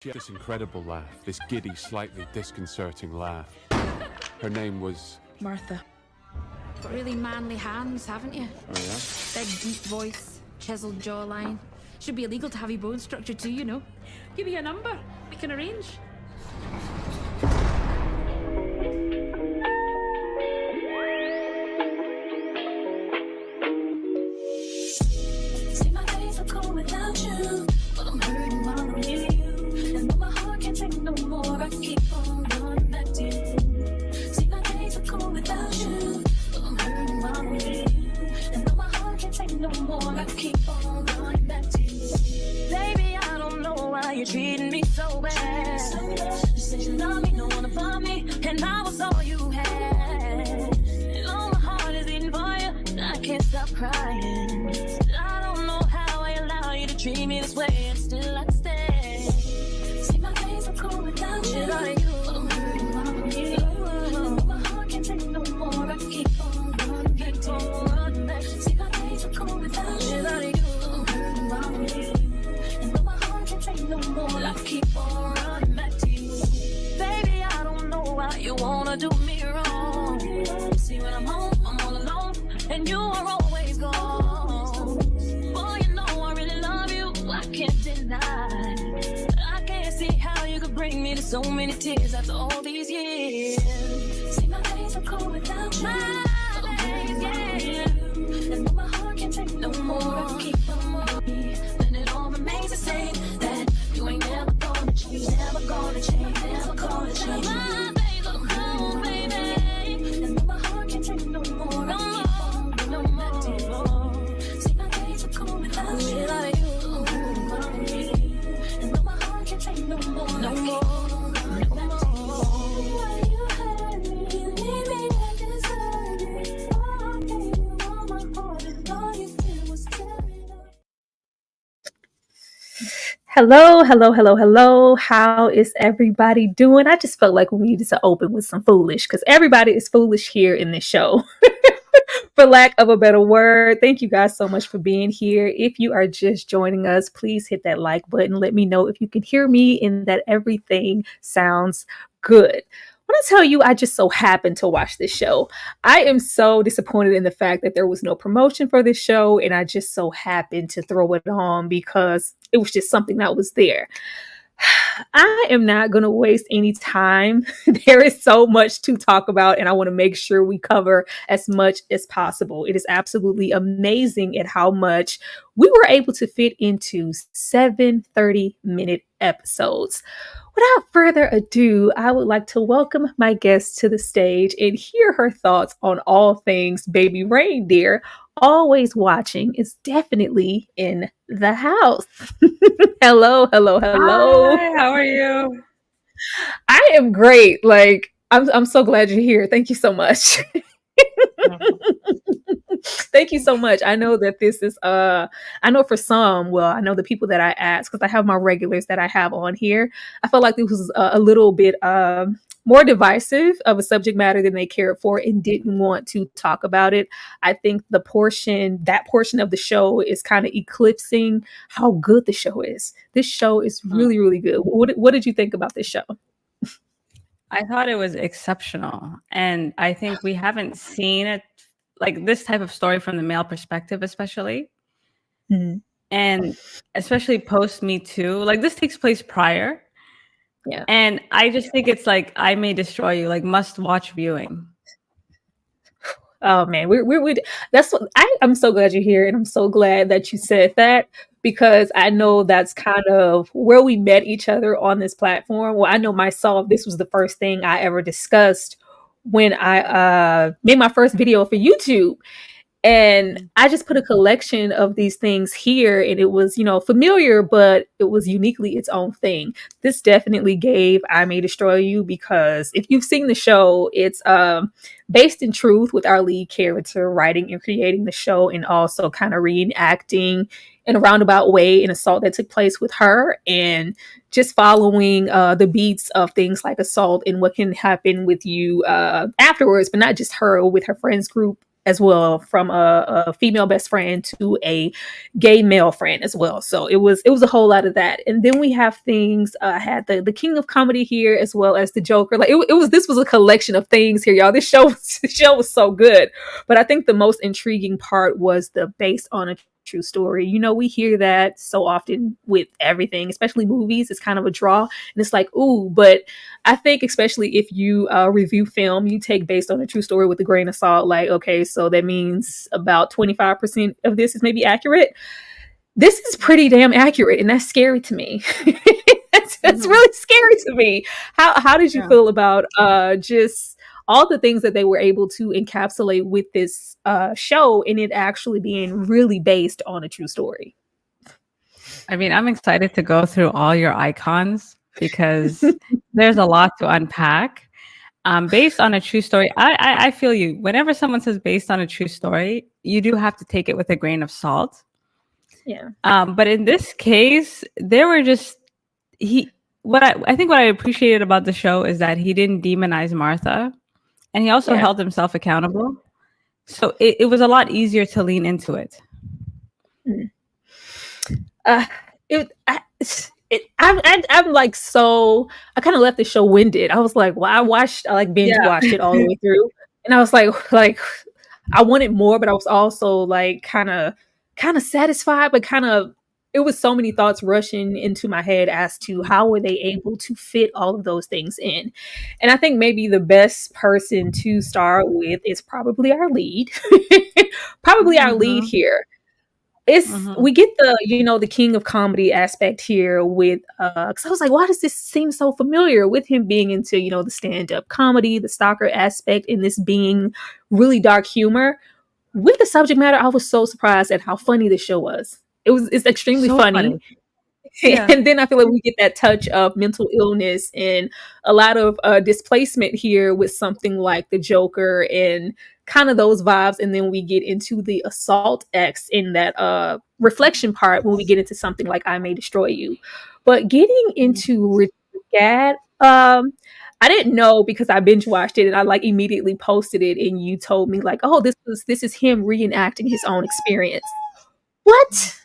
She had this incredible laugh, this giddy, slightly disconcerting laugh. Her name was... Martha. Got really manly hands, haven't you? Oh, yeah? Big, deep voice, chiseled jawline. Should be illegal to have your bone structure too, you know. Give me a number. We can arrange. See my days are cold without you, but I'm hurting while I'm near you. And though my heart can't take no more, I keep on running back to you. See my days are cold without you, but I'm hurting while I'm near you. And though my heart can't take no more, I keep on running back to you. Baby, I don't know why you're treating me so bad. You said you love me, don't wanna bump me, and I was all you had. And all my heart is beating for you, and I can't stop crying. I don't know how I allow you to treat me this way, and still I stay. See my days are cold without you, but I'm hurting while I'm here. And my heart can't take no more, I keep on running back to you. See my days are cold without you, but I'm hurting while I'm here. And my heart can't take no more, I keep on running back to you. Baby, I don't know why you wanna do me wrong. See when I'm home, I'm all alone, and you are always gone. Boy, you know I really love you, I can't deny. I can't see how you could bring me to so many tears after all these years. See my days are cold without you. My days, yeah. And though my heart can't take no more, I keep on running. Then it all remains the same, that you ain't never gonna change, never gonna change, never gonna change. My days are cold, baby. And though my heart can't take no more, I keep on running back to you. See my days are cold without you. I'm hurting while I'm here. And though my heart can't take no more, I keep on running back to you. Why you hurt me, leave me like this hurting. Oh, I gave you all my heart, and all you did was tear it up. Hello, hello, hello, hello. How is everybody doing? I just felt like we needed to open with some foolish because everybody is foolish here in this show. For lack of a better word, thank you guys so much for being here. If you are just joining us, please hit that like button. Let me know if you can hear me and that everything sounds good. I want to tell you, I just so happened to watch this show. I am so disappointed in the fact that there was no promotion for this show, and I just so happened to throw it on because it was just something that was there. I am not going to waste any time. There is so much to talk about, and I want to make sure we cover as much as possible. It is absolutely amazing at how much we were able to fit into 7 30-minute episodes. Without further ado, I would like to welcome my guest to the stage and hear her thoughts on all things baby reindeer. Always watching is definitely in the house. Hello, hello, hello. Hi, how are you? I am great. Like, I'm so glad you're here. Thank you so much. Thank you so much. I know that this is I know for some, well, I know the people that I ask, because I have my regulars that I have on here. I felt like this was a little bit more divisive of a subject matter than they cared for and didn't want to talk about it. I think that portion of the show is kind of eclipsing how good the show is. This show is really, really good. What did you think about this show? I thought it was exceptional. And I think we haven't seen it, like this type of story from the male perspective, especially. Mm-hmm. And especially post Me Too. Like this takes place prior. Yeah. And I just think it's like I May Destroy You, like must watch viewing. Oh man, we that's what I'm so glad you're here, and I'm so glad that you said that, because I know that's kind of where we met each other on this platform. Well, I know myself, this was the first thing I ever discussed when I made my first video for YouTube. And I just put a collection of these things here, and it was, familiar, but it was uniquely its own thing. This definitely gave I May Destroy You, because if you've seen the show, it's based in truth, with our lead character writing and creating the show, and also kind of reenacting in a roundabout way an assault that took place with her, and just following the beats of things like assault and what can happen with you afterwards, but not just her, with her friends group as well, from a female best friend to a gay male friend as well. So it was a whole lot of that. And then we have things. I had the king of comedy here as well as the Joker. Like it was this was a collection of things here, y'all. This show was so good. But I think the most intriguing part was the based on a true story. You know, we hear that so often with everything, especially movies. It's kind of a draw, and it's like, ooh. But I think, especially if you review film, you take based on a true story with a grain of salt. Like, okay, so that means about 25% of this is maybe accurate. This is pretty damn accurate, and that's scary to me. That's really scary to me. How did you feel about just all the things that they were able to encapsulate with this show, and it actually being really based on a true story? I mean, I'm excited to go through all your icons because there's a lot to unpack. Based on a true story, I feel you. Whenever someone says based on a true story, you do have to take it with a grain of salt. Yeah. But in this case, there were just what I appreciated about the show is that he didn't demonize Martha, and he also held himself accountable. So it was a lot easier to lean into it. I'm like, so I kind of left the show winded. I was like, well, I like binge watched it all the way through, and I was like I wanted more, but I was also like kind of satisfied, but it was so many thoughts rushing into my head as to how were they able to fit all of those things in. And I think maybe the best person to start with is probably our lead. Our lead here. We get the king of comedy aspect here with because I was like, why does this seem so familiar with him being into the stand-up comedy, the stalker aspect, and this being really dark humor. With the subject matter, I was so surprised at how funny the show was. It's extremely So funny. Yeah. And then I feel like we get that touch of mental illness and a lot of displacement here with something like the Joker and kind of those vibes. And then we get into the assault X in that reflection part when we get into something like I May Destroy You. But getting into Richard Gadd, I didn't know because I binge watched it and I like immediately posted it and you told me like, oh, this is him reenacting his own experience. What?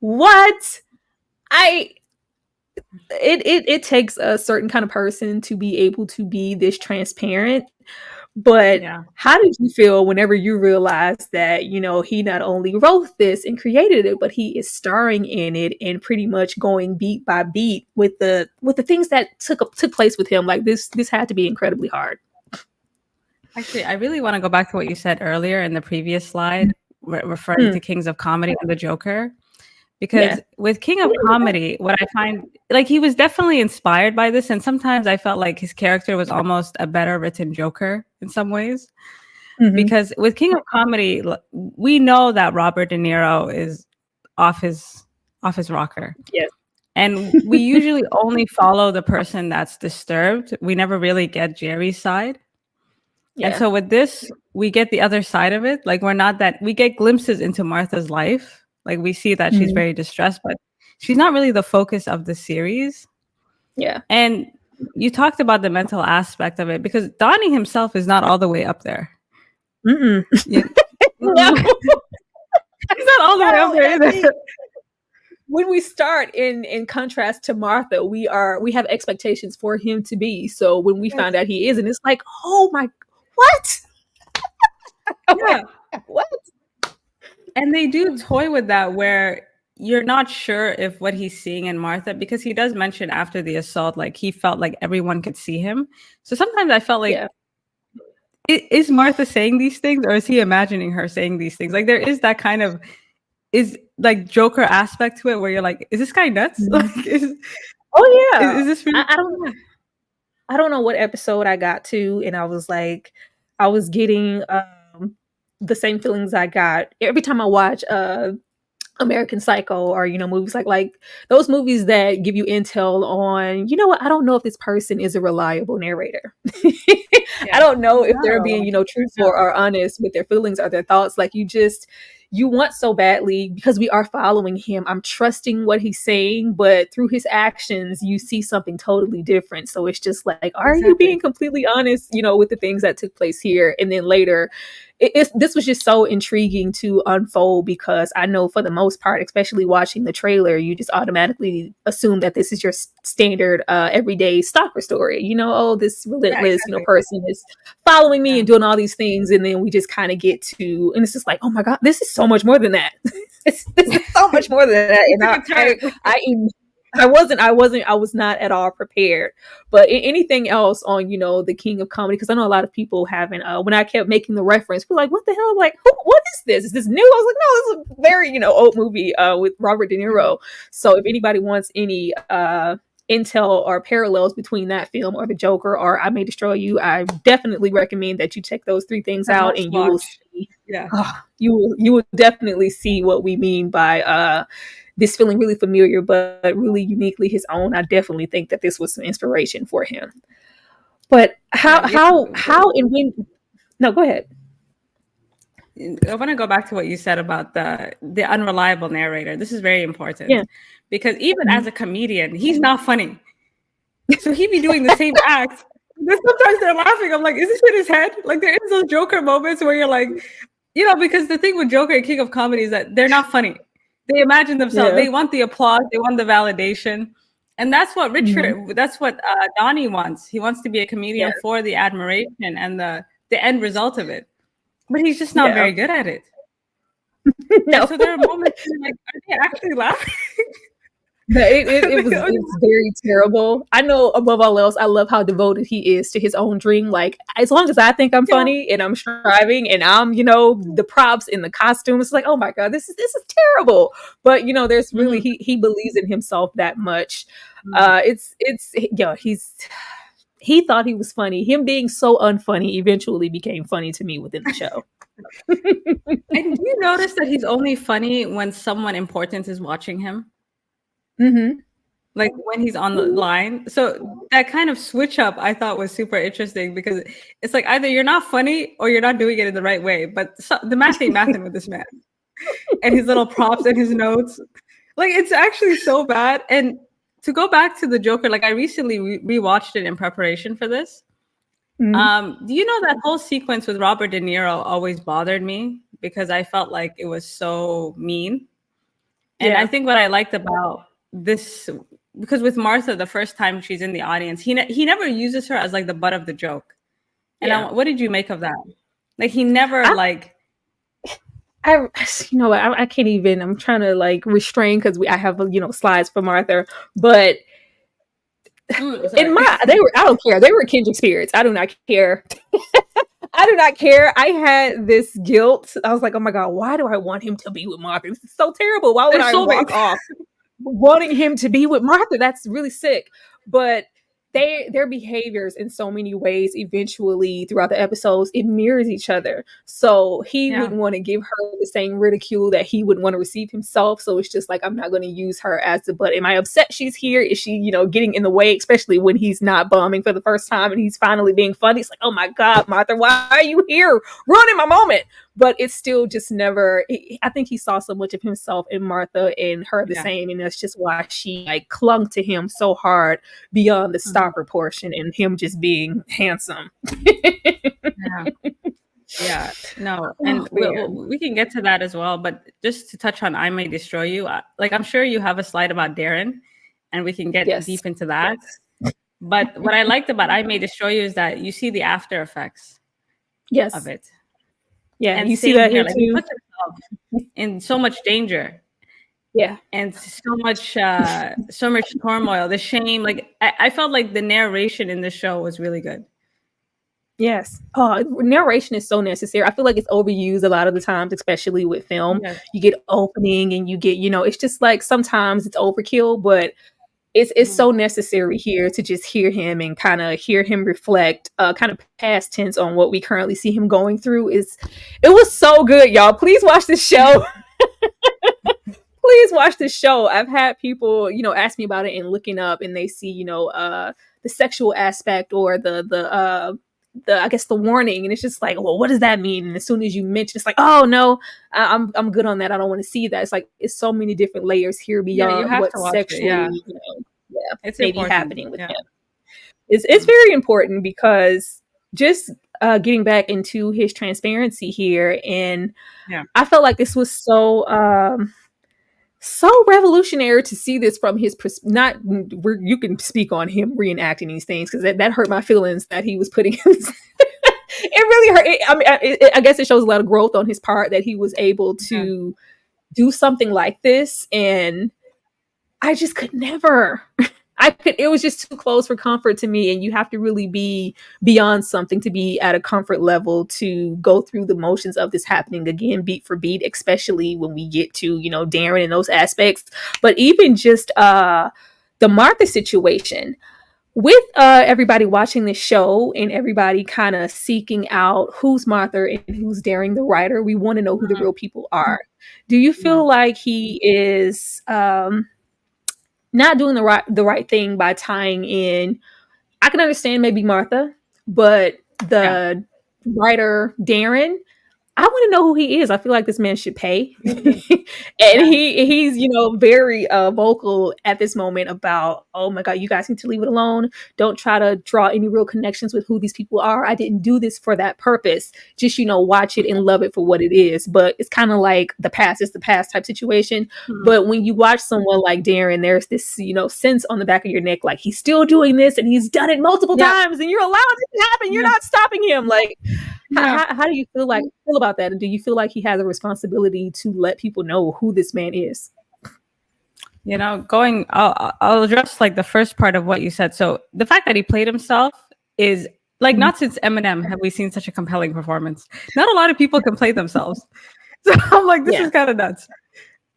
What? It takes a certain kind of person to be able to be this transparent. But how did you feel whenever you realized that, he not only wrote this and created it, but he is starring in it and pretty much going beat by beat with the things that took place with him? Like this had to be incredibly hard. Actually, I really want to go back to what you said earlier in the previous slide, referring to Kings of Comedy and the Joker. Because with King of Comedy, what I find, like, he was definitely inspired by this. And sometimes I felt like his character was almost a better written Joker in some ways. Mm-hmm. Because with King of Comedy, we know that Robert De Niro is off his rocker. Yes. And we usually only follow the person that's disturbed. We never really get Jerry's side. Yeah. And so with this, we get the other side of it. Like, we get glimpses into Martha's life. Like, we see that she's very distressed, but she's not really the focus of the series. Yeah. And you talked about the mental aspect of it because Donny himself is not all the way up there. Mm-mm. Yeah. No. He's not all the way up there either. When we start in contrast to Martha, we have expectations for him to be. So when we find out he isn't, it's like, oh my, what? Yeah. What? And they do toy with that where you're not sure if what he's seeing in Martha, because he does mention after the assault, like he felt like everyone could see him. So sometimes I felt like, is Martha saying these things or is he imagining her saying these things? Like there is that kind of Joker aspect to it where you're like, is this guy nuts? Like, is this really? I don't know what episode I got to, and I was like, I was getting the same feelings I got every time I watch American Psycho or movies like those movies that give you intel on what, I don't know if this person is a reliable narrator. I don't know if they're being truthful or honest with their feelings or their thoughts. Like you you want so badly, because we are following him. I'm trusting what he's saying, but through his actions, you see something totally different. So it's just like, are you being completely honest, with the things that took place here? And then later, this was just so intriguing to unfold, because I know for the most part, especially watching the trailer, you just automatically assume that this is your standard everyday stalker story. Oh, this relentless, person is following me and doing all these things, and then we just kind of get to, and it's just like, oh my god, this is so much more than that. This is so much more than that. And I was not at all prepared. But anything else on, the King of Comedy? Because I know a lot of people haven't, when I kept making the reference, we're like, what the hell? Like, what is this? Is this new? I was like, no, this is a very, old movie with Robert De Niro. So if anybody wants any intel or parallels between that film or The Joker or I May Destroy You, I definitely recommend that you check those 3 things out, and you will see, you will definitely see what we mean by this feeling really familiar but really uniquely his own. I definitely think that this was some inspiration for him. But how and when? No, go ahead. I want to go back to what you said about the unreliable narrator. This is very important, because even as a comedian, he's not funny. So he'd be doing the same act. Then sometimes they're laughing. I'm like, is this in his head? Like, there is those Joker moments where you're like, because the thing with Joker and King of Comedy is that they're not funny. They imagine themselves. They want the applause. They want the validation. And that's what that's what Donny wants. He wants to be a comedian for the admiration and the end result of it. But he's just not very good at it. No. So there are moments where you're like, are they actually laughing? No, it's very terrible. I know above all else, I love how devoted he is to his own dream. Like, as long as I think I'm funny and I'm striving and I'm, the props and the costumes, it's like, oh my God, this is terrible. But there's really he believes in himself that much. He thought he was funny. Him being so unfunny eventually became funny to me within the show. And do you notice that he's only funny when someone important is watching him? Mm-hmm. Like when he's on the line. So that kind of switch up I thought was super interesting, because it's like either you're not funny or you're not doing it in the right way. But the math ain't mathing with this man. And his little props and his notes. Like, it's actually so bad. And to go back to the Joker, like I recently rewatched it in preparation for this. Mm-hmm. Do you know that whole sequence with Robert De Niro always bothered me, because I felt like it was so mean. And I think what I liked about this, because with Martha, the first time she's in the audience, he never uses her as like the butt of the joke. And what did you make of that? Like, he never I can't even, I'm trying to like restrain, because I have slides for Martha, but I don't care. They were kindred spirits. I do not care. I do not care. I had this guilt. I was like, oh my God, why do I want him to be with Martha? This is so terrible. Why would I walk off wanting him to be with Martha? That's really sick. But their behaviors in so many ways, eventually throughout the episodes, it mirrors each other. So he wouldn't want to give her the same ridicule that he wouldn't want to receive himself. So it's just like, I'm not going to use her as the butt. Am I upset she's here? Is she, getting in the way, especially when he's not bombing for the first time and he's finally being funny? It's like, oh my God, Martha, why are you here ruining my moment? But it's still just never, I think he saw so much of himself in Martha and her the same. And that's just why she clung to him so hard beyond the stalker portion and him just being handsome. No. And we can get to that as well. But just to touch on I May Destroy You, I'm sure you have a slide about Darren and we can get deep into that. But what I liked about I May Destroy You is that you see the after effects of it. Yeah, and you see that here too. He puts himself in so much danger. Yeah, and so much turmoil. The shame. Like I felt like the narration in the show was really good. Yes. Narration is so necessary. I feel like it's overused a lot of the times, especially with film. Yes. You get opening and you get, it's just like sometimes it's overkill, but it's so necessary here to just hear him and kind of hear him reflect kind of past tense on what we currently see him going through. It was so good, y'all. Please watch this show. Please watch this show. I've had people, ask me about it and looking up and they see, the sexual aspect or the I guess the warning, and it's just like, well, what does that mean? And as soon as you mention, it's like, oh no, I'm good on that. I don't want to see that. It's like it's so many different layers here Yeah, you beyond have what to watch it. sexually, Yeah, it's maybe important. happening with Yeah. him. It's very important because just getting back into his transparency here, and Yeah. I felt like this was so revolutionary to see this from his not where you can speak on him reenacting these things, because that hurt my feelings that he was putting his it really hurt. I guess it shows a lot of growth on his part that he was able to do something like this, and I just could never. It was just too close for comfort to me, and you have to really be beyond something to be at a comfort level to go through the motions of this happening again, beat for beat, especially when we get to, Darren and those aspects. But even just the Martha situation, with everybody watching this show and everybody kind of seeking out who's Martha and who's Darren the writer, we want to know who the real people are. Do you feel like he is not doing the right thing by tying in? I can understand maybe Martha, but the writer Darren, I want to know who he is. I feel like this man should pay. And he's, very vocal at this moment about, oh my God, you guys need to leave it alone. Don't try to draw any real connections with who these people are. I didn't do this for that purpose. Just, watch it and love it for what it is. But it's kind of like the past is the past type situation. Mm-hmm. But when you watch someone like Darren, there's this, sense on the back of your neck, like he's still doing this and he's done it multiple times and you're allowing it to happen. You're not stopping him. Like, how do you feel about that? And do you feel like he has a responsibility to let people know who this man is? I'll address like the first part of what you said. So the fact that he played himself is like, not since Eminem have we seen such a compelling performance. Not a lot of people can play themselves. So I'm like, this is kind of nuts.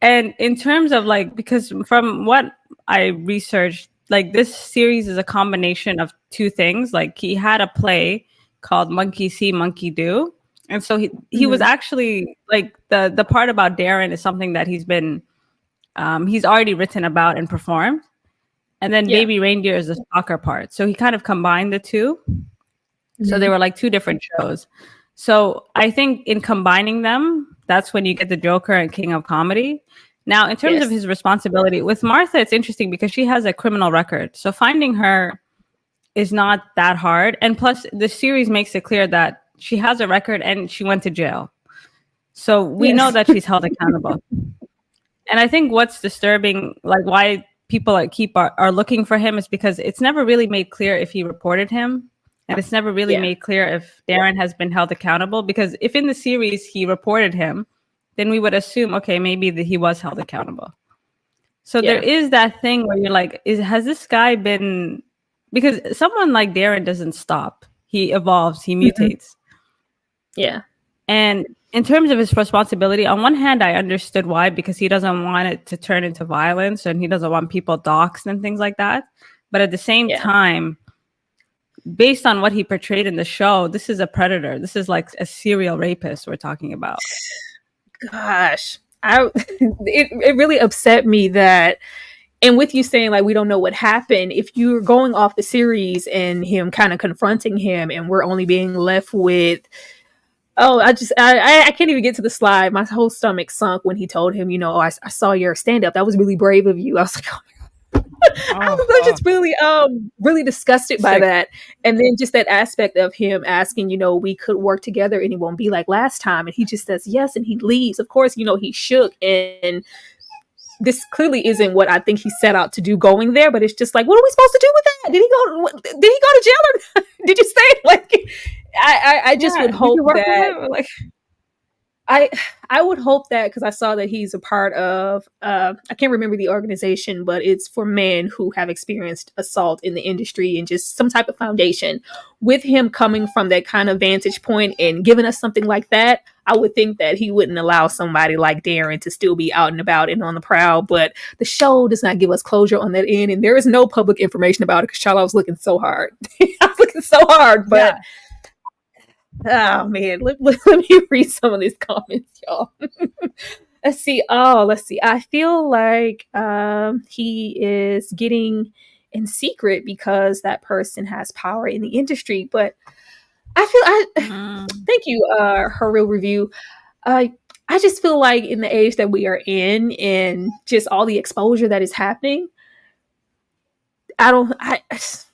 And in terms of like, because from what I researched, like this series is a combination of two things. Like he had a play called Monkey See, Monkey Do. And so he was actually like the part about Darren is something that he's already written about and performed. And then Baby Reindeer is the stalker part. So he kind of combined the two. So they were like two different shows. So I think in combining them, that's when you get the Joker and King of Comedy. Now, in terms of his responsibility with Martha, it's interesting because she has a criminal record. So finding her is not that hard. And plus the series makes it clear that she has a record and she went to jail. So we know that she's held accountable. And I think what's disturbing, like why people are looking for him, is because it's never really made clear if he reported him. And it's never really made clear if Darren has been held accountable. Because if in the series he reported him, then we would assume, okay, maybe that he was held accountable. So there is that thing where you're like, has this guy been... Because someone like Darren doesn't stop. He evolves, he mutates. Yeah. And in terms of his responsibility, on one hand, I understood why, because he doesn't want it to turn into violence and he doesn't want people doxxed and things like that. But at the same time, based on what he portrayed in the show, this is a predator. This is like a serial rapist we're talking about. Gosh, it really upset me that... And with you saying like we don't know what happened, if you're going off the series and him kind of confronting him, and we're only being left with, I can't even get to the slide. My whole stomach sunk when he told him, I saw your stand up. That was really brave of you. I was like, oh my God. I was just really disgusted by that. And then just that aspect of him asking, we could work together and it won't be like last time. And he just says yes, and he leaves. Of course, he shook, and this clearly isn't what I think he set out to do going there, but it's just like, what are we supposed to do with that? Did he go to jail, or did you stay? Like, I just would hope that, like, I would hope that, because I saw that he's a part of, I can't remember the organization, but it's for men who have experienced assault in the industry, and just some type of foundation. With him coming from that kind of vantage point and giving us something like that, I would think that he wouldn't allow somebody like Darren to still be out and about and on the prowl. But the show does not give us closure on that end, and there is no public information about it, because Charlotte was looking so hard. I was looking so hard, but... Oh man, let me read some of these comments, y'all. Let's see. I feel like he is getting in secret because that person has power in the industry. But Thank you, her real review. I just feel like in the age that we are in and just all the exposure that is happening, I don't, I just,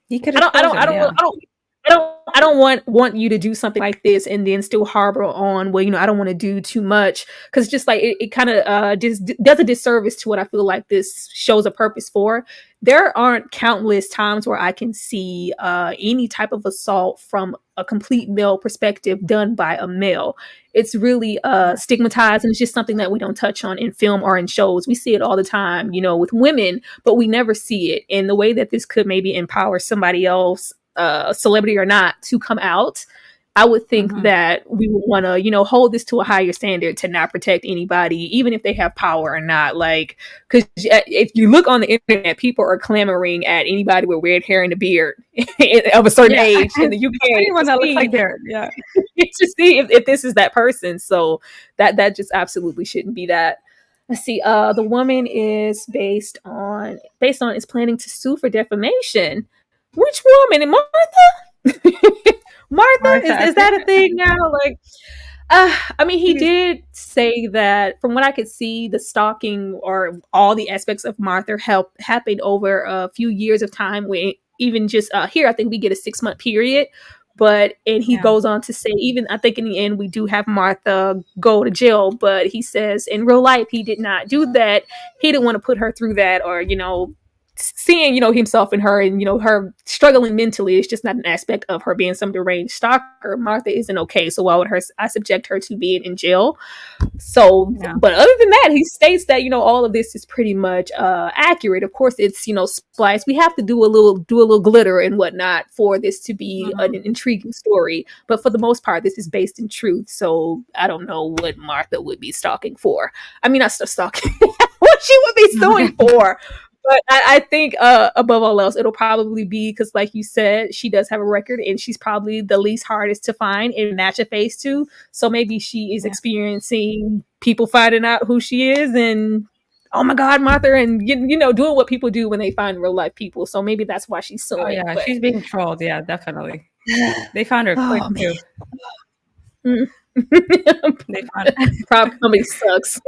He could I don't, I expose don't, I him, don't, yeah. I don't want you to do something like this and then still harbor on, well, I don't want to do too much, because just like it kind of just does a disservice to what I feel like this shows a purpose for. There aren't countless times where I can see any type of assault from a complete male perspective done by a male. It's really stigmatized, and it's just something that we don't touch on in film or in shows. We see it all the time, with women, but we never see it. And the way that this could maybe empower somebody else, celebrity or not, to come out, I would think that we would want to, hold this to a higher standard to not protect anybody, even if they have power or not. Like, because if you look on the internet, people are clamoring at anybody with red hair and a beard of a certain age in the UK. Anyone that looks like they're, to see if this is that person. So that just absolutely shouldn't be that. Let's see. The woman is based on is planning to sue for defamation. Which woman? And Martha? Martha, is that a thing now? Like, I mean, he did say that from what I could see, the stalking or all the aspects of Martha happened over a few years of time. When even just here, I think we get a 6-month period. And he goes on to say, even I think in the end, we do have Martha go to jail. But he says in real life, he did not do that. He didn't want to put her through that, or, seeing, himself and her and, her struggling mentally is just not an aspect of her being some deranged stalker. Martha isn't okay. So why would I subject her to being in jail? So, but other than that, he states that, all of this is pretty much accurate. Of course, it's, spliced. We have to do a little glitter and whatnot for this to be an intriguing story. But for the most part, this is based in truth. So I don't know what Martha would be stalking for. I mean, not stalking, what she would be suing for. But I think above all else, it'll probably be because, like you said, she does have a record and she's probably the least hardest to find and match a face to. So maybe she is experiencing people finding out who she is and, oh my God, Martha, and, doing what people do when they find real life people. So maybe that's why she's suing. Oh, yeah, but she's being trolled. Yeah, definitely. They found her quick, too. They found her. Prop comedy sucks.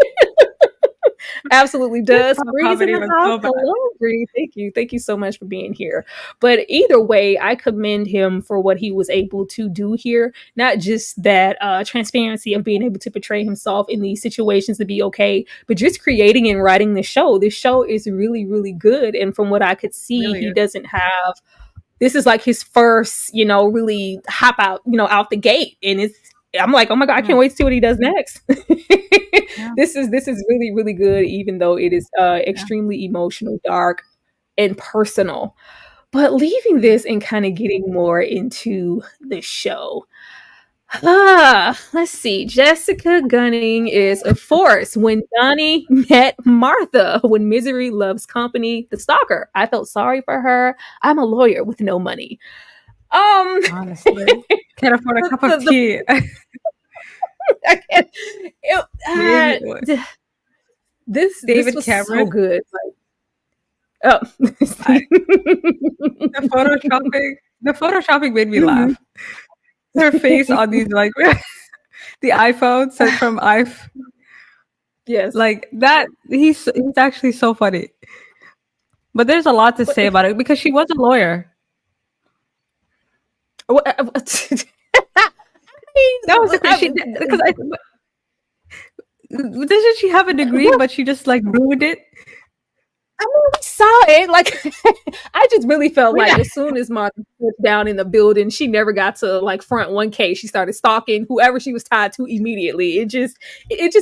Absolutely does. Bree's in the house. Hello, Bree. Thank you so much for being here. But either way, I commend him for what he was able to do here. Not just that transparency of being able to portray himself in these situations to be okay, but just creating and writing the show. This show is really, really good. And from what I could see, really he doesn't have. This is like his first, really hop out, out the gate, and I'm like, oh my God, I can't wait to see what he does next. This is really, really good, even though it is extremely emotional, dark, and personal. But leaving this and kind of getting more into the show. Let's see. Jessica Gunning is a force. When Donny met Martha, when misery loves company, the stalker. I felt sorry for her. I'm a lawyer with no money. Honestly, can't afford a cup of tea. I can't. This was Cameron. So good. Like, the photoshopping made me laugh. Her face on these like the iPhone sent from iPhone. Yes, like that. He's actually so funny. But there's a lot to say about it because she was a lawyer. That was the question. Because doesn't she have a degree, but she just like ruined it? I mean, we saw it. Like, I just really felt like as soon as Martha put down in the building, she never got to like front one case. She started stalking whoever she was tied to immediately. It just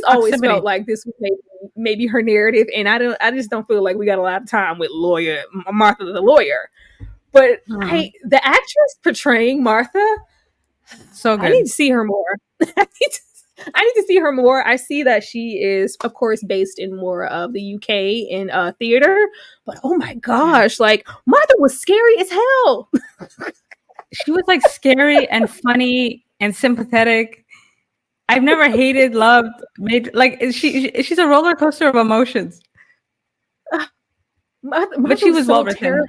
always felt like this was maybe her narrative, and I just don't feel like we got a lot of time with Martha the lawyer. But the actress portraying Martha, so good. I need to see her more. I need to see her more. I see that she is, of course, based in more of the UK in theater. But oh my gosh, like Martha was scary as hell. She was like scary and funny and sympathetic. I've never hated, loved, made like she's a roller coaster of emotions. But she was well written.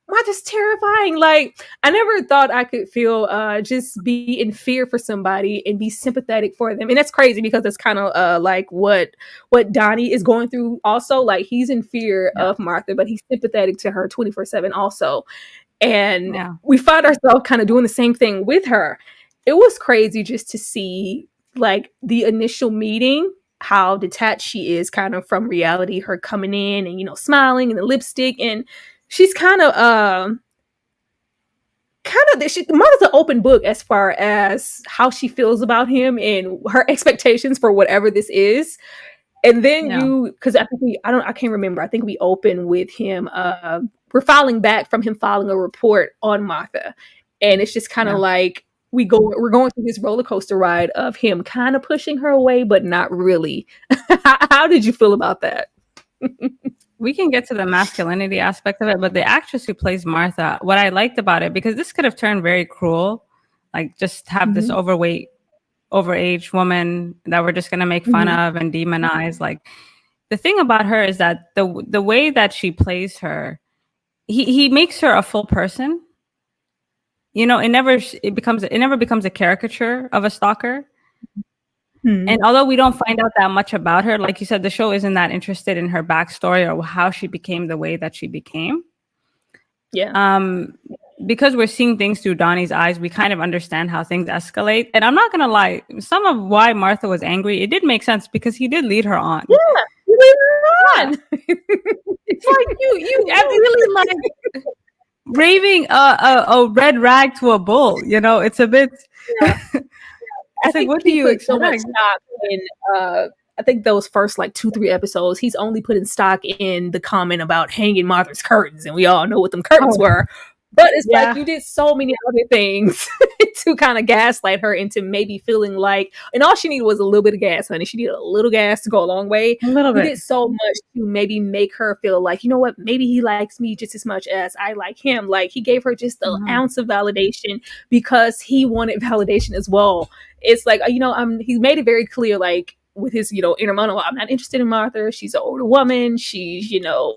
Martha just terrifying. Like, I never thought I could feel just be in fear for somebody and be sympathetic for them. And that's crazy because it's kind of like what Donny is going through also. Like, he's in fear of Martha, but he's sympathetic to her 24/7 also. And we find ourselves kind of doing the same thing with her. It was crazy just to see like the initial meeting, how detached she is kind of from reality, her coming in and, you know, smiling and the lipstick. And she's Mother's an open book as far as how she feels about him and her expectations for whatever this is. And then because I think I can't remember. I think we open with him. We're filing back from him filing a report on Martha. And it's just kind of like, we're going through this roller coaster ride of him kind of pushing her away, but not really. How did you feel about that? We can get to the masculinity aspect of it, but the actress who plays Martha, what I liked about it, because this could have turned very cruel, like just have this overweight, overaged woman that we're just going to make fun of and demonize. Like, the thing about her is that the way that she plays her, he makes her a full person. You know, it never becomes a caricature of a stalker. And although we don't find out that much about her, like you said, the show isn't that interested in her backstory or how she became the way that she became. Because we're seeing things through Donny's eyes, we kind of understand how things escalate. And I'm not gonna lie, some of why Martha was angry, it did make sense because he did lead her on. Yeah, he lead her on. It's like you really like raving a red rag to a bull. You know, it's a bit. I think what do you expect? So much stock in, I think those first like 2-3 episodes, he's only putting stock in the comment about hanging Martha's curtains, and we all know what them curtains were. But it's like you did so many other things to kind of gaslight her into maybe feeling like, and all she needed was a little bit of gas, honey. She needed a little gas to go a long way. A little bit. You did so much to maybe make her feel like, you know what, maybe he likes me just as much as I like him. Like, he gave her just an ounce of validation because he wanted validation as well. It's like, you know, he made it very clear, like, with his, you know, inner monologue, I'm not interested in Martha. She's an older woman. She's, you know,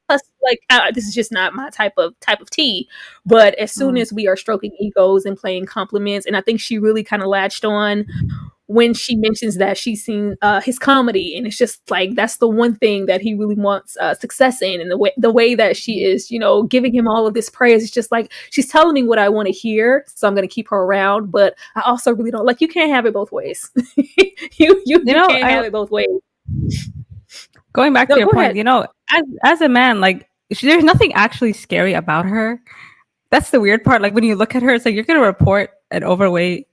plus, like, this is just not my type of tea. But as soon as we are stroking egos and playing compliments, and I think she really kind of latched on when she mentions that she's seen his comedy, and it's just like, that's the one thing that he really wants success in, and the way that she is, you know, giving him all of this praise. It's just like, she's telling me what I want to hear, so I'm going to keep her around. But I also really don't, like, you can't have it both ways. you can't have it both ways. Going back to your point, ahead. you know, as a man, like, there's nothing actually scary about her. That's the weird part. Like, when you look at her, it's like, you're going to report an overweight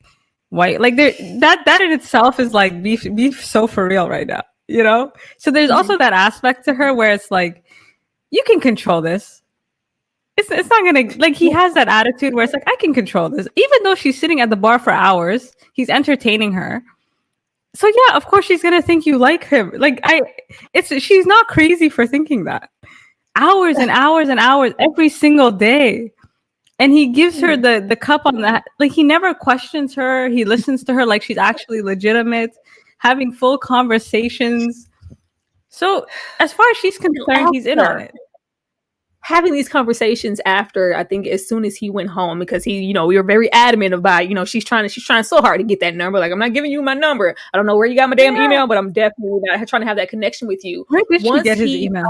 white, like, that in itself is like, be so for real right now, you know. So there's also that aspect to her where it's like, you can control this. It's not gonna, like, he has that attitude where it's like, I can control this, even though she's sitting at the bar for hours, he's entertaining her. So yeah, of course she's gonna think you like him. Like, she's not crazy for thinking that. Hours and hours and hours every single day. And he gives her the cup on that. Like, he never questions her. He listens to her like she's actually legitimate, having full conversations. So as far as she's concerned, he's in on it. Having these conversations after, I think, as soon as he went home, because he, you know, we were very adamant about, you know, she's trying so hard to get that number. Like, I'm not giving you my number. I don't know where you got my damn email, but I'm definitely not trying to have that connection with you. Where did she get his email?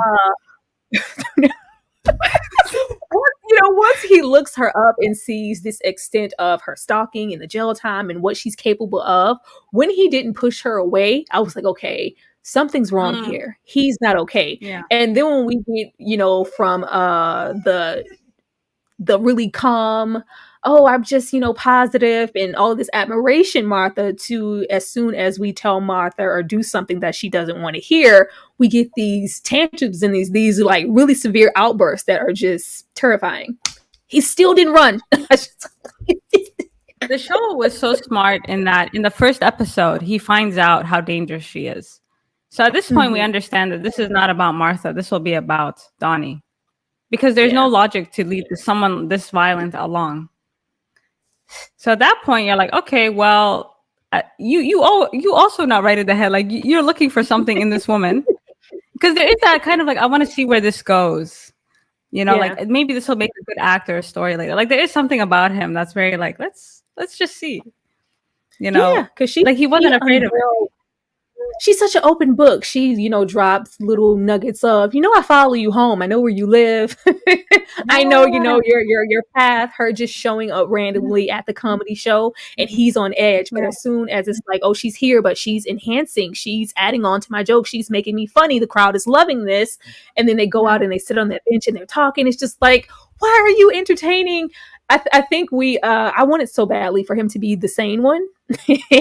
You know, once he looks her up and sees this extent of her stalking and the jail time and what she's capable of, when he didn't push her away, I was like, okay, something's wrong here. He's not okay. Yeah. And then when we get, you know, from the really calm, oh, I'm just, you know, positive and all this admiration, Martha, to as soon as we tell Martha or do something that she doesn't want to hear, we get these tantrums and these like really severe outbursts that are just terrifying. He still didn't run. The show was so smart in that in the first episode, he finds out how dangerous she is. So at this point, we understand that this is not about Martha. This will be about Donny. Because there's no logic to lead someone this violent along. So at that point, you're like, okay, well, you also not right in the head. Like, you're looking for something in this woman. Because there is that kind of like, I want to see where this goes. You know, like maybe this will make a good actor story later. Like there is something about him that's very like let's just see. You know, because like he wasn't afraid of it. She's such an open book. She, you know, drops little nuggets of, you know, I follow you home. I know where you live. I know, you know, your path. Her just showing up randomly at the comedy show, and he's on edge. But as soon as it's like, oh, she's here, but she's enhancing. She's adding on to my joke. She's making me funny. The crowd is loving this. And then they go out and they sit on that bench and they're talking. It's just like, why are you entertaining? I think I wanted so badly for him to be the sane one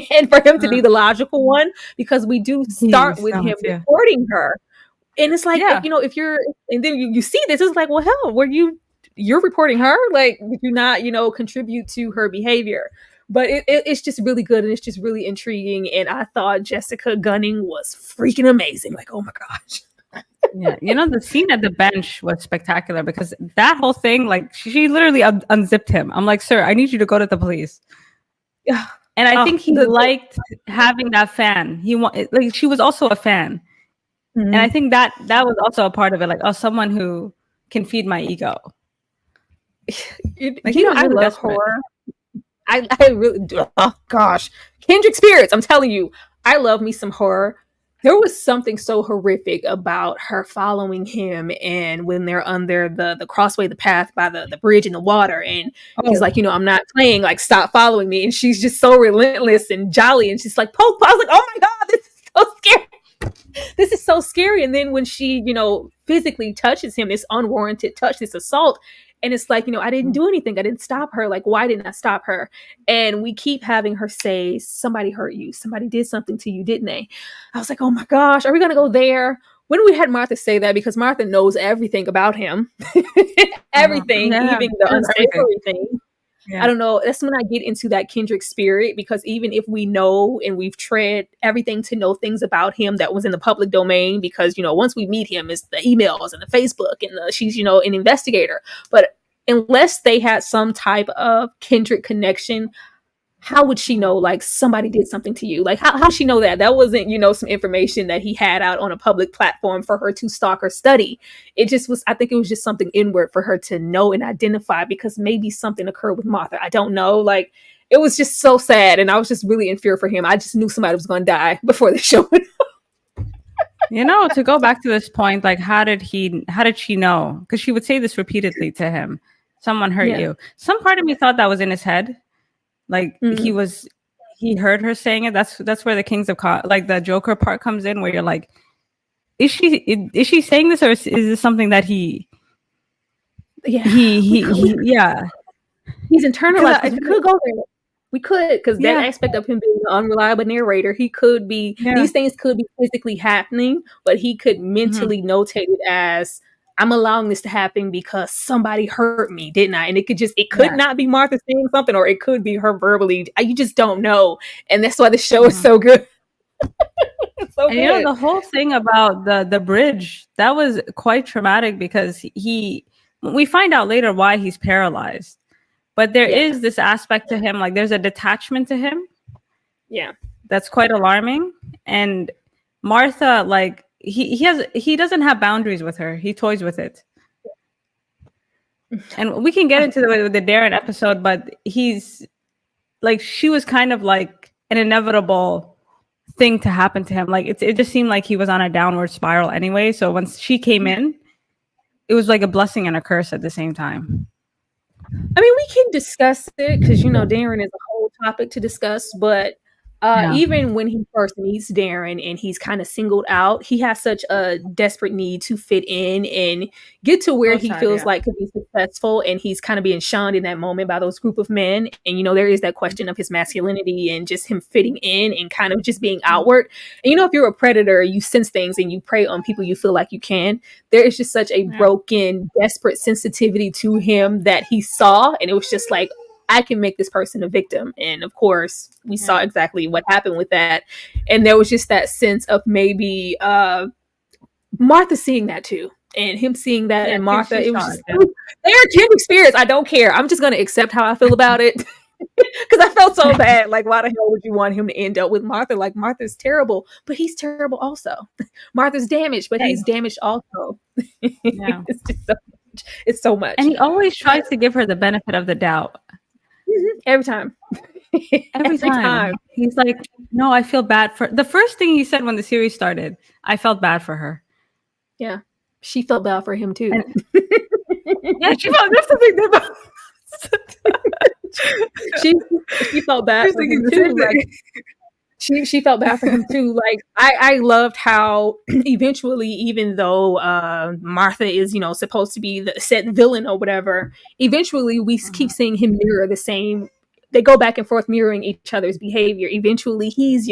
and for him to be the logical one, because we do start with him reporting her. And it's like, you know, if you're, and then you see this, it's like, well, hell, you're reporting her? Like, did you not, you know, contribute to her behavior? But it's just really good. And it's just really intriguing. And I thought Jessica Gunning was freaking amazing. Like, oh my gosh. Yeah, you know, the scene at the bench was spectacular because that whole thing, like she literally unzipped him. I'm like, sir, I need you to go to the police. Yeah, and I think he liked having that fan. Like she was also a fan, and I think that was also a part of it. Like, oh, someone who can feed my ego. Like, you know, I love horror. I really do. Oh gosh, Kendrick Spirits. I'm telling you, I love me some horror. There was something so horrific about her following him, and when they're under the crossway, the path by the bridge in the water, and he's like, you know, I'm not playing, like, stop following me. And she's just so relentless and jolly, and she's like, poke. I was like, oh my God, this is so scary. This is so scary. And then when she, you know, physically touches him, this unwarranted touch, this assault, and it's like, you know, I didn't do anything. I didn't stop her. Like, why didn't I stop her? And we keep having her say, somebody hurt you. Somebody did something to you, didn't they? I was like, oh my gosh, are we going to go there? When we had Martha say that, because Martha knows everything about him, everything, even the unsavory thing. Yeah. I don't know. That's when I get into that Kendrick spirit, because even if we know and we've tread everything to know things about him that was in the public domain, because, you know, once we meet him, it's the emails and the Facebook and she's, you know, an investigator. But unless they had some type of Kendrick connection, how would she know, like, somebody did something to you? Like, how does she know that? That wasn't, you know, some information that he had out on a public platform for her to stalk or study. It just was, I think it was just something inward for her to know and identify, because maybe something occurred with Martha. I don't know. Like, it was just so sad. And I was just really in fear for him. I just knew somebody was going to die before the show went on. You know, to go back to this point, like, how did she know? Because she would say this repeatedly to him. Someone hurt you. Some part of me thought that was in his head. Like, he heard her saying it. That's where the Kings of like the Joker part comes in, where you're like, is she saying this, or is this something that he's internalized? We could go there. We could, because that aspect of him being an unreliable narrator, he could be, these things could be physically happening, but he could mentally notate it as, I'm allowing this to happen because somebody hurt me, didn't I? And it could not be Martha saying something, or it could be her verbally. You just don't know. And that's why the show is so good. It's so good. You know, the whole thing about the bridge, that was quite traumatic, because we find out later why he's paralyzed. But there is this aspect to him, like there's a detachment to him. Yeah. That's quite alarming. And Martha, like, he doesn't have boundaries with her. He toys with it. And we can get into the Darren episode, but he's like, she was kind of like an inevitable thing to happen to him. Like, it just seemed like he was on a downward spiral anyway. So once she came in, it was like a blessing and a curse at the same time. I mean, we can discuss it, because, you know, Darren is a whole topic to discuss, but even when he first meets Darren and he's kind of singled out, he has such a desperate need to fit in and get to where he feels like could be successful, and he's kind of being shunned in that moment by those group of men. And, you know, there is that question of his masculinity and just him fitting in and kind of just being outward. And, you know, if you're a predator, you sense things and you prey on people you feel like you can. There is just such a broken, desperate sensitivity to him that he saw, and it was just like, I can make this person a victim. And of course, we saw exactly what happened with that. And there was just that sense of maybe Martha seeing that too, and him seeing that, and Martha, it was just, they're Kendrick Spirits. I don't care. I'm just going to accept how I feel about it. Because I felt so bad. Like, why the hell would you want him to end up with Martha? Like, Martha's terrible, but he's terrible also. Martha's damaged, but he's damaged also. Yeah. It's just so It's so much. And he always tries to give her the benefit of the doubt. Every time. Every time. He's like, no, I feel bad for the first thing he said when the series started. I felt bad for her. Yeah. She felt bad for him too. Yeah, she felt that's the thing she felt bad for him too. Like, she felt bad for him too. Like I loved how eventually, even though Martha is, supposed to be the set villain or whatever, eventually we keep seeing him mirror the same. They go back and forth mirroring each other's behavior. Eventually he's,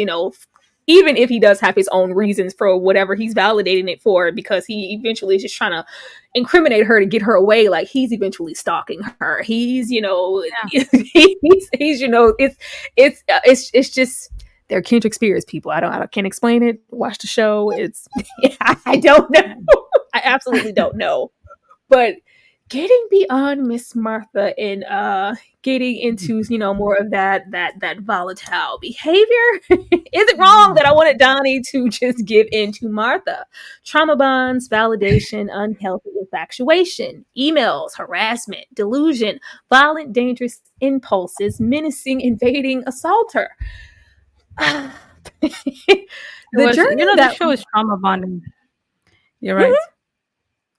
even if he does have his own reasons for whatever he's validating it for, because he eventually is just trying to incriminate her to get her away. Like he's eventually stalking her. He's, he's it's just, they're Kendrick Spears people. I can't explain it. Watch the show. It's, I don't know. I absolutely don't know. But getting beyond Miss Martha and getting into more of that volatile behavior. Is it wrong that I wanted Donny to just give in to Martha? Trauma bonds, validation, unhealthy infatuation, emails, harassment, delusion, violent, dangerous impulses, menacing, invading, assaulter. The show is trauma bonding. You're right.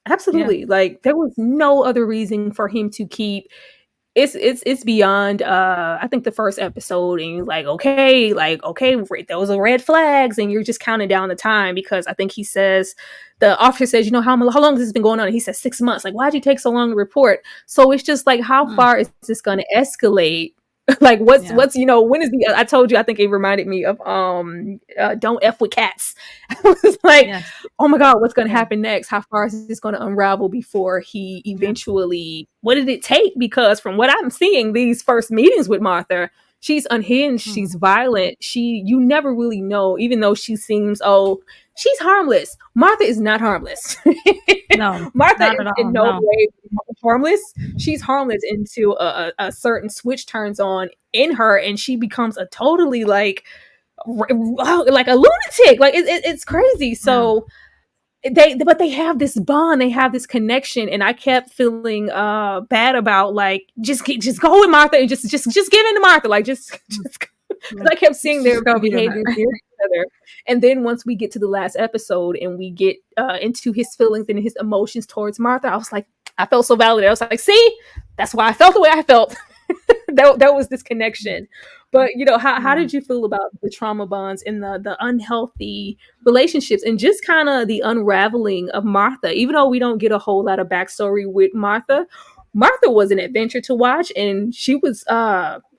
Absolutely. Yeah. Like there was no other reason for him to keep it's beyond I think the first episode, and you're like, okay, those are red flags, and you're just counting down the time, because I think he says, the officer says, how long has this been going on? And he says 6 months. Like, why'd you take so long to report? So it's just like, how far is this going to escalate? Like what's when is the I told you, I think it reminded me of Don't F with Cats. I was like, oh my god, what's going to happen next? How far is this going to unravel before he eventually, what did it take? Because from what I'm seeing, these first meetings with Martha, she's unhinged, she's violent, you never really know, even though she seems, she's harmless. Martha is not harmless. No, Martha is in no way harmless. She's harmless until a certain switch turns on in her, and she becomes a totally like a lunatic. Like it's crazy. So they have this bond, they have this connection, and I kept feeling bad about like just go with Martha and just give in to Martha. Like just I kept seeing their behavior near each other. And then once we get to the last episode and we get into his feelings and his emotions towards Martha, I was like, I felt so validated. I was like, see, that's why I felt the way I felt. that was this connection. But how did you feel about the trauma bonds and the unhealthy relationships and just kind of the unraveling of Martha? Even though we don't get a whole lot of backstory with Martha was an adventure to watch, and she was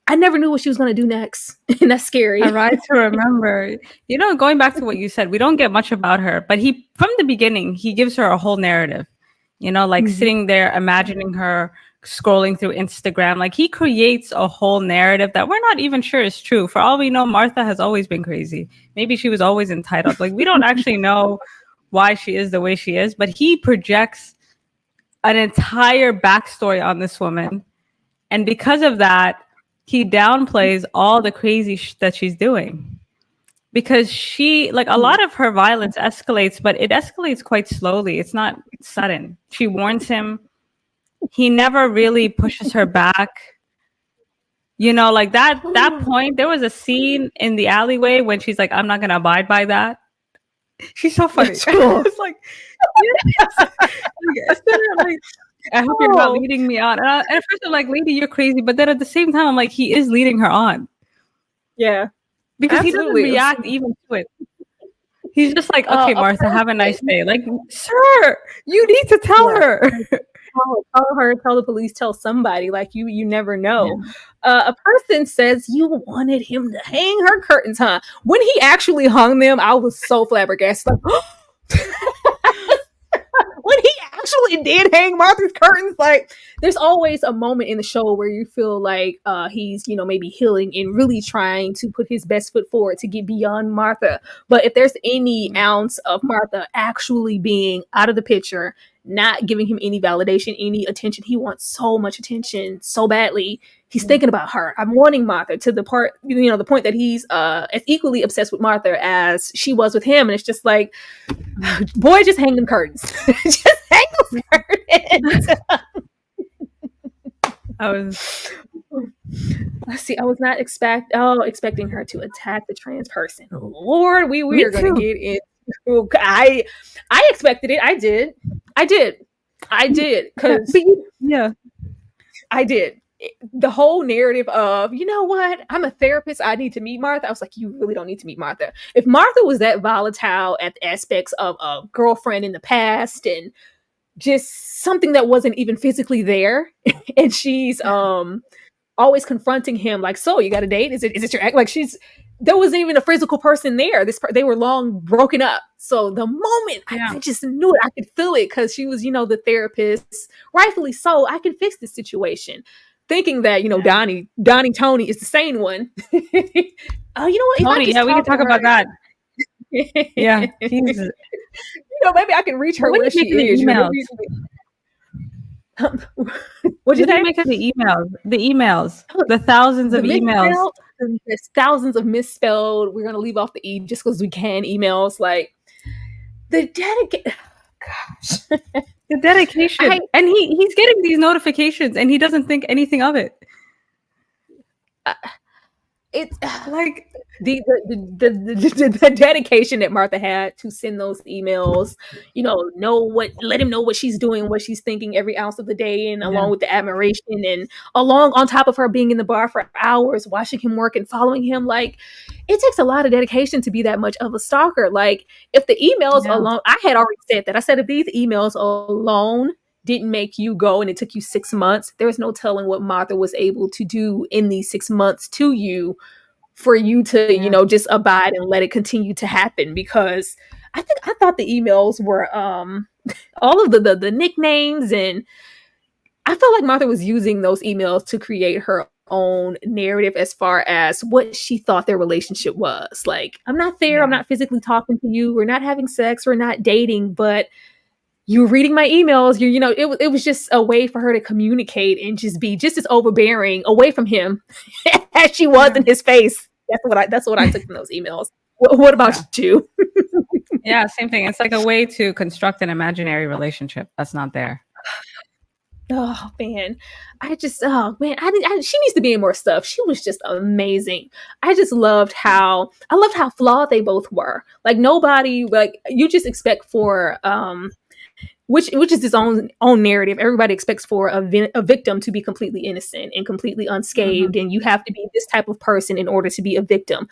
I never knew what she was going to do next. And that's scary. All right to remember. Going back to what you said, we don't get much about her, but from the beginning, he gives her a whole narrative, sitting there, imagining her scrolling through Instagram. Like he creates a whole narrative that we're not even sure is true. For all we know, Martha has always been crazy. Maybe she was always entitled. Like we don't actually know why she is the way she is, but he projects an entire backstory on this woman. And because of that, he downplays all the crazy that she's doing, because she, like, a lot of her violence escalates, but it escalates quite slowly. It's not sudden. She warns him. He never really pushes her back. Like that point, there was a scene in the alleyway when she's like, I'm not going to abide by that. She's so funny. It's like, like, I hope you're not leading me on. And at first I'm like, lady, you're crazy. But then at the same time, I'm like, he is leading her on. Yeah. Because he doesn't react even to it. He's just like, okay, Martha, have a nice day. Like, sir, you need to tell her. Tell the police, tell somebody. Like, you never know. Yeah. A person says you wanted him to hang her curtains, huh? When he actually hung them, I was so flabbergasted. Like, when he actually did hang Martha's curtains, like there's always a moment in the show where you feel like he's maybe healing and really trying to put his best foot forward to get beyond Martha. But if there's any ounce of Martha actually being out of the picture, not giving him any validation, any attention, he wants so much attention so badly, he's thinking about her. I'm wanting Martha to the point that he's as equally obsessed with Martha as she was with him. And it's just like, boy, just hang them curtains. Just hang those curtains. I was Let's see. I was not expecting her to attack the trans person. Lord, we Me are going to too. get into. I expected it. I did. Because yeah. I did. The whole narrative of, you know what? I'm a therapist. I need to meet Martha. I was like, you really don't need to meet Martha. If Martha was that volatile at the aspects of a girlfriend in the past and just something that wasn't even physically there, and she's always confronting him like, so you got a date? Is it your ex? Like, there wasn't even a physical person there. They were long broken up. So the moment I just knew it, I could feel it because she was, the therapist, rightfully so. I can fix this situation, thinking that Donny Tony is the sane one. Oh, you know what? If Tony, we can talk about that. Yeah, he's. Maybe I can reach her where she is. What did you make of the emails? The emails, the thousands of emails. There's thousands of misspelled. We're gonna leave off the E just because we can. Emails like the gosh, the dedication, and he's getting these notifications, and he doesn't think anything of it. It's like the dedication that Martha had to send those emails, let him know what she's doing, what she's thinking every ounce of the day, and along with the admiration, and along on top of her being in the bar for hours, watching him work and following him. Like, it takes a lot of dedication to be that much of a stalker. Like, if the emails alone, I had already said that. I said, if these emails alone didn't make you go and it took you 6 months, there's no telling what Martha was able to do in these 6 months to you for you to, just abide and let it continue to happen. Because I thought the emails were all of the nicknames, and I felt like Martha was using those emails to create her own narrative as far as what she thought their relationship was. Like, I'm not there, I'm not physically talking to you, we're not having sex, we're not dating, but you're reading my emails. It was just a way for her to communicate and just be just as overbearing away from him as she was in his face. That's what I took from those emails. What about you? Yeah, same thing. It's like a way to construct an imaginary relationship that's not there. Oh man, she needs to be in more stuff. She was just amazing. I loved how flawed they both were. Like, nobody, like, you just expect for which is his own narrative. Everybody expects for a victim to be completely innocent and completely unscathed, and you have to be this type of person in order to be a victim.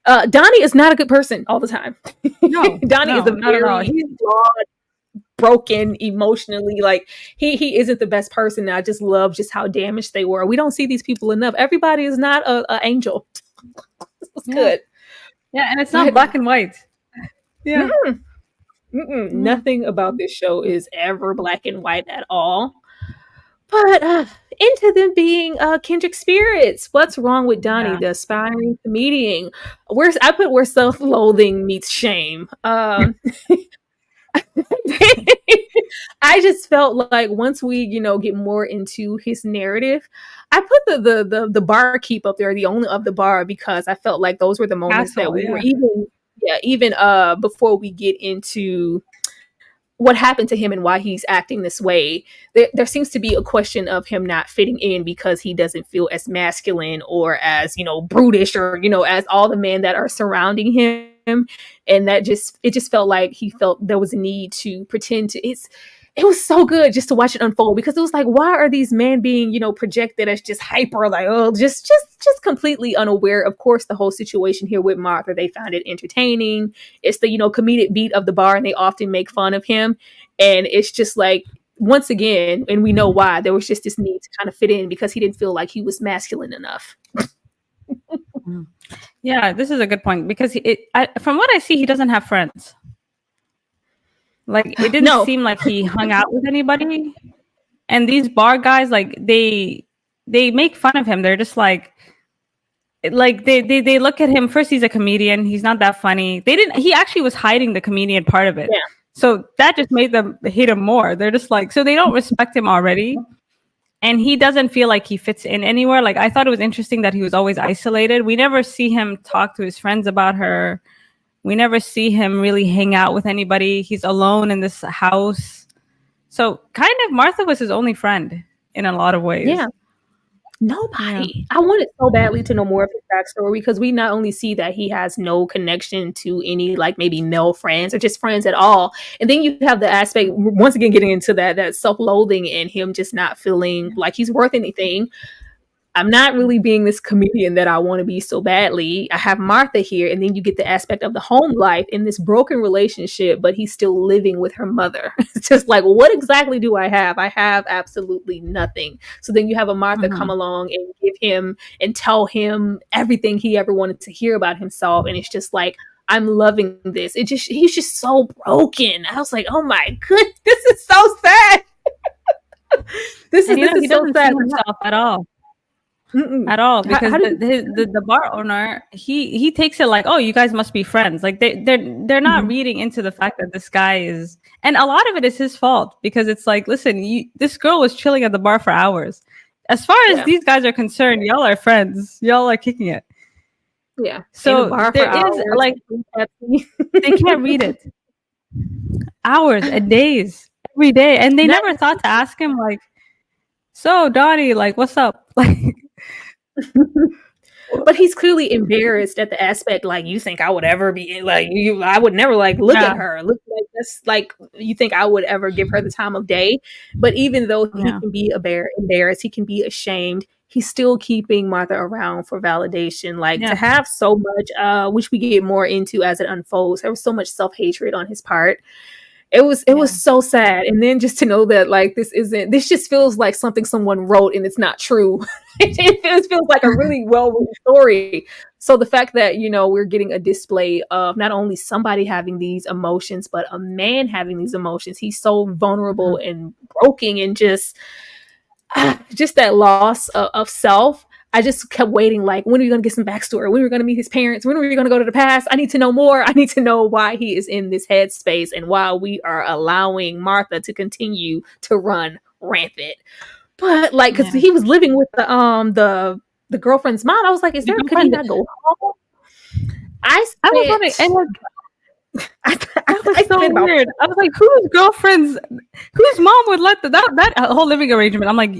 Donny is not a good person all the time. No, Donny is a very flawed, broken emotionally. Like, he isn't the best person. And I just love just how damaged they were. We don't see these people enough. Everybody is not an angel. It's good. Yeah, and it's not black and white. Yeah. Nothing about this show is ever black and white at all. But into them being kindred spirits. What's wrong with Donny, the aspiring comedian? I put where self-loathing meets shame. I just felt like once we, get more into his narrative, I put the barkeep up there, the owner of the bar, because I felt like those were the moments that we were even before we get into what happened to him and why he's acting this way, there seems to be a question of him not fitting in because he doesn't feel as masculine or as, brutish or, as all the men that are surrounding him. And it just felt like he felt there was a need to pretend to, it was so good just to watch it unfold, because it was like, why are these men being, projected as just hyper, like, oh, just completely unaware. Of course, the whole situation here with Martha, they found it entertaining. It's the, comedic beat of the bar, and they often make fun of him. And it's just like, once again, and we know why, there was just this need to kind of fit in because he didn't feel like he was masculine enough. Yeah, this is a good point, because from what I see, he doesn't have friends. Like, it didn't seem like he hung out with anybody. And these bar guys, like, they make fun of him. They're just like they look at him. First, he's a comedian. He's not that funny. He actually was hiding the comedian part of it. Yeah. So that just made them hate him more. They're just like, so they don't respect him already. And he doesn't feel like he fits in anywhere. Like, I thought it was interesting that he was always isolated. We never see him talk to his friends about her. We never see him really hang out with anybody. He's alone in this house. So kind of Martha was his only friend in a lot of ways. Yeah. Nobody. I wanted so badly to know more of his backstory because we not only see that he has no connection to any like maybe male friends or just friends at all, and then you have the aspect once again getting into that self-loathing and him just not feeling like he's worth anything. I'm not really being this comedian that I want to be so badly. I have Martha here, and then you get the aspect of the home life in this broken relationship, but he's still living with her mother. It's just like, what exactly do I have? I have absolutely nothing. So then you have a Martha come along and give him and tell him everything he ever wanted to hear about himself. And it's just like, I'm loving this. He's just so broken. I was like, oh my goodness, this is so sad. This is so sad. Himself at all. At all, because the bar owner he takes it like, oh, you guys must be friends. Like they're not reading into the fact that this guy is, and a lot of it is his fault because it's like, listen, this girl was chilling at the bar for hours. As far as these guys are concerned, y'all are friends. Y'all are kicking it. Yeah. So there is like they can't read it. Hours and days every day, and they never thought to ask him like, so Donny, like, what's up, like. But he's clearly embarrassed at the aspect like, you think I would ever be like you? I would never like look at her. Look like this. Like, you think I would ever give her the time of day? But even though he can be embarrassed, he can be ashamed. He's still keeping Martha around for validation. Like to have so much, which we get more into as it unfolds. There was so much self-hatred on his part. It was so sad. And then just to know that like this just feels like something someone wrote and it's not true. it feels like a really well-written story. So the fact that, we're getting a display of not only somebody having these emotions, but a man having these emotions. He's so vulnerable and broken and just that loss of self. I just kept waiting, like, when are we going to get some backstory? When are we going to meet his parents? When are we going to go to the past? I need to know more. I need to know why he is in this headspace and why we are allowing Martha to continue to run rampant. But, like, because he was living with the girlfriend's mom, I was like, could he not go home? I was wondering, and that was so weird. I was like, whose mom would let that whole living arrangement? I'm like,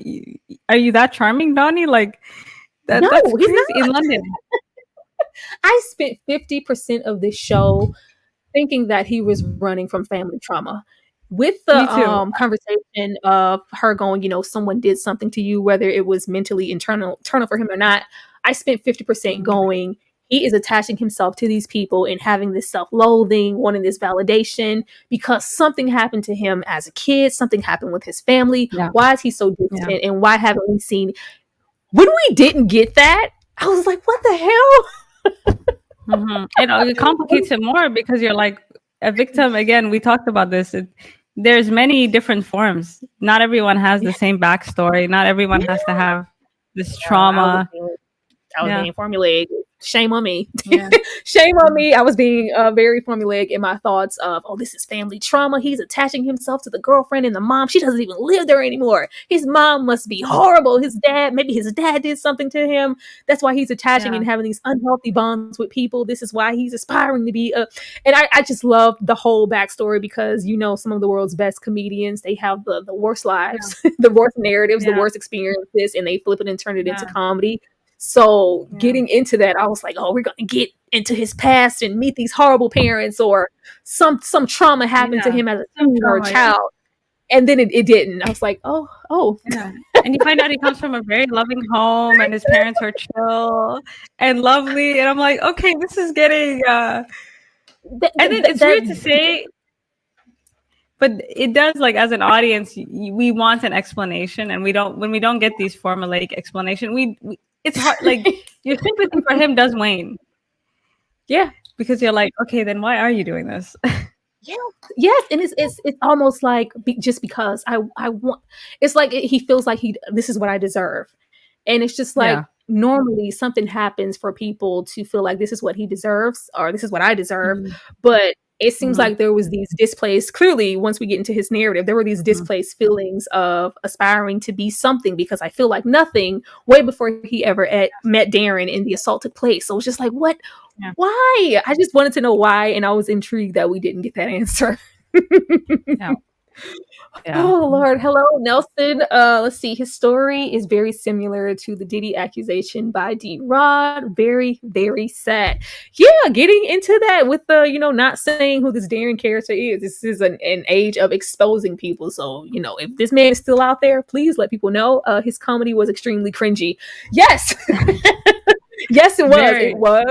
are you that charming, Donny? Like, that's crazy in London. I spent 50% of this show thinking that he was running from family trauma. With the conversation of her going, someone did something to you, whether it was mentally internal for him or not, I spent 50% going, he is attaching himself to these people and having this self-loathing, wanting this validation because something happened to him as a kid, something happened with his family. Yeah. Why is he so distant? And why haven't we seen? When we didn't get that, I was like, what the hell? It complicates it more because you're like a victim. Again, we talked about this. There's many different forms. Not everyone has the same backstory. Not everyone has to have this trauma. I was being formulaic. Shame on me. Shame on me. I was being very formulaic in my thoughts of, this is family trauma. He's attaching himself to the girlfriend and the mom. She doesn't even live there anymore. His mom must be horrible. Maybe his dad did something to him. That's why he's attaching and having these unhealthy bonds with people. This is why he's aspiring to be and I just love the whole backstory because, some of the world's best comedians, they have the worst lives, the worst narratives, the worst experiences, and they flip it and turn it into comedy. So getting into that, I was like, we're going to get into his past and meet these horrible parents or some trauma happened to him as a child. And then it didn't. I was like, oh. Yeah. And you find out he comes from a very loving home and his parents are chill and lovely. And I'm like, okay, this is getting... and then it's weird to say... But it does, like, as an audience, we want an explanation, and when we don't get these formulaic explanation, it's hard. Like, your sympathy for him does wane. Yeah, because you're like, okay, then why are you doing this? Yes, and it's almost like just because I want. It's like he feels like this is what I deserve, and it's just like normally something happens for people to feel like this is what he deserves or this is what I deserve, but. It seems like there was these displaced, clearly, once we get into his narrative, there were these displaced feelings of aspiring to be something because I feel like nothing way before he ever met Darren in the assaulted place. So it was just like, what? Yeah. Why? I just wanted to know why. And I was intrigued that we didn't get that answer. Yeah. Oh Lord, hello Nelson. Let's see. His story is very similar to the Diddy accusation by D. Rod. Very, very sad. Yeah, getting into that with the not saying who this Darren character is. This is an age of exposing people. So if this man is still out there, please let people know. His comedy was extremely cringy. Yes, yes, it was. Very. It was.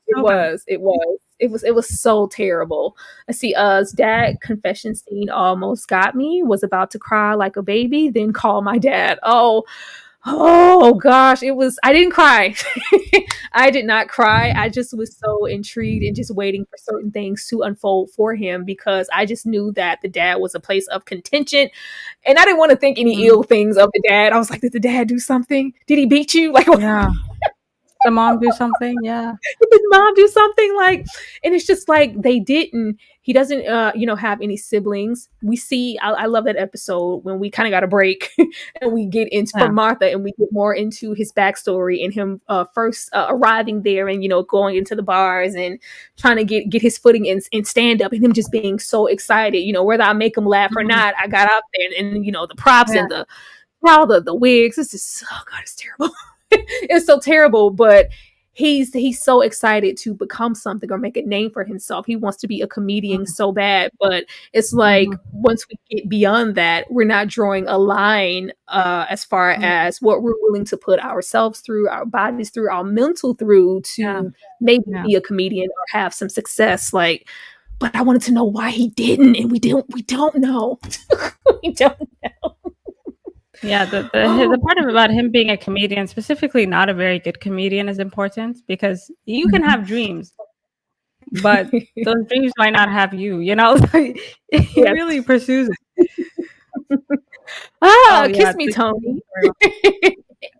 It So bad. was. It was. It was so terrible. I see his dad confession scene almost got me. Was about to cry like a baby, then call my dad. Oh gosh, it was I didn't cry. I did not cry. I just was so intrigued and just waiting for certain things to unfold for him because I just knew that the dad was a place of contention. And I didn't want to think any ill things of the dad. I was like, did the dad do something? Did he beat you? Like Yeah. The mom do something? Yeah. did his mom do something and it's just like they didn't. He doesn't have any siblings. We see I love that episode when we kind of got a break and we get into Yeah. from Martha and we get more into his backstory and him first arriving there and going into the bars and trying to get his footing in stand up and him just being so excited, whether I make him laugh or not. I got out there and the props Yeah. and the wigs. It's just, oh God, it's terrible. It's so terrible, but he's so excited to become something or make a name for himself. He wants to be a comedian so bad, but it's like once we get beyond that, we're not drawing a line as far as what we're willing to put ourselves through, our bodies through, our mental through to maybe be a comedian or have some success. But I wanted to know why he didn't, and we don't know. We don't know. Yeah, the part about him being a comedian, specifically not a very good comedian, is important because you can have dreams, but those dreams might not have you. He really pursues it. Kiss me, Tony.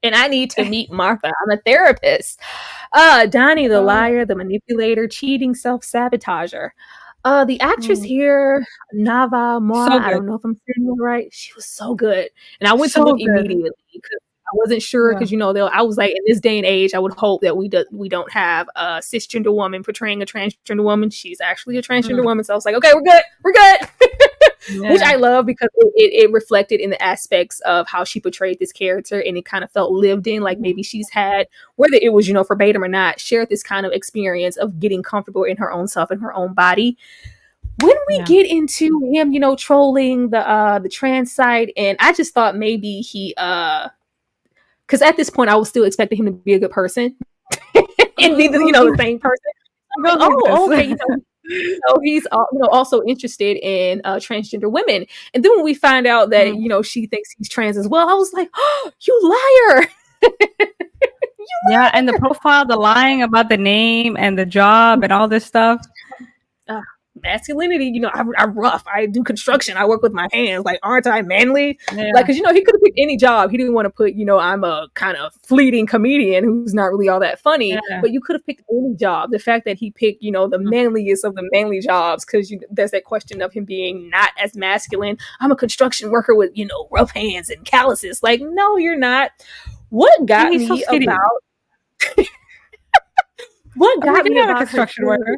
And I need to meet Martha. I'm a therapist. Donny, the liar, the manipulator, cheating, self-sabotager. The actress here, Nava Moa, So I don't know if I'm saying it right. She was so good. And I went to look immediately because I wasn't sure because I was like, in this day and age, I would hope that we don't have a cisgender woman portraying a transgender woman. She's actually a transgender woman. So I was like, okay, we're good. Which I love because it reflected in the aspects of how she portrayed this character and it kind of felt lived in, like maybe she's had, whether it was, verbatim or not, shared this kind of experience of getting comfortable in her own self and her own body. When we get into him, trolling the trans site, and I just thought maybe he, because at this point I was still expecting him to be a good person and be the same person. Okay, so he's also interested in transgender women, and then when we find out that she thinks he's trans as well, I was like, oh, you liar. And the profile, the lying about the name and the job and all this stuff. Masculinity, I'm rough. I do construction. I work with my hands. Like, aren't I manly? Yeah. Like, because he could have picked any job. He didn't want to put, I'm a kind of fleeting comedian who's not really all that funny. But you could have picked any job. The fact that he picked, the manliest of the manly jobs, because there's that question of him being not as masculine. I'm a construction worker with, rough hands and calluses. Like, no, you're not. What got me about what got me about a construction worker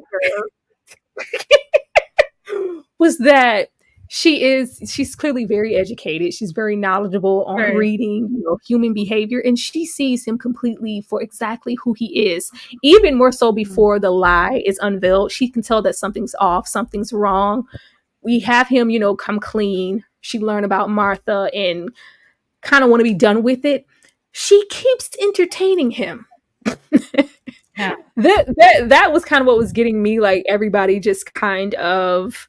was that she's clearly very educated. She's very knowledgeable on reading, human behavior, and she sees him completely for exactly who he is. Even more so before the lie is unveiled, she can tell that something's off, something's wrong. We have him, come clean. She learned about Martha and kind of want to be done with it. She keeps entertaining him. Yeah. That was kind of what was getting me, like everybody just kind of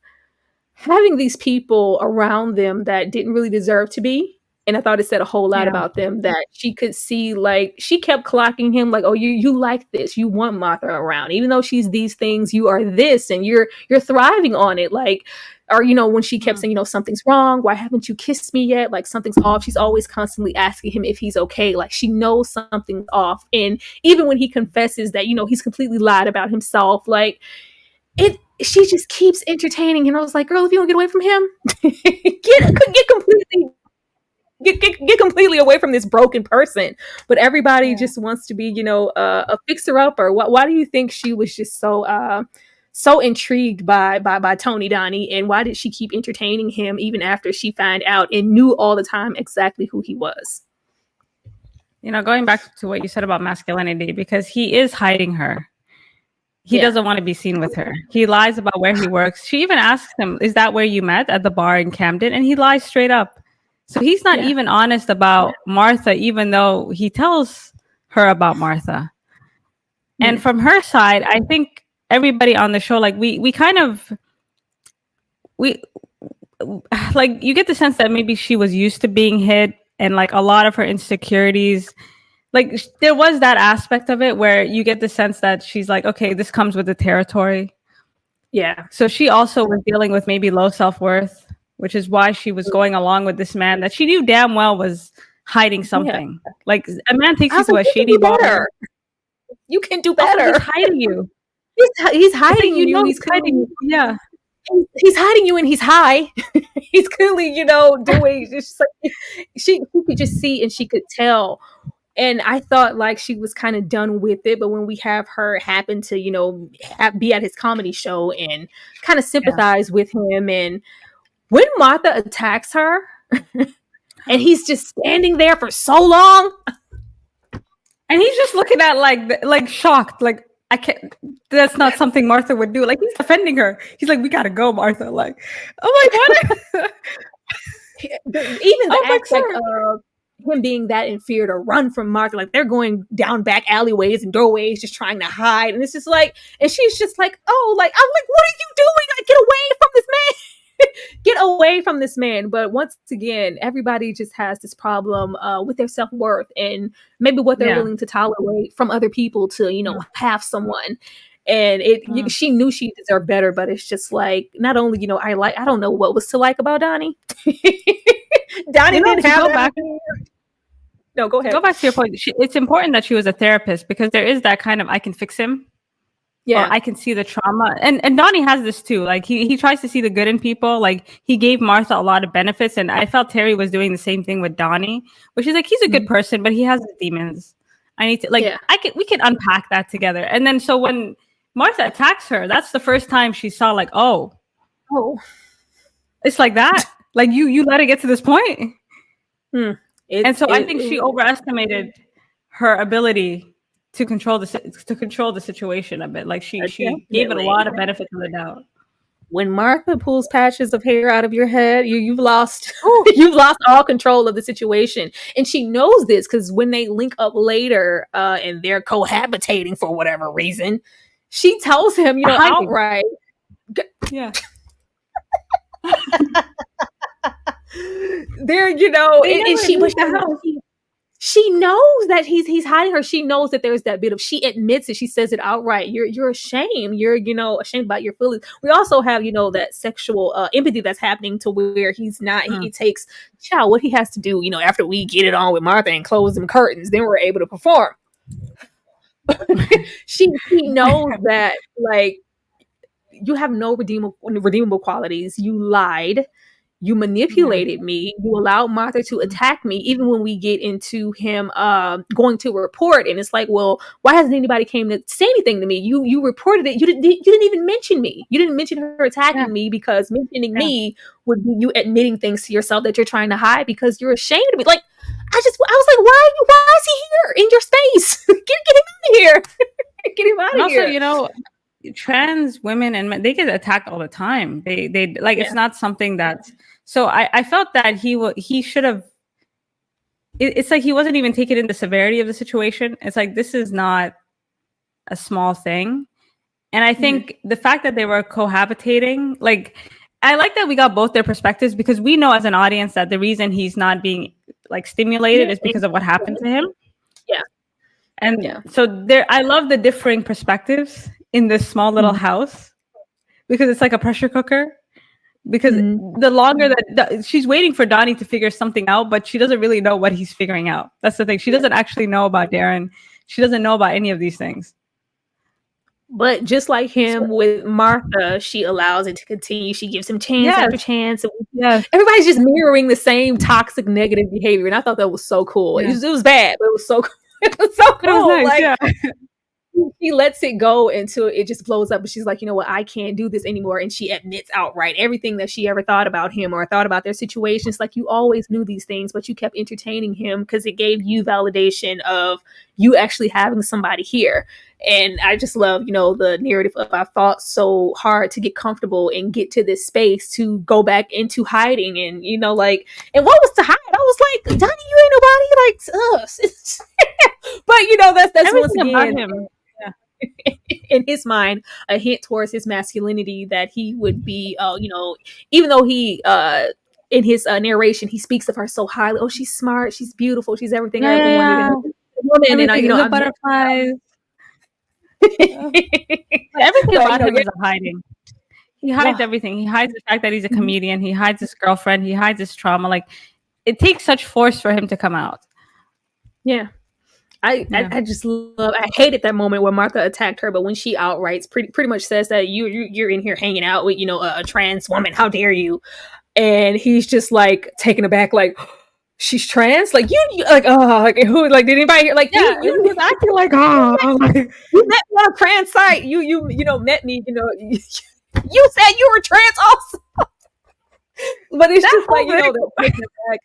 having these people around them that didn't really deserve to be. And I thought it said a whole lot about them, that she could see, like, she kept clocking him like, oh, you like this, you want Martha around, even though she's these things, you are this, and you're thriving on it. Like, or, when she kept saying, something's wrong, why haven't you kissed me yet? Like, something's off. She's always constantly asking him if he's okay. Like, she knows something's off. And even when he confesses that, he's completely lied about himself, like, she just keeps entertaining. And I was like, girl, if you don't get away from him, get completely away from this broken person. But everybody just wants to be, a fixer-upper. Why do you think she was just so so intrigued by Tony Donny, and why did she keep entertaining him even after she found out and knew all the time exactly who he was? You know, going back to what you said about masculinity, because he is hiding her. He doesn't want to be seen with her. He lies about where he works. She even asks him, is that where you met, at the bar in Camden? And he lies straight up. So he's not even honest about Martha, even though he tells her about Martha. And from her side, I think everybody on the show, like we like, you get the sense that maybe she was used to being hit, and like a lot of her insecurities, like there was that aspect of it where you get the sense that she's like, okay, this comes with the territory. Yeah. So she also was dealing with maybe low self-worth, which is why she was going along with this man that she knew damn well was hiding something. Yeah. Like, a man takes you to a shady bar. You can do better. He's hiding you. He's hiding you. He's hiding you. Yeah. He's hiding you, and he's high. He's clearly, doing. Just like, she could just see, and she could tell. And I thought like she was kind of done with it, but when we have her happen to, be at his comedy show and kind of sympathize with him, and when Martha attacks her, and he's just standing there for so long, and he's just looking at like shocked, like, I can't. That's not something Martha would do. Like, he's defending her. He's like, "We gotta go, Martha." Like, oh my god. Even the aspect of him being that in fear to run from Martha, like they're going down back alleyways and doorways, just trying to hide, and it's just like, and she's just like, "Oh, like I'm like, what are you doing? Like, get away from this man." Get away from this man. But once again, everybody just has this problem with their self-worth and maybe what they're willing to tolerate from other people to, have someone. And she knew she deserved better, but it's just like, not only, I don't know what was to like about Donny. Donny didn't have that. No, go ahead. Go back to your point. It's important that she was a therapist, because there is that kind of, I can fix him. Yeah, I can see the trauma, and Donny has this too. Like he tries to see the good in people. Like, he gave Martha a lot of benefits, and I felt Teri was doing the same thing with Donny, which is like, he's a good person, but he has his demons. I need to we can unpack that together. And then so when Martha attacks her, that's the first time she saw like, oh, it's like that. Like you let it get to this point. And so I think she overestimated her ability to control the situation a bit. Like she gave it a lot of benefit of the doubt. When Martha pulls patches of hair out of your head, you've lost all control of the situation. And she knows this, because when they link up later and they're cohabitating for whatever reason, she tells him, outright. Yeah. There, and she knows that he's hiding her. She knows that there's that bit of, she admits it. She says it outright. You're ashamed. You're, ashamed about your feelings. We also have, that sexual empathy that's happening to where he's not, he takes, what he has to do, after we get it on with Martha and close them curtains, then we're able to perform. she knows that, like, you have no redeemable qualities. You lied. You manipulated me. You allowed Martha to attack me, even when we get into him going to report. And it's like, well, why hasn't anybody came to say anything to me? You reported it. You didn't even mention me. You didn't mention her attacking me, because mentioning me would be you admitting things to yourself that you're trying to hide because you're ashamed of me. Like, I was like, why is he here in your space? get him out of here. Get him out of here. Also, trans women and men, they get attacked all the time. They like, it's not something that. So I felt that he should have. It's like he wasn't even taking in the severity of the situation. It's like, this is not a small thing, and I think the fact that they were cohabitating, like, I like that we got both their perspectives, because we know as an audience that the reason he's not being like stimulated is because of what happened to him. Yeah, and so there, I love the differing perspectives in this small little house, because it's like a pressure cooker. Because the longer that she's waiting for Donny to figure something out, but she doesn't really know what he's figuring out. That's the thing. She doesn't actually know about Darren. She doesn't know about any of these things. But just like him with Martha, she allows it to continue. She gives him chance after chance. Everybody's just mirroring the same toxic, negative behavior. And I thought that was so cool. It was bad, but it was so cool. It was so cool. It was nice, she lets it go until it just blows up. But she's like, you know what? I can't do this anymore. And she admits outright everything that she ever thought about him or thought about their situation. It's like, you always knew these things, but you kept entertaining him because it gave you validation of you actually having somebody here. And I just love, the narrative of I fought so hard to get comfortable and get to this space to go back into hiding. And, and what was to hide? I was like, Donny, you ain't nobody like us. But, that's once again, him. in his mind, a hint towards his masculinity that he would be, even though he, in his narration, he speaks of her so highly. Oh, she's smart. She's beautiful. She's everything. Yeah. Woman, and the butterflies. Everything about him is a hiding. He hides everything. He hides the fact that he's a comedian. He hides his girlfriend. He hides his trauma. Like, it takes such force for him to come out. Yeah. I just love. I hated that moment where Martha attacked her, but when she outright pretty much says that you're in here hanging out with a trans woman, how dare you? And he's just like taken aback, like, she's trans, like you like, oh, like who, like, did anybody hear? Like, you was acting like, oh, like, you met me on a trans site, you met me, you said you were trans also. But it's just like,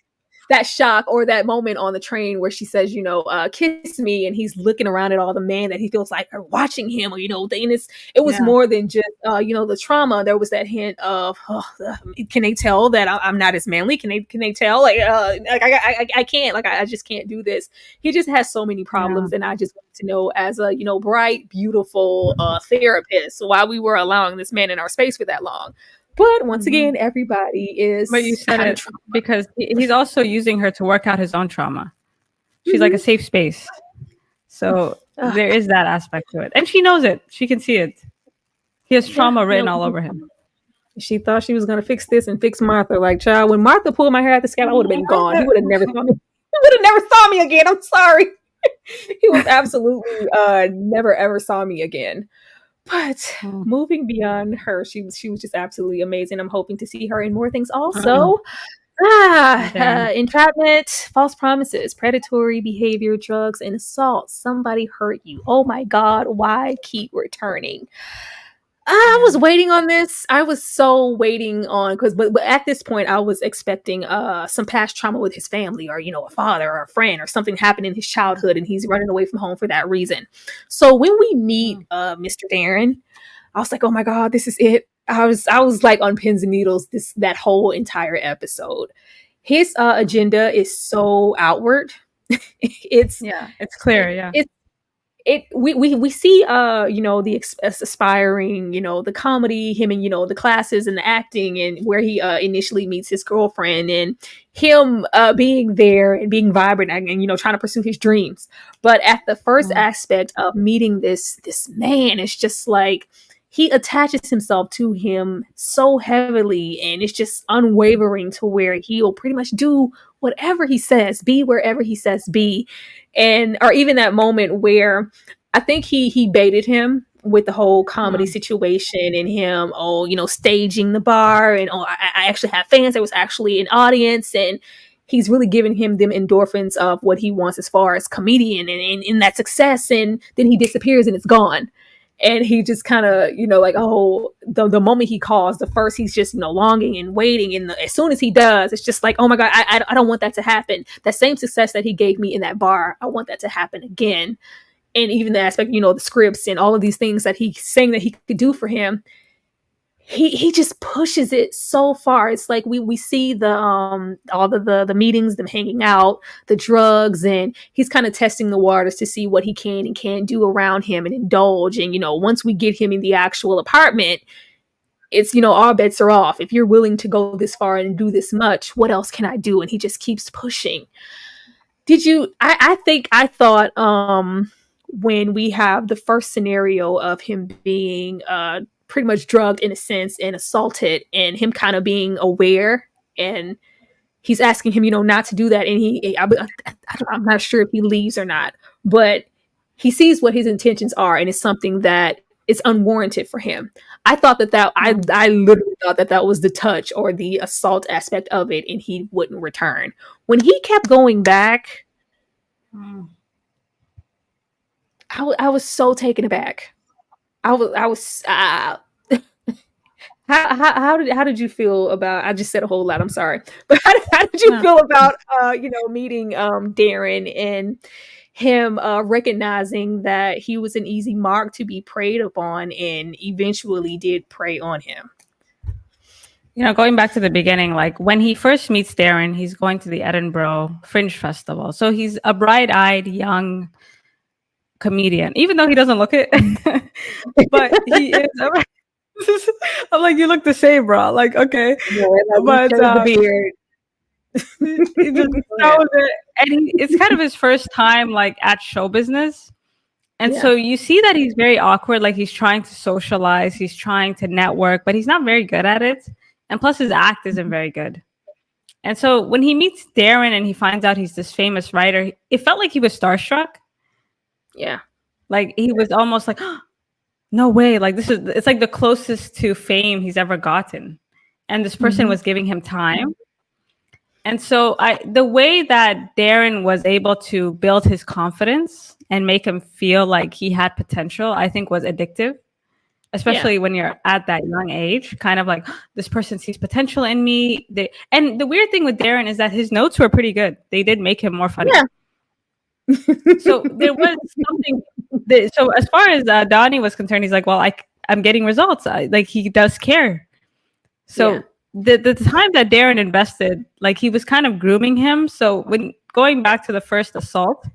that shock or that moment on the train where she says, kiss me, and he's looking around at all the men that he feels like are watching him, or it was more than just the trauma. There was that hint of, can they tell that I'm not as manly? Can they tell, like I can't, like, I just can't do this. He just has so many problems, and I just want to know, as a bright, beautiful therapist, why we were allowing this man in our space for that long. But once again, everybody is. But you said it because he's also using her to work out his own trauma. She's like a safe space. So there is that aspect to it. And she knows it. She can see it. He has trauma written all over him. She thought she was going to fix this and fix Martha. Like, child, when Martha pulled my hair out the scalp, I would have been gone. He would have never saw me. He would have never saw me again. I'm sorry. He was absolutely never, ever saw me again. But moving beyond her, she was just absolutely amazing. I'm hoping to see her in more things also. Entrapment, false promises, predatory behavior, drugs, and assault. Somebody hurt you. Oh my God, why keep returning? I was waiting on this. I was so waiting on, but at this point, I was expecting some past trauma with his family, or a father or a friend, or something happened in his childhood, and he's running away from home for that reason. So when we meet Mr. Darren, I was like, oh my God, this is it. I was like on pins and needles that whole entire episode. His agenda is so outward. It's clear. Yeah. We see the aspiring, the comedy, him and the classes and the acting, and where he initially meets his girlfriend, and him being there and being vibrant and trying to pursue his dreams. But at the first aspect of meeting this man, it's just like he attaches himself to him so heavily, and it's just unwavering to where he'll pretty much do whatever he says, be wherever he says be. Or even that moment where I think he baited him with the whole comedy situation, and him, staging the bar, and I actually have fans. There was actually an audience, and he's really giving him them endorphins of what he wants as far as comedian and in that success, and then he disappears and it's gone. And he just kind of, the moment he calls, the first he's just, longing and waiting. And as soon as he does, it's just like, oh my God, I don't want that to happen. That same success that he gave me in that bar, I want that to happen again. And even the aspect, the scripts and all of these things that he's saying that he could do for him, he just pushes it so far. It's like we see the all the meetings, them hanging out, the drugs, and he's kind of testing the waters to see what he can and can't do around him and indulge. And once we get him in the actual apartment, it's all bets are off. If you're willing to go this far and do this much, what else can I do? And he just keeps pushing. I thought when we have the first scenario of him being pretty much drugged in a sense and assaulted, and him kind of being aware, and he's asking him, not to do that. And I'm not sure if he leaves or not, but he sees what his intentions are, and it's something that is unwarranted for him. I thought I literally thought that was the touch or the assault aspect of it, and he wouldn't return. When he kept going back, I was so taken aback. I was how did you feel about, I just said a whole lot, I'm sorry. But how did you feel about meeting Darren and him recognizing that he was an easy mark to be preyed upon and eventually did prey on him? Going back to the beginning, like when he first meets Darren, he's going to the Edinburgh Fringe Festival. So he's a bright-eyed young comedian, even though he doesn't look it. But he is. I'm like, you look the same, bro. Like, okay, yeah, but the beard. He just knows it. And it's kind of his first time like at show business. And so you see that he's very awkward. Like he's trying to socialize, he's trying to network, but he's not very good at it. And plus his act isn't very good. And so when he meets Darren and he finds out he's this famous writer, it felt like he was starstruck. Yeah. Like he was almost like, oh, no way. Like it's like the closest to fame he's ever gotten. And this person was giving him time. And so the way that Darren was able to build his confidence and make him feel like he had potential, I think was addictive, especially when you're at that young age, kind of like, oh, this person sees potential in me. And the weird thing with Darren is that his notes were pretty good. They did make him more funny. Yeah. So there was something. So as far as Donny was concerned, he's like, well, I'm getting results. Like he does care. So the time that Darren invested, like he was kind of grooming him. So when going back to the first assault,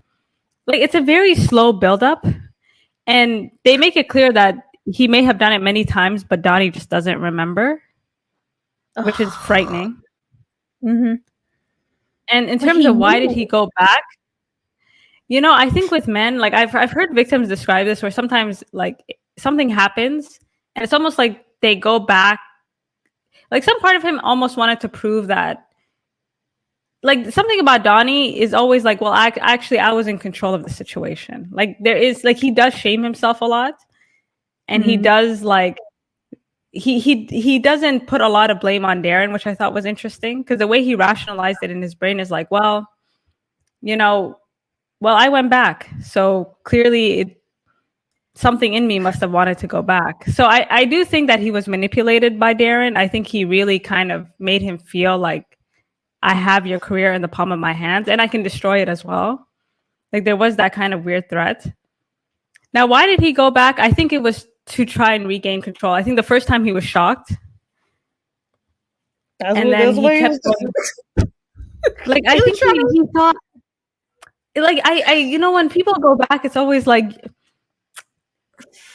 like it's a very slow buildup, and they make it clear that he may have done it many times, but Donny just doesn't remember, which is frightening. And in terms of why did he go back, I think with men, like I've heard victims describe this, where sometimes like something happens and it's almost like they go back. Like some part of him almost wanted to prove that, like something about Donny is always like, well, I was in control of the situation. Like there is, like he does shame himself a lot, and he does like he doesn't put a lot of blame on Darren, which I thought was interesting, because the way he rationalized it in his brain is like, well, I went back, so clearly something in me must have wanted to go back. So I do think that he was manipulated by Darren. I think he really kind of made him feel like, I have your career in the palm of my hands and I can destroy it as well. Like there was that kind of weird threat. Now, why did he go back? I think it was to try and regain control. I think the first time he was shocked. And then he kept going. Like I think he thought, like I when people go back, it's always like,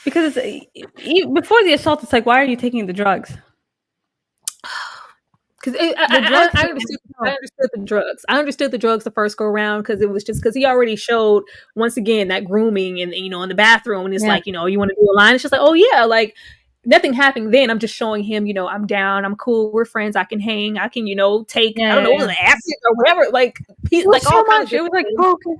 because before the assault, it's like, why are you taking the drugs? Because I understood the drugs. I understood the drugs the first go around, because it was just because he already showed, once again, that grooming and in the bathroom, and it's like, you want to do a line. It's just like, oh yeah, like nothing happened then. I'm just showing him, I'm down, I'm cool, we're friends, I can hang, I can, take I don't know, it was acid or whatever. Like he like all kinds. It was like, okay.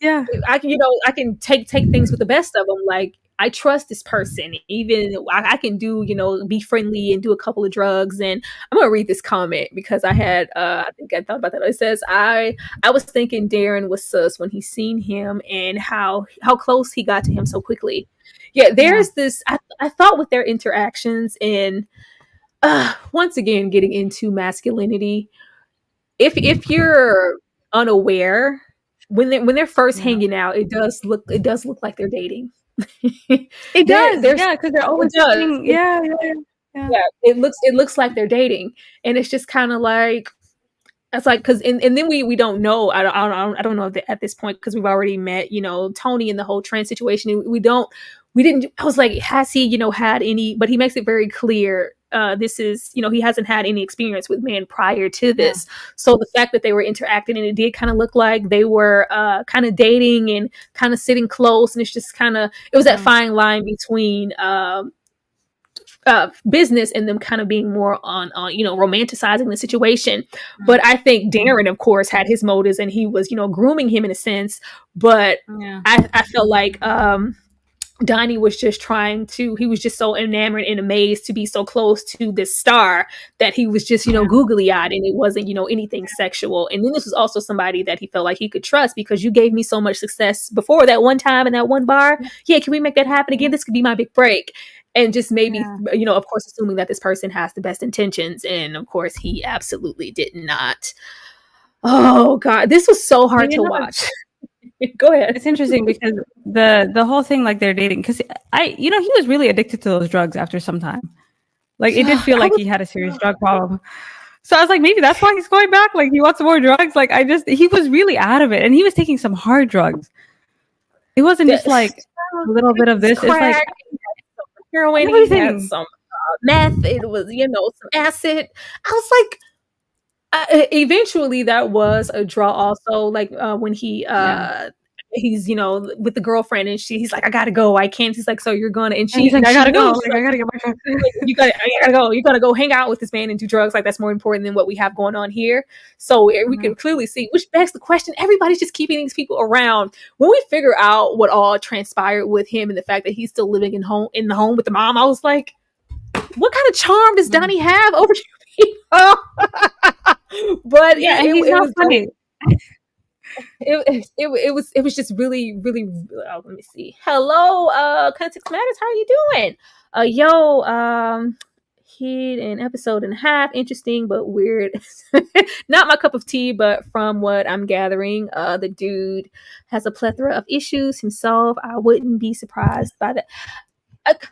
Yeah, I can I can take things with the best of them. Like I trust this person. Even I can do be friendly and do a couple of drugs. And I'm gonna read this comment because I had I think I thought about that. It says I was thinking Darren was sus when he seen him and how close he got to him so quickly. Yeah, there's this. I thought with their interactions and once again getting into masculinity. If you're unaware. When they're first hanging out, it does look like they're dating. It does, because they're always dating. Yeah. It looks like they're dating, and it's just kind of like, it's like, because and then we don't know. I don't know at this point, because we've already met Tony and the whole trans situation. We didn't. I was like, has he had any? But he makes it very clear. This is, he hasn't had any experience with men prior to this. So the fact that they were interacting and it did kind of look like they were kind of dating and kind of sitting close. And it's just it was that fine line between business and them kind of being more on romanticizing the situation. But I think Darren, of course, had his motives and he was, grooming him in a sense. But I felt like, Donnie was just he was just so enamored and amazed to be so close to this star that he was just, googly eyed, and it wasn't, anything sexual. And then this was also somebody that he felt like he could trust, because you gave me so much success before that one time in that one bar. Yeah, can we make that happen again? This could be my big break. And just maybe, of course, assuming that this person has the best intentions. And of course, he absolutely did not. Oh, God, this was so hard to watch. Go ahead. It's interesting because the whole thing, like they're dating, because he was really addicted to those drugs after some time. Like it did feel like he had a serious drug problem. So I was like, maybe that's why he's going back. Like he wants more drugs. Like he was really out of it, and he was taking some hard drugs. It wasn't just like a little bit of this. Crack, it's like heroin, he had some meth. It was, some acid. I was like. Eventually that was a draw also, like when he's with the girlfriend, and he's like, I gotta go, I can't. He's like, so you're gonna, and she's like, I gotta go, like, I gotta get my drugs. you gotta go hang out with this man and do drugs, like that's more important than what we have going on here. So we can clearly see, which begs the question, everybody's just keeping these people around. When we figure out what all transpired with him and the fact that he's still living in the home with the mom, I was like, what kind of charm does Donnie have over you people? But yeah, and he's not funny. It was just really, really. Let me see. Hello, Context Matters. How are you doing? Hid an episode and a half. Interesting but weird. Not my cup of tea, but from what I'm gathering, the dude has a plethora of issues himself. I wouldn't be surprised by that.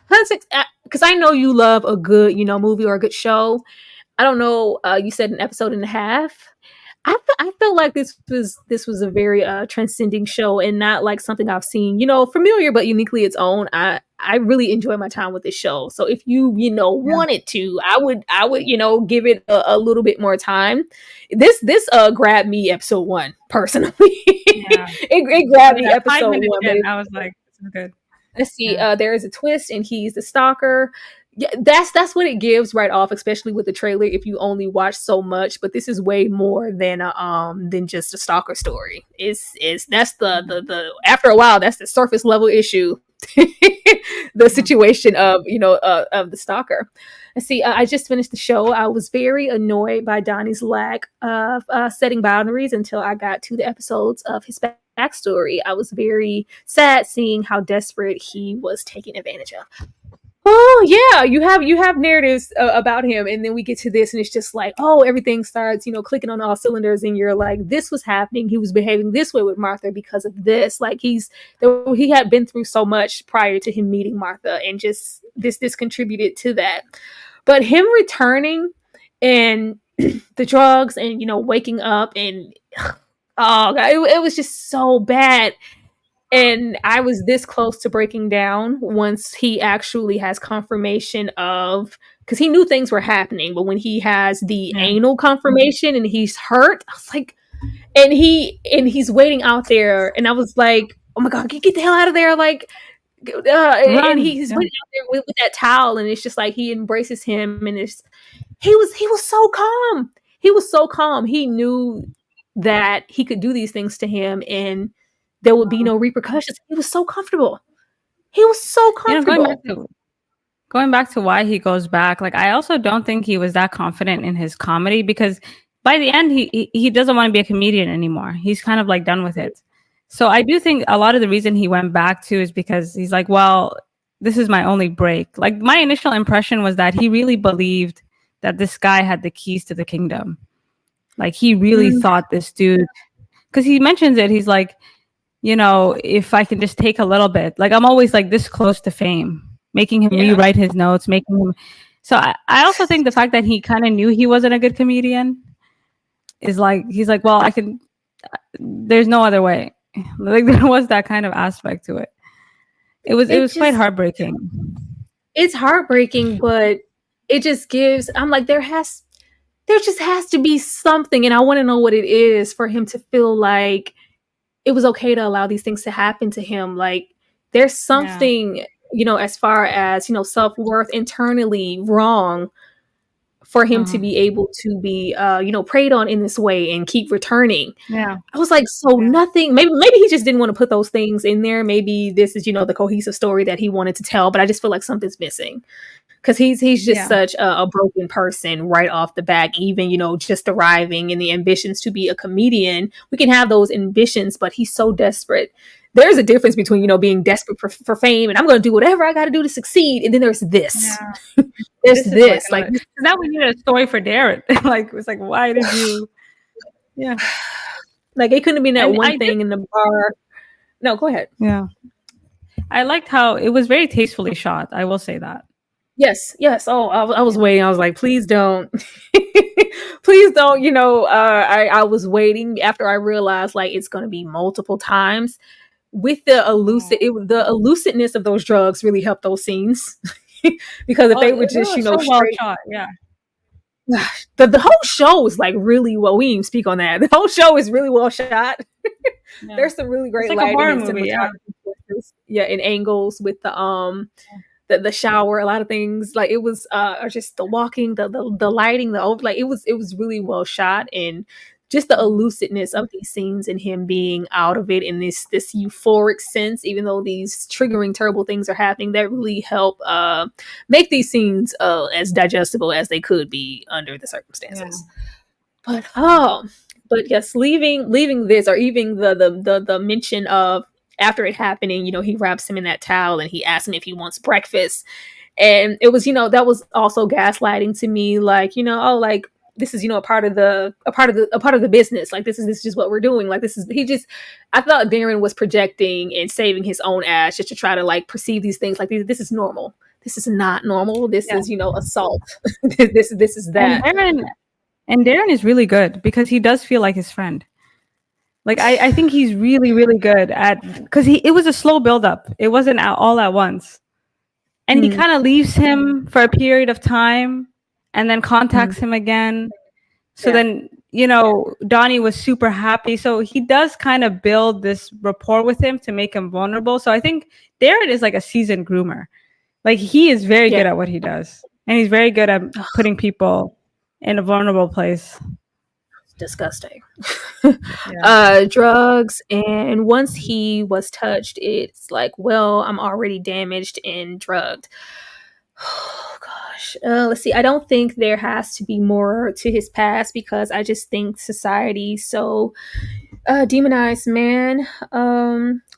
Context, because I know you love a good, movie or a good show. I don't know. You said an episode and a half. I felt like this was a very transcending show, and not like something I've seen, familiar but uniquely its own. I really enjoy my time with this show. So if you wanted to, I would give it a little bit more time. This grabbed me episode 1 personally. Yeah. it grabbed me episode 1. But I was like, this is good. Let's see. There is a twist, and he's the stalker. Yeah, that's what it gives right off, especially with the trailer. If you only watch so much, but this is way more than just a stalker story. That's the after a while, that's the surface level issue, the situation of of the stalker. Let's see. I just finished the show. I was very annoyed by Donnie's lack of setting boundaries until I got to the episodes of his backstory. I was very sad seeing how desperate he was taken advantage of. Oh yeah, you have narratives about him, and then we get to this, and it's just like, oh, everything starts, clicking on all cylinders, and you're like, this was happening. He was behaving this way with Martha because of this. Like he had been through so much prior to him meeting Martha, and just this contributed to that. But him returning and the drugs, and waking up, and oh God, it was just so bad. And I was this close to breaking down once he actually has confirmation of, because he knew things were happening, but when he has the anal confirmation and he's hurt, I was like, and he's waiting out there, and I was like, oh my God, get the hell out of there! Like, and he's waiting out there with that towel, and it's just like he embraces him, and he was so calm. He was so calm. He knew that he could do these things to him, and there would be no repercussions. He was so comfortable. He was so comfortable. Going back to why he goes back, like I also don't think he was that confident in his comedy, because by the end he doesn't want to be a comedian anymore. He's kind of like done with it. So I do think a lot of the reason he went back to is because he's like, well, this is my only break. Like my initial impression was that he really believed that this guy had the keys to the kingdom. Like he really thought this dude, because he mentions it. He's like, if I can just take a little bit, like I'm always like this close to fame, making him rewrite his notes, making him. So I also think the fact that he kind of knew he wasn't a good comedian is like, he's like, well, there's no other way. Like there was that kind of aspect to it. It was quite heartbreaking. It's heartbreaking, but it just gives, I'm like, there just has to be something. And I want to know what it is for him to feel like it was okay to allow these things to happen to him. Like there's something, as far as, self-worth internally wrong for him to be able to be preyed on in this way and keep returning. Yeah. I was like, so nothing, maybe he just didn't want to put those things in there. Maybe this is, the cohesive story that he wanted to tell, but I just feel like something's missing. Because he's just such a broken person right off the bat, even, just arriving and the ambitions to be a comedian. We can have those ambitions, but he's so desperate. There's a difference between, being desperate for fame and I'm going to do whatever I got to do to succeed. And then there's this. Yeah. There's this. Like, now we need a story for Darren. Like, it's like, why did you? Yeah. Like, it couldn't have been that one thing in the bar. No, go ahead. Yeah. I liked how it was very tastefully shot. I will say that. Yes. Oh, I was waiting. I was like, please don't. Please don't. I was waiting after I realized like it's going to be multiple times. With the elusiveness of those drugs really helped those scenes. Because if they were just, so straight, well shot, yeah. The whole show is like really well. We didn't speak on that. The whole show is really well shot. Yeah. There's some really great lighting and cinematography, and angles with the shower, a lot of things. Like it was just the walking, the lighting, it was really well shot, and just the elusiveness of these scenes and him being out of it in this euphoric sense, even though these triggering, terrible things are happening, that really help make these scenes as digestible as they could be under the circumstances. Yeah. But yes, leaving this, or even the mention of after it happening, he wraps him in that towel and he asks him if he wants breakfast, and it was that was also gaslighting to me, like like, this is a part of the business. Like this is just what we're doing. Like I thought Darren was projecting and saving his own ass just to try to like perceive these things like this is normal. This is not normal. This is assault. this is that. And Darren is really good because he does feel like his friend. Like I think he's really, really good at, because it was a slow buildup. It wasn't all at once, and he kind of leaves him for a period of time. And then contacts him again. So then, Donny was super happy. So he does kind of build this rapport with him to make him vulnerable. So I think Darren is like a seasoned groomer. Like he is very good at what he does. And he's very good at putting people in a vulnerable place. Disgusting. Drugs. And once he was touched, it's like, well, I'm already damaged and drugged. Oh gosh. Let's see. I don't think there has to be more to his past, because I just think society so demonized man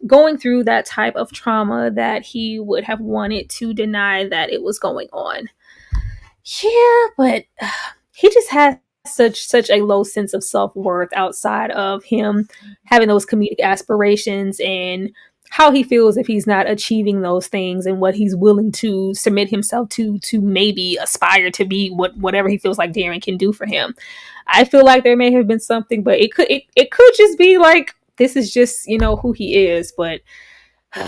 going through that type of trauma that he would have wanted to deny that it was going on. Yeah, but he just has such a low sense of self-worth outside of him having those comedic aspirations and how he feels if he's not achieving those things, and what he's willing to submit himself to maybe aspire to be whatever he feels like Darren can do for him. I feel like there may have been something, but it could just be like, this is just, who he is. But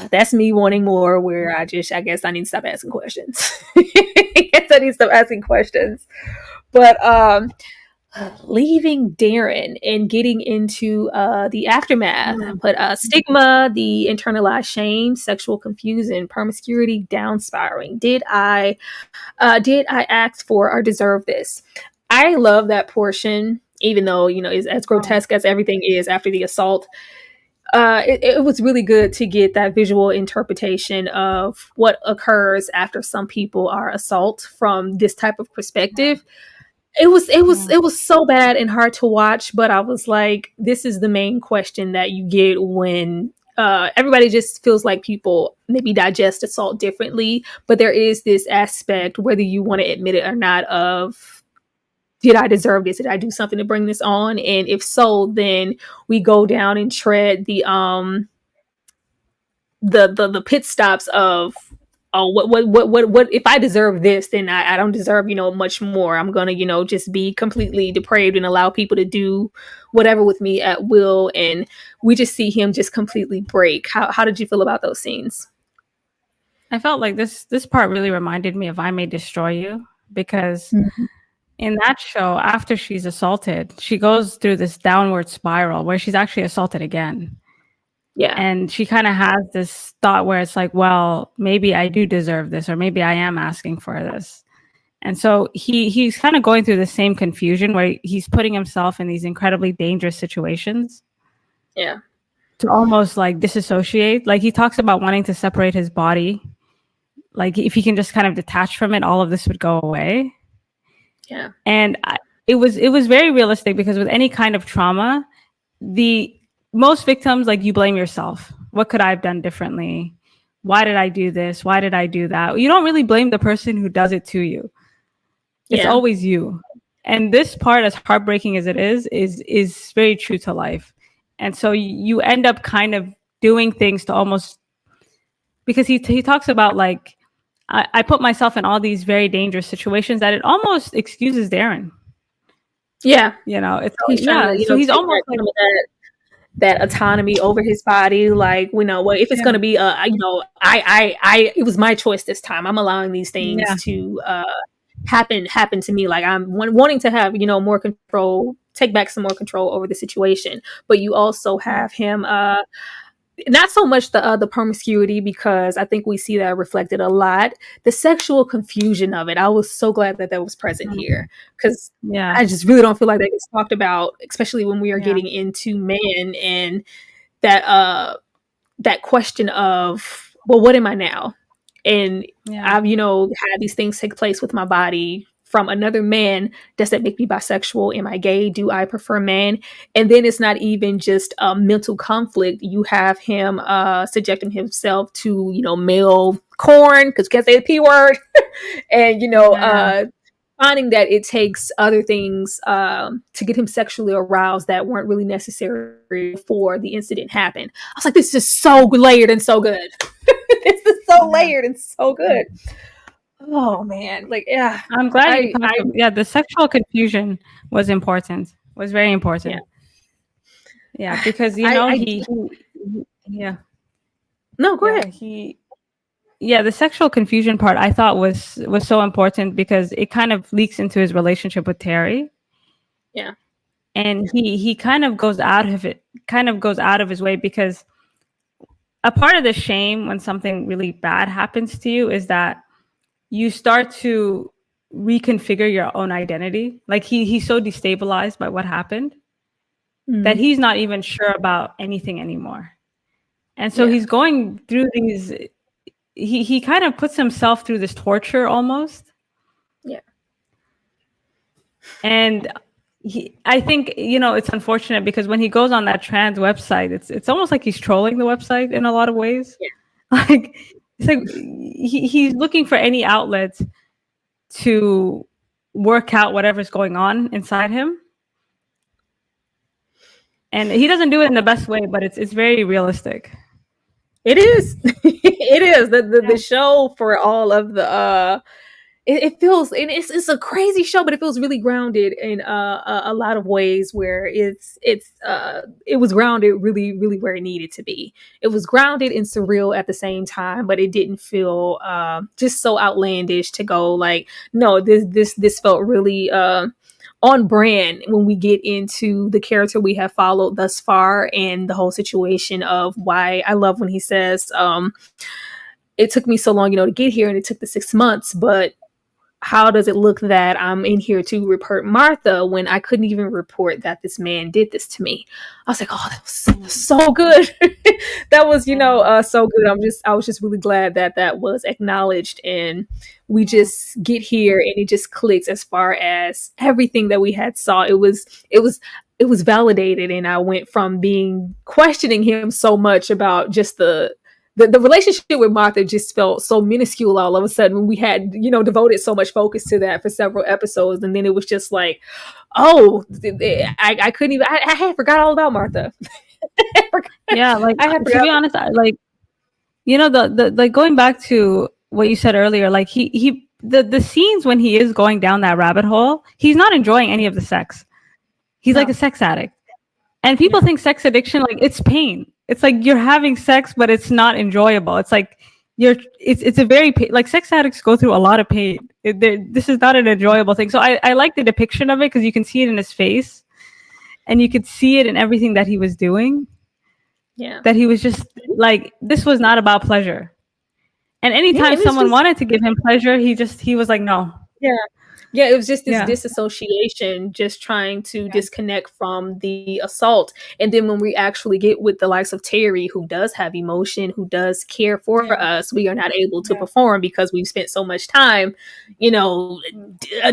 that's me wanting more, where I guess I need to stop asking questions. But leaving Darren and getting into the aftermath, but stigma, the internalized shame, sexual confusion, promiscuity, down spiraling. Did I ask for or deserve this? I love that portion, even though is as grotesque as everything is after the assault. It was really good to get that visual interpretation of what occurs after some people are assaulted from this type of perspective. It was so bad and hard to watch, but I was like, this is the main question that you get when everybody just feels like people maybe digest assault differently, but there is this aspect, whether you want to admit it or not, of, did I deserve this? Did I do something to bring this on? And if so, then we go down and tread the pit stops of, oh, what if I deserve this, then I don't deserve, much more. I'm going to, just be completely depraved and allow people to do whatever with me at will. And we just see him just completely break. How did you feel about those scenes? I felt like this part really reminded me of I May Destroy You, because in that show, after she's assaulted, she goes through this downward spiral where she's actually assaulted again. Yeah. And she kind of has this thought where it's like, well, maybe I do deserve this, or maybe I am asking for this. And so he's kind of going through the same confusion where he's putting himself in these incredibly dangerous situations. Yeah. To almost like disassociate. Like he talks about wanting to separate his body. Like if he can just kind of detach from it, all of this would go away. Yeah. And it was very realistic, because with any kind of trauma, most victims, like, you blame yourself. What could I have done differently? Why did I do this? Why did I do that? You don't really blame the person who does it to you. It's always you. And this part, as heartbreaking as it is very true to life. And so you end up kind of doing things to almost, because he talks about like, I put myself in all these very dangerous situations that it almost excuses Darren. Yeah. It's he's trying to, so he's almost like that autonomy over his body. Like, well, if it's going to be, it was my choice this time. I'm allowing these things to happen to me. Like, I'm wanting to have, more control, take back some more control over the situation. But you also have him, not so much the promiscuity, because I think we see that reflected a lot. The sexual confusion of it, I was so glad that was present here, because I just really don't feel like that gets talked about, especially when we are getting into men and that question of, well, what am I now? And I've had these things take place with my body from another man. Does that make me bisexual? Am I gay? Do I prefer men? And then it's not even just a mental conflict. You have him subjecting himself to, male corn, because you can't say the P word. And, finding that it takes other things to get him sexually aroused that weren't really necessary before the incident happened. I was like, this is so layered and so good. This is so layered and so good. Oh man, like, yeah. I'm glad the sexual confusion was very important. Because No, go ahead. The sexual confusion part I thought was so important, because it kind of leaks into his relationship with Teri. Yeah. And he kind of goes out of his way, because a part of the shame when something really bad happens to you is that you start to reconfigure your own identity. Like he's so destabilized by what happened that he's not even sure about anything anymore. And so he's going through these, he kind of puts himself through this torture almost. Yeah. And I think, it's unfortunate, because when he goes on that trans website, it's almost like he's trolling the website in a lot of ways. Yeah. Like, it's like he's looking for any outlet to work out whatever's going on inside him. And he doesn't do it in the best way, but it's very realistic. It is. It is. The show, for all of the it feels, and it's a crazy show, but it feels really grounded in a lot of ways, where it was grounded really, really where it needed to be. It was grounded and surreal at the same time, but it didn't feel just so outlandish to go like, no, this felt really on brand when we get into the character we have followed thus far, and the whole situation of why I love when he says, it took me so long, to get here, and it took the 6 months, but how does it look that I'm in here to report Martha when I couldn't even report that this man did this to me? I was like, oh, that was so good. That was, so good. I was just really glad that was acknowledged, and we just get here and it just clicks as far as everything that we had saw. It was validated, and I went from questioning him so much about just the relationship with Martha just felt so minuscule all of a sudden when we had, devoted so much focus to that for several episodes. And then it was just like, oh, I couldn't even, I had forgot all about Martha. Yeah, like, to be honest, like going back to what you said earlier, like the scenes when he is going down that rabbit hole, he's not enjoying any of the sex. He's like a sex addict. And people think sex addiction, like, it's pain. It's like you're having sex, but it's not enjoyable. It's like it's a very, like, sex addicts go through a lot of pain. This is not an enjoyable thing. So I like the depiction of it, because you can see it in his face, and you could see it in everything that he was doing. Yeah. That he was just like, this was not about pleasure. And anytime someone wanted to give him pleasure, he was like, no, Yeah. Yeah, it was just this Yeah. disassociation, just trying to disconnect from the assault. And then when we actually get with the likes of Teri, who does have emotion, who does care for us, we are not able to perform because we've spent so much time,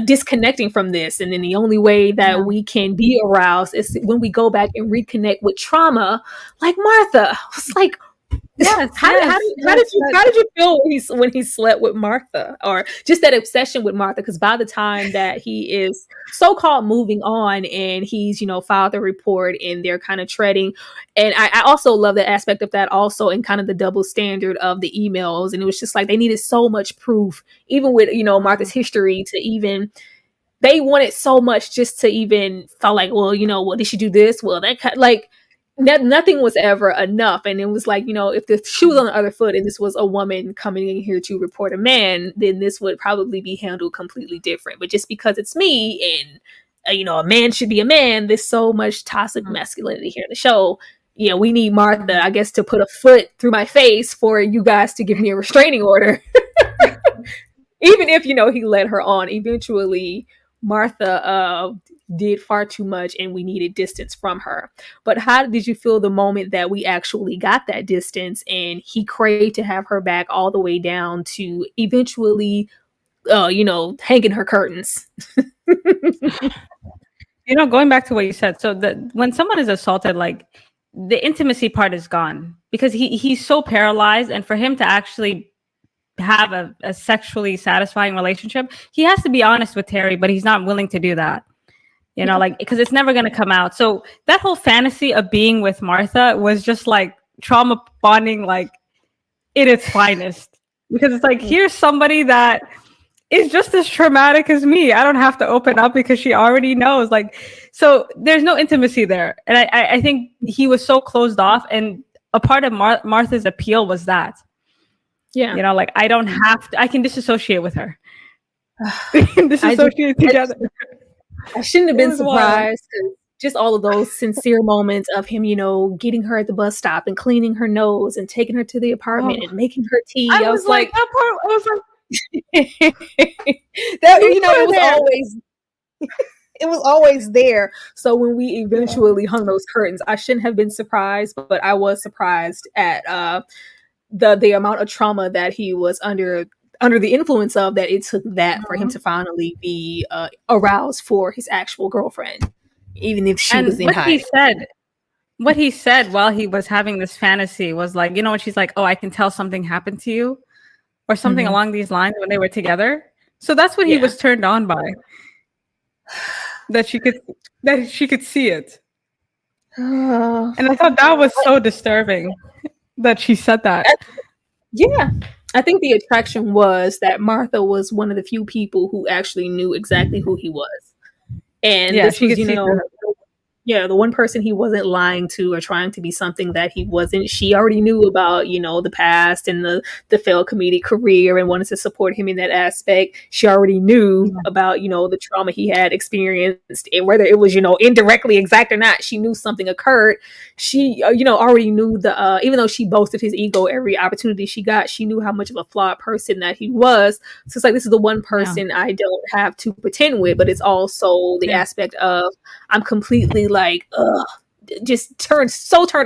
disconnecting from this. And then the only way that we can be aroused is when we go back and reconnect with trauma, like Martha. It's like, how did you feel when he slept with Martha, or just that obsession with Martha? Because by the time that he is so-called moving on and he's filed the report and they're kind of treading, and I also love the aspect of that also, and kind of the double standard of the emails, and it was just like they needed so much proof, even with Martha's history, to even. They wanted so much just to even felt like, well, did she do this? Well, that like. Nothing was ever enough. And it was like, if the shoe was on the other foot and this was a woman coming in here to report a man, then this would probably be handled completely different. But just because it's me and, a man should be a man, there's so much toxic masculinity here in the show. Yeah, we need Martha, I guess, to put a foot through my face for you guys to give me a restraining order. Even if, he led her on, eventually Martha did far too much and we needed distance from her. But how did you feel the moment that we actually got that distance and he craved to have her back all the way down to eventually, hanging her curtains? Going back to what you said, so that when someone is assaulted, like the intimacy part is gone because he's so paralyzed, and for him to actually have a sexually satisfying relationship, he has to be honest with Teri, but he's not willing to do that. Because it's never going to come out. So that whole fantasy of being with Martha was just like trauma bonding, like in its finest. Because it's like, here's somebody that is just as traumatic as me. I don't have to open up because she already knows. Like, so there's no intimacy there. And I think he was so closed off. And a part of Martha's appeal was that. Yeah. I don't have to, I can disassociate with her. Disassociate together. I shouldn't have been surprised, because just all of those sincere moments of him, getting her at the bus stop and cleaning her nose and taking her to the apartment and making her tea. I was like, that part. I was like, that it was always there. So when we eventually hung those curtains, I shouldn't have been surprised, but I was surprised at the amount of trauma that he was under the influence of, that it took that for him to finally be aroused for his actual girlfriend, even if she was in hiding. What he said while he was having this fantasy was like, when she's like, oh, I can tell something happened to you, or something along these lines when they were together. So that's what he was turned on by. That she could see it. And I thought that was so disturbing that she said that. Yeah. I think the attraction was that Martha was one of the few people who actually knew exactly who he was. And this was, the one person he wasn't lying to or trying to be something that he wasn't. She already knew about, the past and the failed comedic career and wanted to support him in that aspect. She already knew about, the trauma he had experienced, and whether it was, indirectly exact or not, she knew something occurred. She, already knew even though she boasted his ego every opportunity she got, she knew how much of a flawed person that he was. So it's like, this is the one person I don't have to pretend with, but it's also the aspect of, I'm completely like, just turned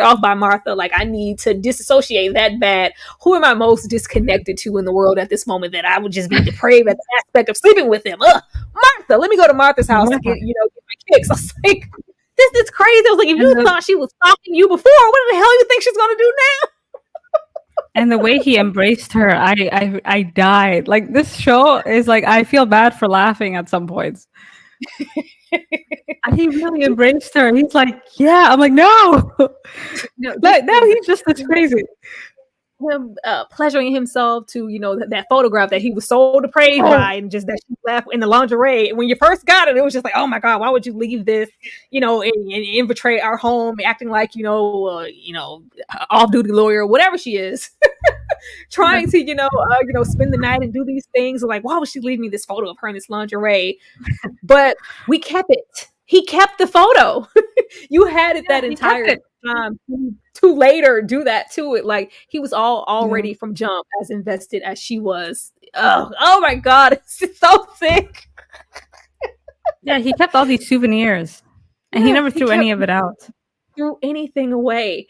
off by Martha. Like, I need to disassociate that bad. Who am I most disconnected to in the world at this moment that I would just be depraved at the aspect of sleeping with him? Martha, let me go to Martha's house to get my kicks. I was like, this is crazy. I was like, if you thought she was stalking you before, what the hell you think she's gonna do now? And the way he embraced her, I died. Like, this show is like, I feel bad for laughing at some points. He really embraced her. He's like, yeah. I'm like, no. Now he's just as crazy. Him pleasuring himself to that photograph that he was so depraved by, and just that she left in the lingerie. And when you first got it, it was just like, oh my god, why would you leave this and infiltrate our home, acting like off-duty lawyer, whatever she is, trying to spend the night and do these things. Like, why would she leave me this photo of her in this lingerie? But we kept it. He kept the photo. You had it that entire time to later do that to it. Like, he was already from jump as invested as she was oh my god, it's so sick. Yeah, he kept all these souvenirs, and he never threw any of it out. Threw anything away.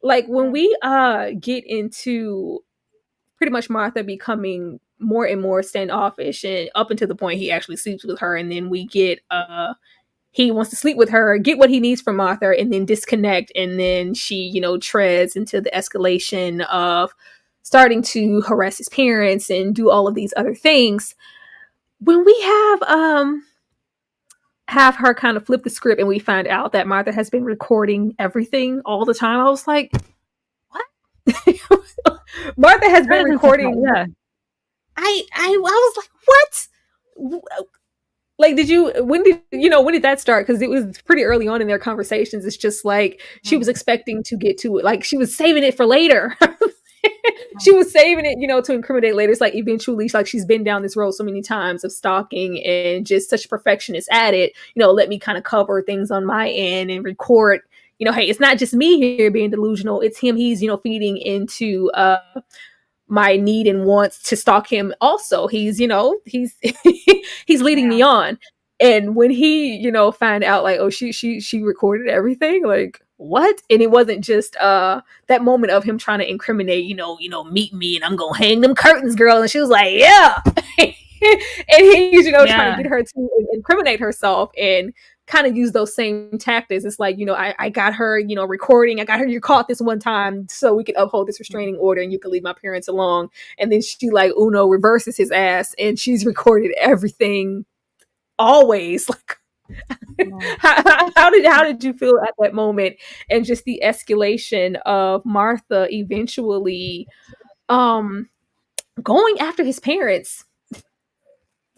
Like when we get into pretty much Martha becoming more and more standoffish, and up until the point he actually sleeps with her, and then we get he wants to sleep with her, get what he needs from Martha, and then disconnect, and then she, you know, treads into the escalation of starting to harass his parents and do all of these other things. When we have her kind of flip the script and we find out that Martha has been recording everything all the time, I was like, what? Martha has been recording. Yeah. I was like, what? Like, when did that start? Because it was pretty early on in their conversations. It's just like she was expecting to get to it. Like she was saving it for later. She was saving it, you know, to incriminate later. It's like eventually, like she's been down this road so many times of stalking and just such a perfectionist at it. You know, let me kind of cover things on my end and record. You know, hey, it's not just me here being delusional. It's him. He's, you know, feeding into my need and wants to stalk him. Also, he's, you know, he's leading me on. And when he, you know, find out like, oh, she recorded everything, like, what? And it wasn't just that moment of him trying to incriminate, you know, meet me and I'm gonna hang them curtains, girl. And she was like, yeah. And he's, you know, trying to get her to incriminate herself and kind of use those same tactics. It's like, you know, I got her, you know, recording. I got her, you caught this one time so we could uphold this restraining order and you can leave my parents alone. And then she like Uno reverses his ass and she's recorded everything always. Like, how did you feel at that moment, and just the escalation of Martha eventually going after his parents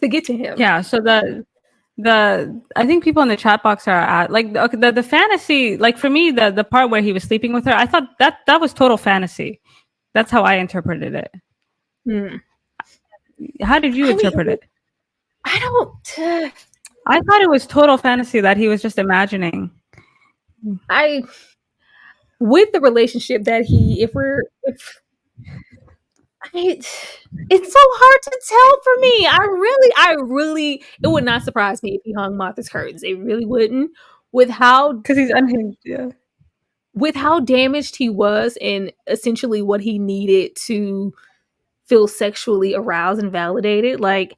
to get to him? Yeah, so I think people in the chat box are at like the fantasy, like for me the part where he was sleeping with her, I thought that was total fantasy. That's how I interpreted it. How did you interpret it? I thought it was total fantasy that he was just imagining. With the relationship that it's so hard to tell for me. I really, it would not surprise me if he hung Martha's curtains. It really wouldn't. Because he's unhinged, yeah. With how damaged he was and essentially what he needed to feel sexually aroused and validated, like,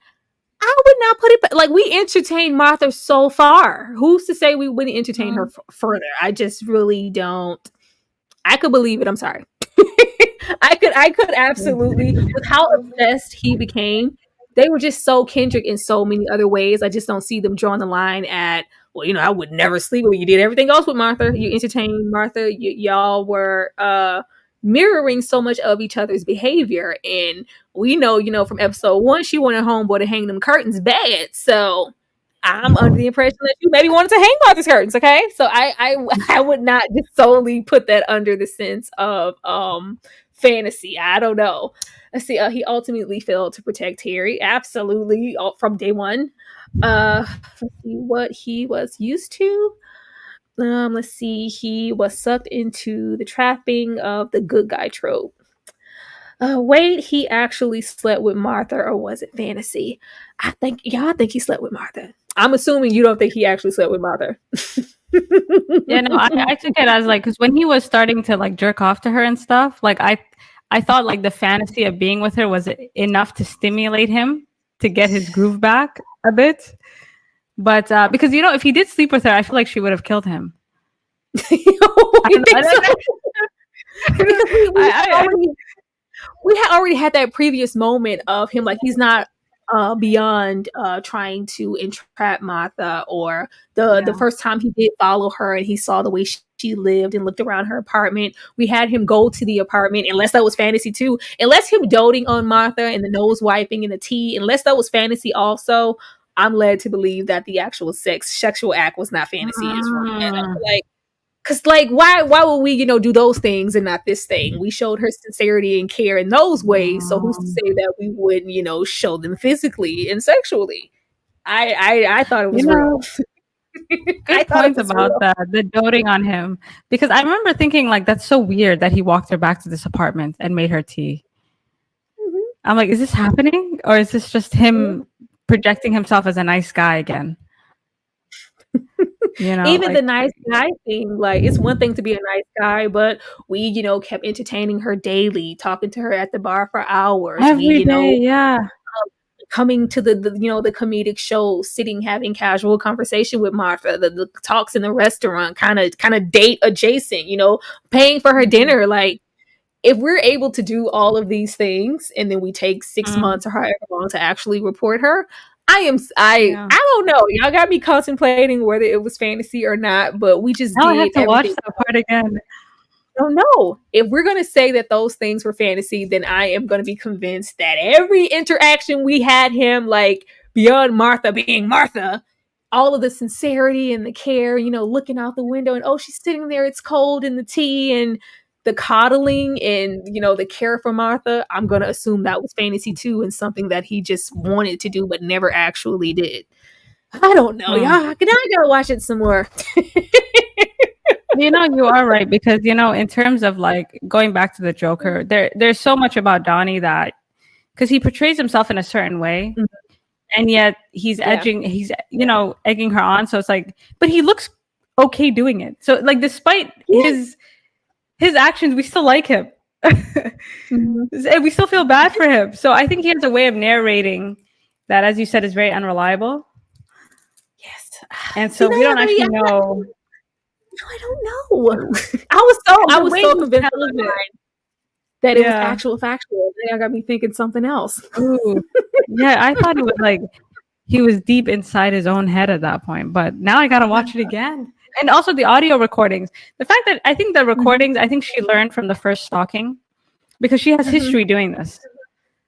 I would not put it like we entertained Martha so far. Who's to say we wouldn't entertain her further? I just really don't. I could believe it. I'm sorry. I could absolutely, with how obsessed he became. They were just so kindred in so many other ways. I just don't see them drawing the line at, well, you know, I would never sleep with you. You did everything else with Martha. You entertained Martha. Y'all were mirroring so much of each other's behavior. And we know, you know, from episode 1, she wanted homeboy to hang them curtains bad. So I'm under the impression that you maybe wanted to hang Martha's curtains. Okay. So I would not just solely put that under the sense of fantasy. I don't know. Let's see. He ultimately failed to protect Teri. Absolutely. From day one. Let's see what he was used to. Let's see. He was sucked into the trapping of the good guy trope. Wait, he actually slept with Martha, or was it fantasy? I think he slept with Martha. I'm assuming you don't think he actually slept with Martha. Yeah, no, I took it as like, because when he was starting to like jerk off to her and stuff, like I thought like the fantasy of being with her was enough to stimulate him to get his groove back a bit. But because, you know, if he did sleep with her, I feel like she would have killed him. We had already had that previous moment of him, like he's not beyond trying to entrap Martha, or the first time he did follow her and he saw the way she lived and looked around her apartment. We had him go to the apartment, unless that was fantasy too, unless him doting on Martha and the nose wiping and the tea, unless that was fantasy also. I'm led to believe that the actual sexual act was not fantasy. Like, because like why would we, you know, do those things and not this thing? We showed her sincerity and care in those ways, so who's to say that we wouldn't, you know, show them physically and sexually? I thought it was real. Good points about the doting on him, because I remember thinking like, that's so weird that he walked her back to this apartment and made her tea. I'm like, is this happening, or is this just him projecting himself as a nice guy again? Even Like, the nice guy thing, like it's one thing to be a nice guy, but we, kept entertaining her daily, talking to her at the bar for hours. We, every day, yeah. coming to the comedic shows, sitting having casual conversation with Martha, the talks in the restaurant, kind of date adjacent, paying for her dinner. Like, if we're able to do all of these things and then we take 6 months or however long to actually report her, I don't know. Y'all got me contemplating whether it was fantasy or not, but we just Now I have did to watch everything. that part again. Don't know. If we're going to say that those things were fantasy, then I am going to be convinced that every interaction we had him, like, beyond Martha being Martha, all of the sincerity and the care, looking out the window and, oh, she's sitting there, it's cold, and the tea and the coddling and, the care for Martha, I'm going to assume that was fantasy too, and something that he just wanted to do but never actually did. I don't know, y'all. Now I gotta watch it some more. You are right, because in terms of like going back to the Joker, there's so much about Donny that, because he portrays himself in a certain way, and yet he's egging her on. So it's like, but he looks okay doing it. So like, despite his actions, we still like him, and we still feel bad for him. So I think he has a way of narrating that, as you said, is very unreliable. Yes, and so we don't actually know. No, I don't know. I was so convinced that it was actual factual. That got me thinking something else. Ooh. Yeah, I thought it was like he was deep inside his own head at that point. But now I gotta watch it again. And also the audio recordings. The fact that I think the recordings, I think she learned from the first stalking, because she has history doing this.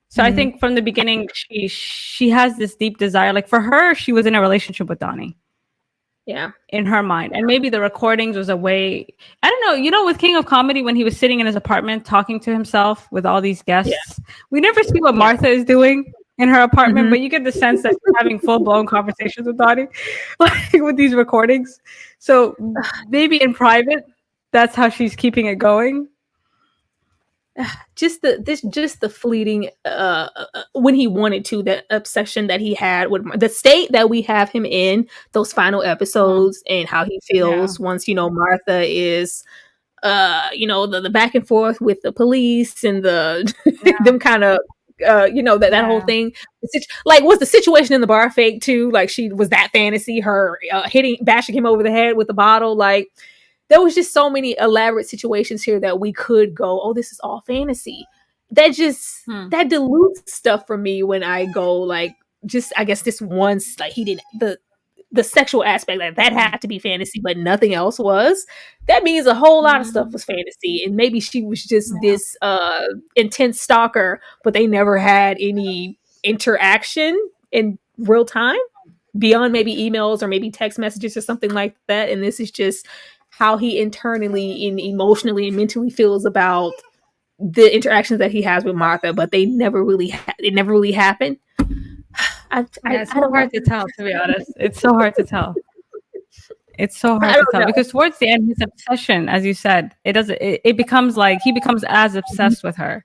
So I think from the beginning she has this deep desire. Like, for her, she was in a relationship with Donny. Yeah. In her mind. And maybe the recordings was a way, I don't know, with King of Comedy, when he was sitting in his apartment talking to himself with all these guests, we never see what Martha is doing in her apartment, but you get the sense that she's having full-blown conversations with Donny, like, with these recordings. So maybe in private, that's how she's keeping it going. Just the fleeting when he wanted to, that obsession that he had with the state that we have him in those final episodes, and how he feels once Martha is the back and forth with the police and the them kind of that whole thing. Like, was the situation in the bar fake too? Like, she was that fantasy, her bashing him over the head with the bottle. Like, there was just so many elaborate situations here that we could go, oh, this is all fantasy. That just that dilutes stuff for me when I go, like, just, I guess this once, like, he did the sexual aspect, like, that had to be fantasy, but nothing else was. That means a whole lot of stuff was fantasy, and maybe she was just this intense stalker, but they never had any interaction in real time beyond maybe emails or maybe text messages or something like that. And this is just how he internally and emotionally and mentally feels about the interactions that he has with Martha, but they never really it never really happened. It's so hard to tell, to be honest. It's so hard to tell. It's so hard to tell, because towards the end, his obsession, as you said, it becomes like he becomes as obsessed with her.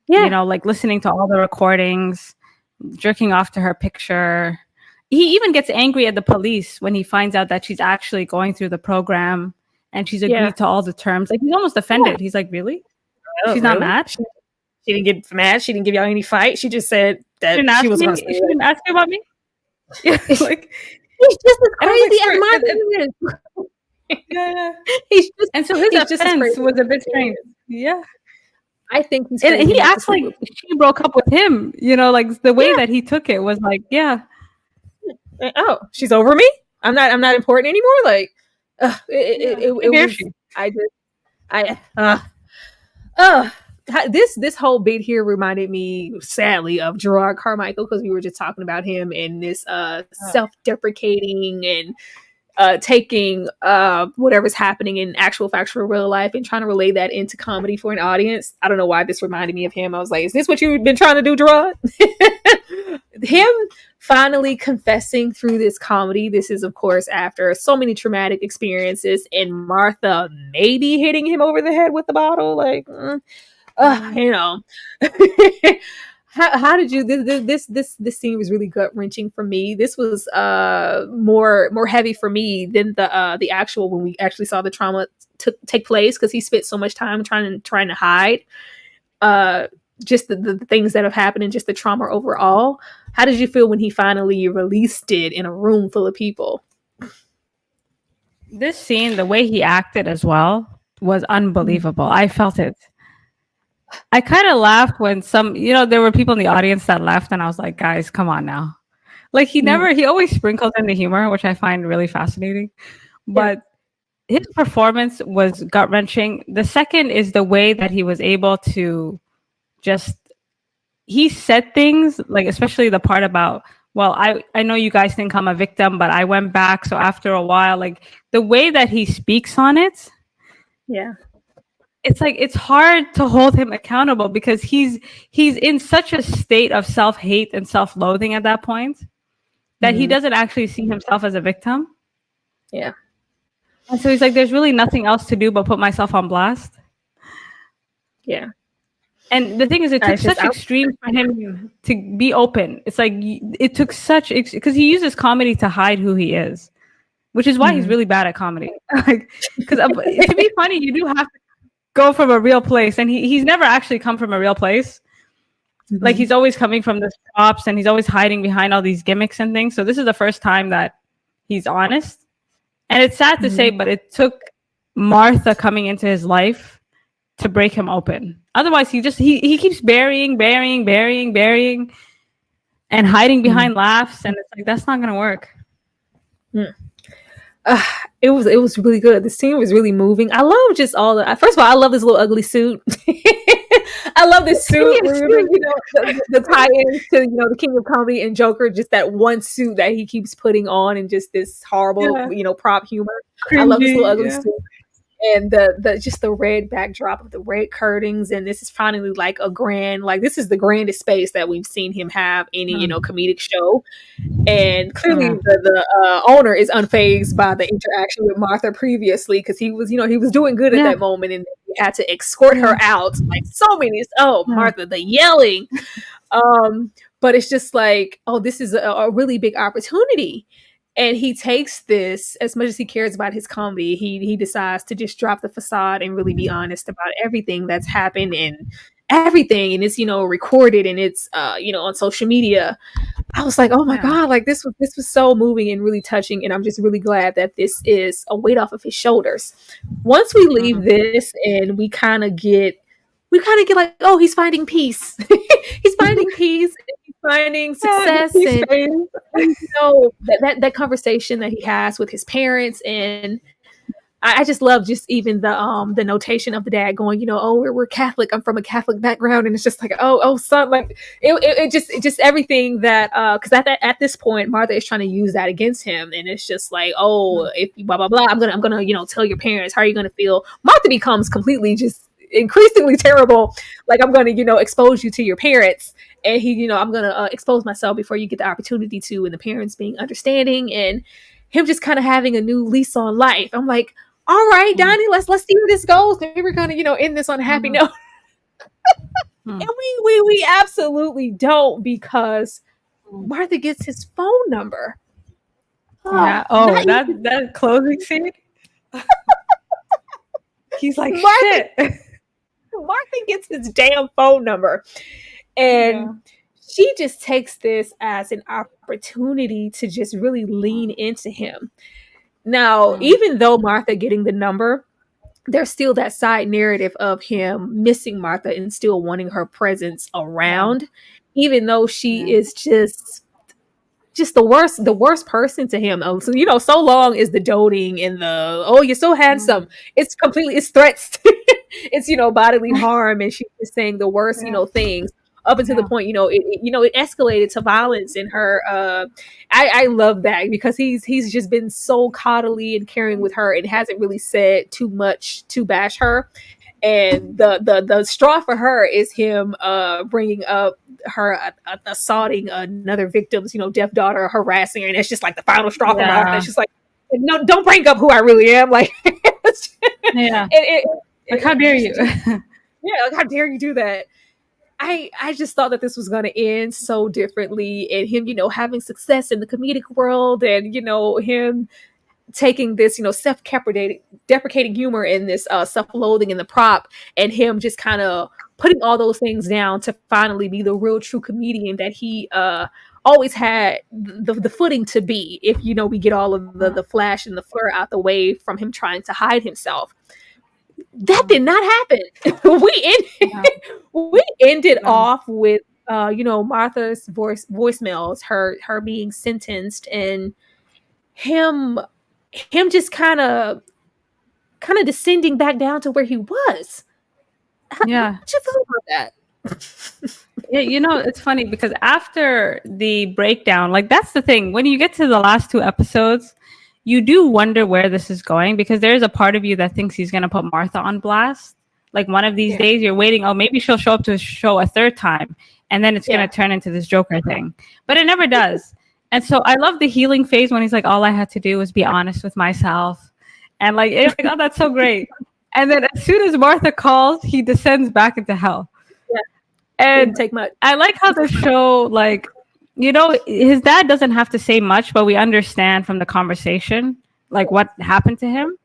Yeah. Like listening to all the recordings, jerking off to her picture. He even gets angry at the police when he finds out that she's actually going through the program and she's agreed to all the terms. Like, he's almost offended. He's like, really? She's not mad? She didn't get mad. She didn't give y'all any fight. She just said that she was going to stay. She didn't ask you about me? Like, he's just as crazy as Martha is. Yeah. And so his offense was a bit strange. Yeah. I think he's and he acts like she broke up with him. Like, the way that he took it was like, oh, she's over me? I'm not important anymore? Like, this whole bit here reminded me, sadly, of Gerard Carmichael, because we were just talking about him and this self-deprecating and taking whatever's happening in actual factual real life and trying to relay that into comedy for an audience. I don't know why this reminded me of him. I was like, is this what you've been trying to do, Gerard? Him finally confessing through this comedy. This is, of course, after so many traumatic experiences, and Martha maybe hitting him over the head with the bottle. Like, How did you this scene was really gut wrenching for me. This was more heavy for me than the actual when we actually saw the trauma take place, because he spent so much time trying to hide just the things that have happened and just the trauma overall. How did you feel when he finally released it in a room full of people? This scene, the way he acted as well, was unbelievable. I felt it. I kind of laughed when there were people in the audience that laughed, and I was like, guys, come on now. Like he always sprinkles in the humor, which I find really fascinating. But his performance was gut wrenching. The second is the way that he was able to he said things like, especially the part about, well, I know you guys think I'm a victim, but I went back. So after a while, like the way that he speaks on it. Yeah. It's like it's hard to hold him accountable because he's in such a state of self-hate and self-loathing at that point that he doesn't actually see himself as a victim. Yeah. And so he's like, there's really nothing else to do but put myself on blast. Yeah. And the thing is, it took such extreme for him to be open. It's like it took such because he uses comedy to hide who he is, which is why he's really bad at comedy. Like, because to be funny, you do have to go from a real place, and he's never actually come from a real place. Like he's always coming from the props, and he's always hiding behind all these gimmicks and things. So this is the first time that he's honest, and it's sad to say, but it took Martha coming into his life to break him open. Otherwise, he keeps burying, and hiding behind laughs, and it's like that's not gonna work. It was really good. The scene was really moving. I love just all the. First of all, I love this little ugly suit. I love this suit. The tie-in to the King of Comedy and Joker. Just that one suit that he keeps putting on, and just this horrible, prop humor. Cringy, I love this little ugly suit. And the red backdrop of the red curtains, and this is finally like a grand, like this is the grandest space that we've seen him have any comedic show, and clearly the owner is unfazed by the interaction with Martha previously, because he was doing good at that moment, and he had to escort her out like so many. Martha, the yelling, but it's just like, this is a really big opportunity. And he takes this, as much as he cares about his comedy, he decides to just drop the facade and really be honest about everything that's happened and everything. And it's, recorded, and it's, on social media. I was like, oh my God, like this was so moving and really touching. And I'm just really glad that this is a weight off of his shoulders. Once we leave this and we kind of get like, oh, he's finding peace. He's finding peace. Finding success, and that conversation that he has with his parents, and I just love just even the notation of the dad going, we're Catholic. I'm from a Catholic background, and it's just like, oh son, like it just everything that because at this point Martha is trying to use that against him, and it's just like, if blah blah blah, I'm gonna tell your parents, how are you gonna feel? Martha becomes completely just increasingly terrible. Like, I'm gonna expose you to your parents. And he, I'm going to expose myself before you get the opportunity to, and the parents being understanding, and him just kind of having a new lease on life. I'm like, all right, Donny, let's see where this goes. Maybe we're going to, end this on a happy note. And we absolutely don't, because Martha gets his phone number. Yeah. That closing scene. He's like, shit. Martha gets his damn phone number. And she just takes this as an opportunity to just really lean into him. Now, even though Martha getting the number, there's still that side narrative of him missing Martha and still wanting her presence around, even though she is just the worst person to him. So, so long is the doting and the, you're so handsome. It's threats. It's, bodily harm. And she's just saying the worst, things. Up until the point, it escalated to violence in her. I love that, because he's just been so coddly and caring with her, and hasn't really said too much to bash her. And the straw for her is him bringing up her assaulting another victim's deaf daughter, harassing her, and it's just like the final straw for her. It's just like, no, don't bring up who I really am. Like, like, how dare you? Like, how dare you do that? I just thought that this was going to end so differently, and him, having success in the comedic world, and him taking this, self-deprecating humor in this self-loathing in the prop, and him just kind of putting all those things down to finally be the real true comedian that he always had the footing to be, if we get all of the flash and the flare out the way from him trying to hide himself. That did not happen. We ended off with Martha's voicemails, her being sentenced, and him just kind of descending back down to where he was. Yeah. What you feel about that? Yeah, it's funny because after the breakdown, like that's the thing. When you get to the last 2 episodes, you do wonder where this is going, because there's a part of you that thinks he's going to put Martha on blast. Like one of these days you're waiting, oh, maybe she'll show up to his show a 3rd time, and then it's going to turn into this Joker thing. But it never does. And so I love the healing phase when he's like, all I had to do was be honest with myself. And like, it's like, oh, that's so great. And then as soon as Martha calls, he descends back into hell. Yeah. And didn't take much. I like how the show, like, his dad doesn't have to say much, but we understand from the conversation, like what happened to him.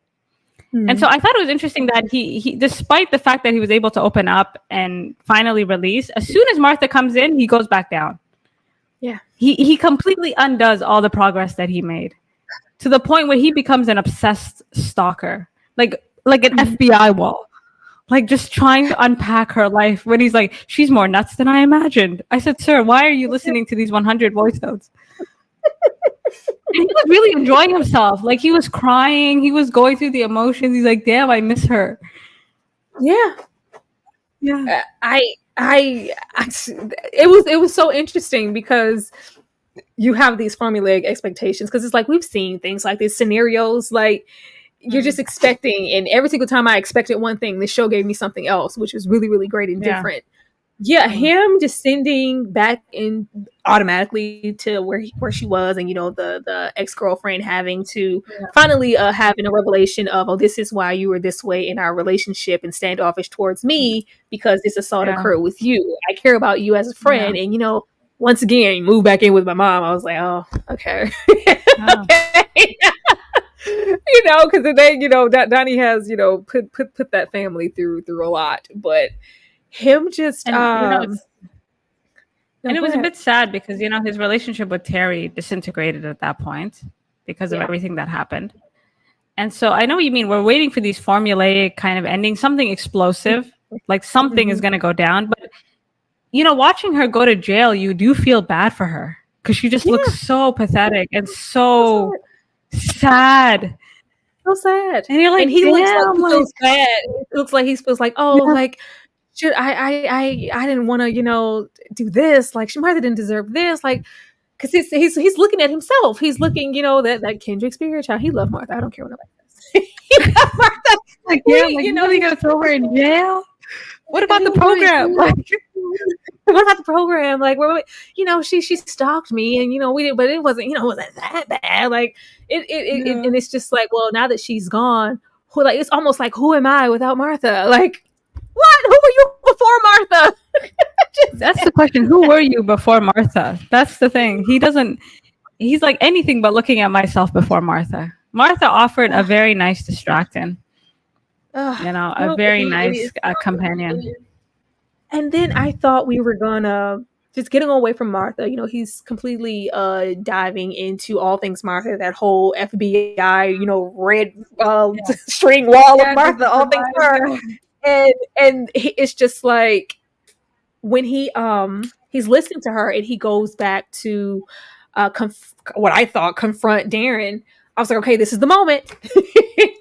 Mm-hmm. And so I thought it was interesting that he, despite the fact that he was able to open up and finally release, as soon as Martha comes in, he goes back down. Yeah. He completely undoes all the progress that he made, to the point where he becomes an obsessed stalker, like an FBI wall, like just trying to unpack her life, when he's like, she's more nuts than I imagined. I said, sir, why are you listening to these 100 voice notes? And he was really enjoying himself. Like he was crying. He was going through the emotions. He's like, damn, I miss her. Yeah. Yeah. It was so interesting, because you have these formulaic expectations, because it's like we've seen things like these scenarios, like you're just expecting, and every single time I expected one thing, the show gave me something else, which was really, really great and different. Yeah, him descending back in automatically to where she was, and the ex-girlfriend having to finally having a revelation of, oh, this is why you were this way in our relationship and standoffish towards me, because this assault occurred with you. I care about you as a friend, and once again, move back in with my mom. I was like, oh, okay. Okay. Because then Donny has put that family through a lot, but him just and it was a bit sad, because his relationship with Teri disintegrated at that point because of everything that happened. And so I know what you mean. We're waiting for these formulaic kind of endings, something explosive, like something is going to go down. But watching her go to jail, you do feel bad for her, because she just looks so pathetic and so sad. So sad. And you're like, and he looks so sad. It looks like he feels like, like, should I didn't want to, do this. Like, Martha didn't deserve this. Like, because he's looking at himself. He's looking, that Kendrick Spirit child. He loved Martha. I don't care what nobody says. He loved Martha. Like, you gonna throw her in jail? What about the program? Like, what about the program? Like, she stalked me, and we did, but it wasn't, wasn't that bad. Like, it and it's just like, well, now that she's gone, it's almost like, who am I without Martha? Like, what? Who were you before Martha? That's the question. Who were you before Martha? That's the thing. He's like, anything but looking at myself before Martha. Martha offered a very nice distractant. A very nice companion. And then I thought we were gonna just getting away from Martha. He's completely diving into all things Martha, that whole FBI, red string wall of Martha, all things her. And it's just like when he's listening to her, and he goes back to what I thought confront Darren. I was like, okay, this is the moment.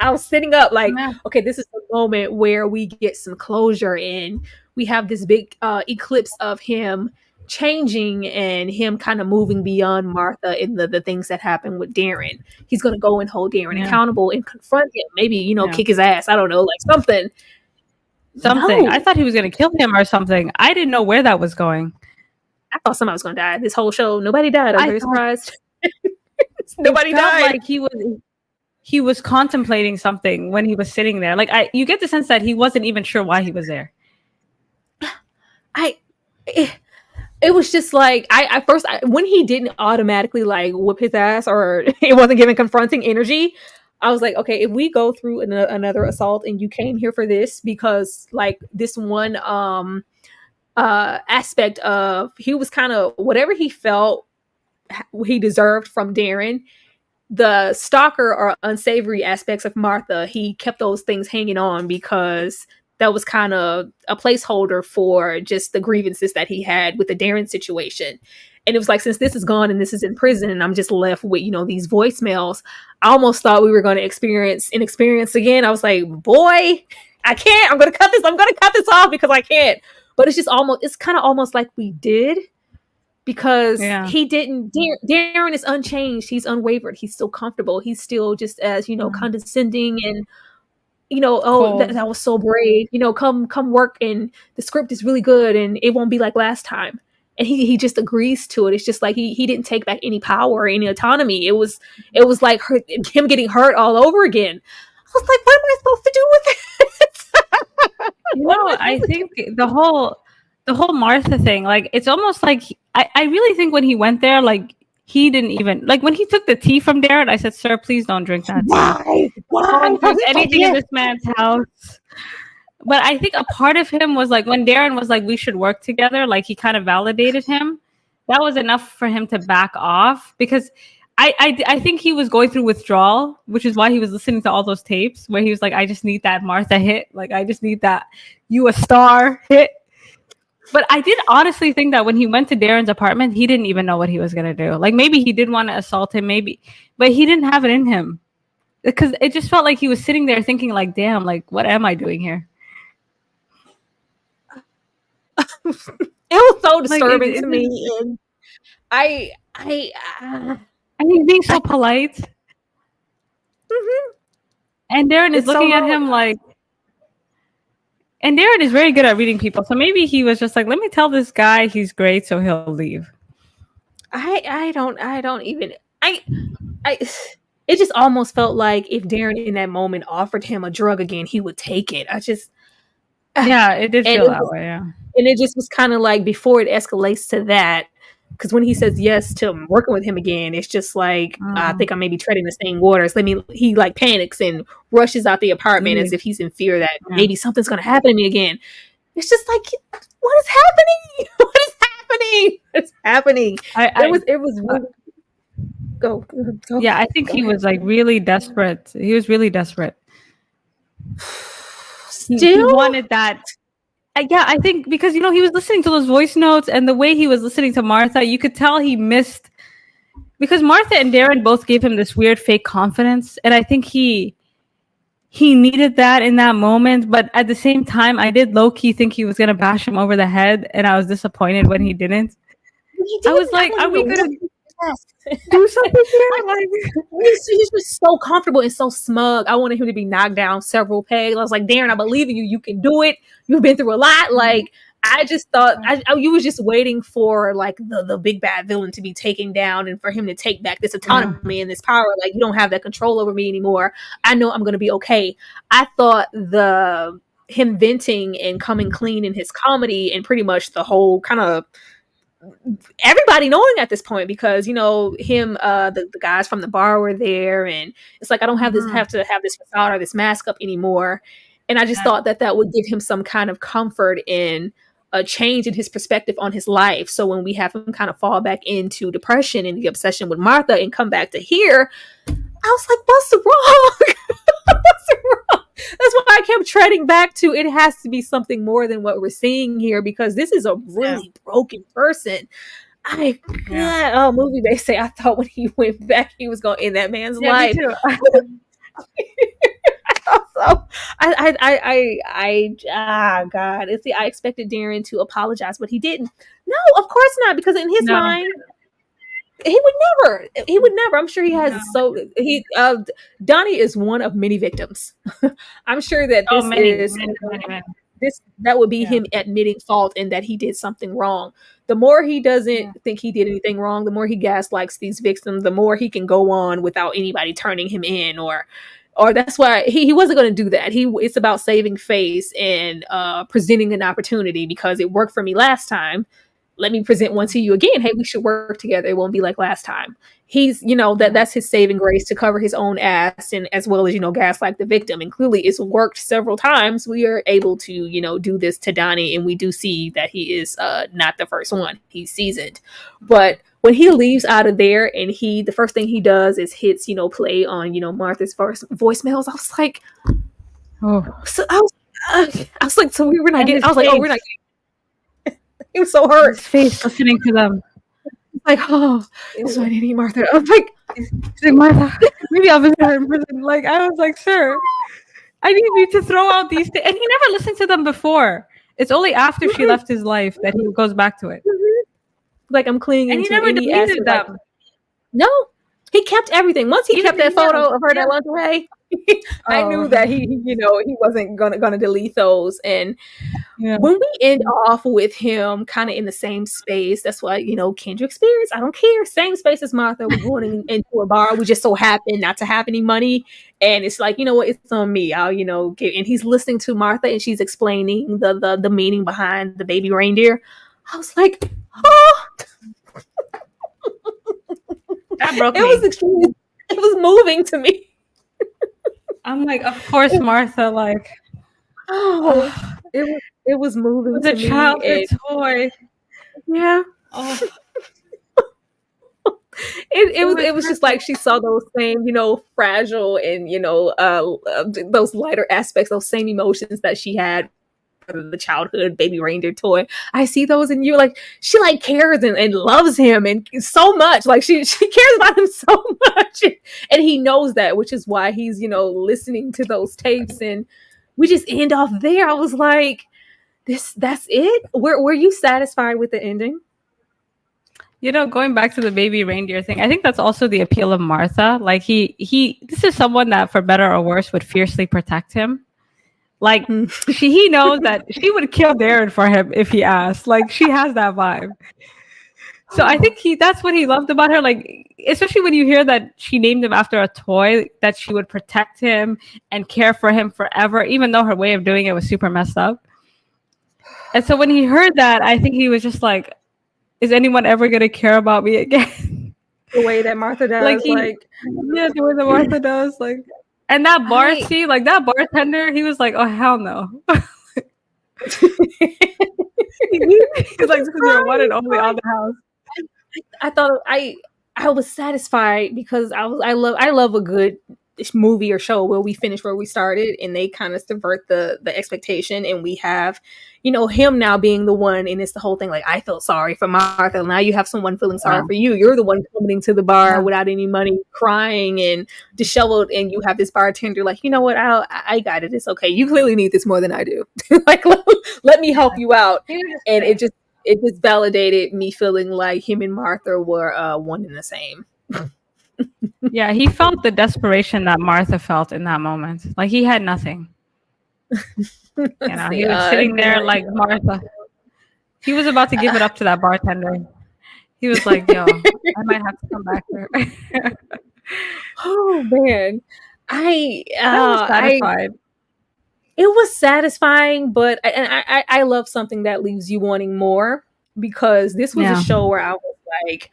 I was sitting up like, okay, this is the moment where we get some closure, and we have this big eclipse of him changing and him kind of moving beyond Martha in the things that happen with Darren. He's going to go and hold Darren accountable and confront him. Maybe, kick his ass. I don't know, like something. No. I thought he was going to kill him or something. I didn't know where that was going. I thought somebody was going to die. This whole show, nobody died. I'm very surprised. Nobody died. Like he was contemplating something when he was sitting there. Like you get the sense that he wasn't even sure why he was there. it was just like I first when he didn't automatically like whip his ass or it wasn't giving confronting energy, I was like, okay, if we go through another assault and you came here for this because like this one aspect of he was kind of whatever he felt he deserved from Darren, the stalker or unsavory aspects of Martha, he kept those things hanging on because that was kind of a placeholder for just the grievances that he had with the Darren situation. And it was like, since this is gone and this is in prison and I'm just left with, these voicemails, I almost thought we were going to experience inexperience again. I was like, boy, I can't. I'm going to cut this off because I can't. But it's kind of almost like we did because he didn't. Darren is unchanged. He's unwavered. He's still comfortable. He's still just as, condescending and, that was so brave. Come work and the script is really good and it won't be like last time. And he just agrees to it. It's just like he didn't take back any power or any autonomy. It was like him getting hurt all over again. I was like, what am I supposed to do with it? I think the whole Martha thing, like it's almost like I really think when he went there, like he didn't even like when he took the tea from Darren, I said, "Sir, please don't drink that tea. Why? Don't drink anything in this man's house." But I think a part of him was like when Darren was like, "We should work together," like he kind of validated him. That was enough for him to back off because I think he was going through withdrawal, which is why he was listening to all those tapes where he was like, "I just need that Martha hit. Like I just need that you a star hit." But I did honestly think that when he went to Darren's apartment, he didn't even know what he was going to do. Like maybe he did want to assault him, but he didn't have it in him because it just felt like he was sitting there thinking like, damn, like, what am I doing here? It was so disturbing to me. And he's being so polite. Mm-hmm. And Darren is looking at him like, and Darren is very good at reading people. So maybe he was just like, let me tell this guy he's great so he'll leave. It just almost felt like if Darren in that moment offered him a drug again, he would take it. It did feel that way, yeah. And it just was kind of like before it escalates to that, because when he says yes to working with him again, it's just like, I think I may be treading the same waters. He like panics and rushes out the apartment as if he's in fear that maybe something's going to happen to me again. It's just like, what is happening? What is happening? What's happening? It was really... Go. Yeah, I think he was like really desperate. He was really desperate. He wanted that. I think because, he was listening to those voice notes and the way he was listening to Martha, you could tell he missed because Martha and Darren both gave him this weird fake confidence. And I think he needed that in that moment. But at the same time, I did low key think he was going to bash him over the head. And I was disappointed when he didn't. I was like, are we going to do something here? He's just so comfortable and so smug. I wanted him to be knocked down several pegs. I was like, Darren, I believe in you. You can do it. You've been through a lot. Like, I just thought you was just waiting for like the big bad villain to be taken down and for him to take back this autonomy and this power. Like, you don't have that control over me anymore. I know I'm going to be okay. I thought him venting and coming clean in his comedy and pretty much the whole kind of everybody knowing at this point because him the guys from the bar were there and it's like I don't have to have this facade or this mask up anymore, and I just thought that would give him some kind of comfort in a change in his perspective on his life. So when we have him kind of fall back into depression and the obsession with Martha and come back to here, I was like, what's wrong? What's wrong? That's why I kept treading back to it has to be something more than what we're seeing here because this is a really broken person. Movie they say I thought when he went back he was going to end that man's life. Me too. So God, I expected Darren to apologize, but he didn't. No, of course not, because in his mind he would never. I'm sure he has. Donny is one of many victims. I'm sure that that would be him admitting fault and that he did something wrong. The more he doesn't think he did anything wrong, the more he gaslights these victims, the more he can go on without anybody turning him in or or that's why he wasn't going to do that. It's about saving face and presenting an opportunity because it worked for me last time. Let me present one to you again. Hey, we should work together. It won't be like last time. He's, that's his saving grace to cover his own ass and as well as, gaslight the victim. And clearly it's worked several times. We are able to, do this to Donny, and we do see that he is not the first one. He's seasoned. But when he leaves out of there and the first thing he does is hits, play on, Martha's first voicemails, I was like, so we were not getting, I was like, oh, we're not getting. He was so hurt. His face listening to them. Like, oh, so I didn't eat Martha. I was like, Martha, maybe I'll visit her in prison. Like, I was like, sir, I need you to throw out these things. And he never listened to them before. It's only after she left his life that he goes back to it. Like, I'm clinging. And he never deleted them. No, he kept everything. Once he kept that photo of her that lingerie, I knew that he wasn't gonna delete those. And when we end off with him kind of in the same space, that's why Kendrick Spears, I don't care, same space as Martha. We're going into a bar. We just so happen not to have any money, and it's like, what, it's on me. I'll get. And he's listening to Martha, and she's explaining the meaning behind the baby reindeer. I was like, oh. That broke me. It was moving to me. I'm like, of course, Martha. Like, it was moving. The childhood toy. Yeah. Oh. It was just like she saw those same, fragile and those lighter aspects, those same emotions that she had for the childhood baby reindeer toy. I see those in you. Like, she cares and loves him and so much. Like, she cares about him so much, and he knows that, which is why he's listening to those tapes. And we just end off there. I was like, that's it. Were you satisfied with the ending? Going back to the baby reindeer thing, I think that's also the appeal of Martha. Like, this is someone that, for better or worse, would fiercely protect him. Like, he knows that she would kill Darren for him if he asked. Like, she has that vibe. So I think that's what he loved about her. Like, especially when you hear that she named him after a toy, that she would protect him and care for him forever, even though her way of doing it was super messed up. And so when he heard that, I think he was just like, is anyone ever going to care about me again? The way that Martha does. The way that Martha does. Like, and that bar scene, like that bartender, he was like, oh, hell no. He's like, this is your one and only on the house. I thought I was satisfied because I love a good movie or show where we finish where we started and they kind of subvert the expectation, and we have him now being the one, and it's the whole thing like, I felt sorry for Martha, now you have someone feeling sorry for you. You're the one coming to the bar without any money, crying and disheveled, and you have this bartender like, what, I got it, it's okay, you clearly need this more than I do. Like, let me help you out. And it just validated me feeling like him and Martha were one and the same. Yeah, he felt the desperation that Martha felt in that moment. Like, he had nothing. He was sitting there like Martha. He was about to give it up to that bartender. He was like, yo, I might have to come back here. Oh, man. I was satisfied. It was satisfying, but I love something that leaves you wanting more, because this was a show where I was like,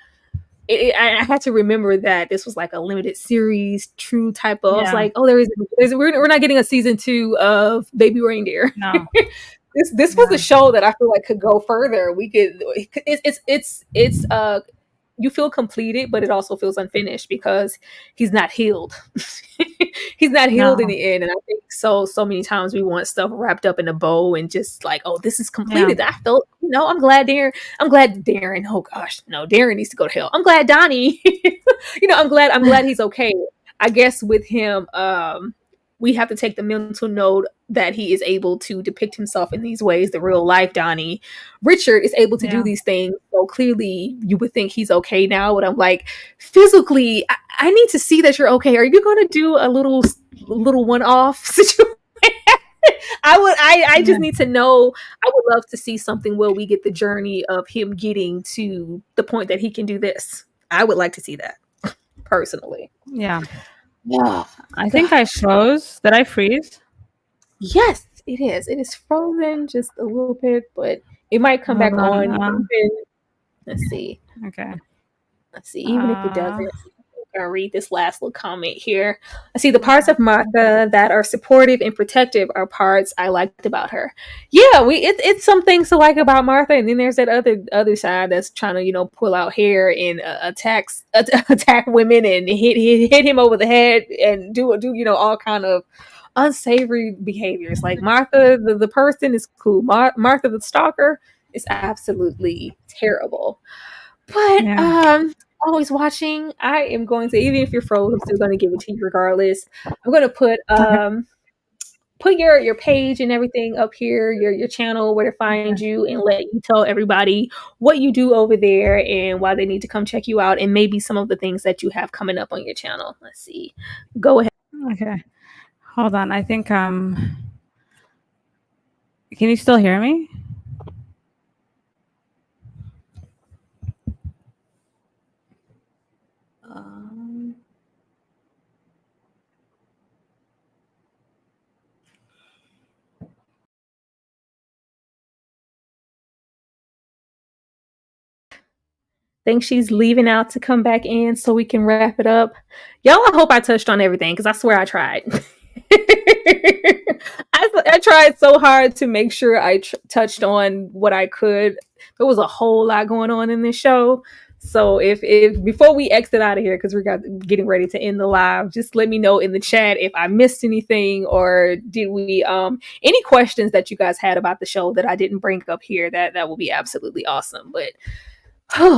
I had to remember that this was like a limited series, true type of. I was like, oh, we're not getting a season 2 of Baby Reindeer. No, this was a show that I feel like could go further. We could. It's you feel completed, but it also feels unfinished because he's not healed. He's not healed in the end, and I think so many times we want stuff wrapped up in a bow and just like, oh, this is completed. I felt, I'm glad Darren. Oh gosh, no, Darren needs to go to hell. I'm glad Donny. I'm glad he's okay. I guess with him, we have to take the mental note that he is able to depict himself in these ways, the real life Donny. Richard is able to do these things. So clearly you would think he's okay now, but I'm like, physically, I need to see that you're okay. Are you going to do a little one-off situation? I just need to know. I would love to see something where we get the journey of him getting to the point that he can do this. I would like to see that personally. Yeah. Yeah. I think I froze. Did I freeze? Yes, it is. It is frozen just a little bit, but it might come Hold back on. on. Even, let's see. Okay. Let's see. Even if it doesn't, Uh, I'm gonna read this last little comment here. I see the parts of Martha that are supportive and protective are parts I liked about her. Yeah, it's some things to like about Martha, and then there's that other side that's trying to pull out hair and attack women and hit him over the head and do all kind of unsavory behaviors. Like Martha, the person is cool. Martha the stalker is absolutely terrible. But yeah. always watching. I am going to, even if you're frozen, I'm still going to give it to you regardless. I'm going to Okay. put your page and everything up here, your channel, where to find you, and let you tell everybody what you do over there and why they need to come check you out, and maybe some of the things that you have coming up on your channel. Let's see. Go ahead. Okay. Hold on. I think can you still hear me? Think she's leaving out to come back in so we can wrap it up. Y'all, I hope I touched on everything because I swear I tried. I tried so hard to make sure I touched on what I could. There was a whole lot going on in this show. So if before we exit out of here, because we're getting ready to end the live, just let me know in the chat if I missed anything, or did we any questions that you guys had about the show that I didn't bring up here. That would be absolutely awesome. But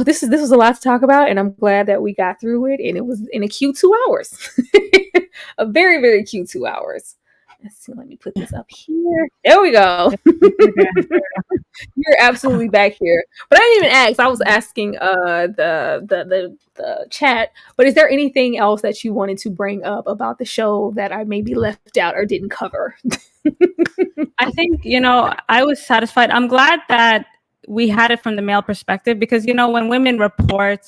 this was a lot to talk about, and I'm glad that we got through it, and it was in a cute 2 hours. A very, very cute 2 hours. Let's see, let me put this up here. There we go. You're absolutely back here. But I didn't even ask. I was asking the chat, but is there anything else that you wanted to bring up about the show that I maybe left out or didn't cover? I think, I was satisfied. I'm glad that we had it from the male perspective because, when women report,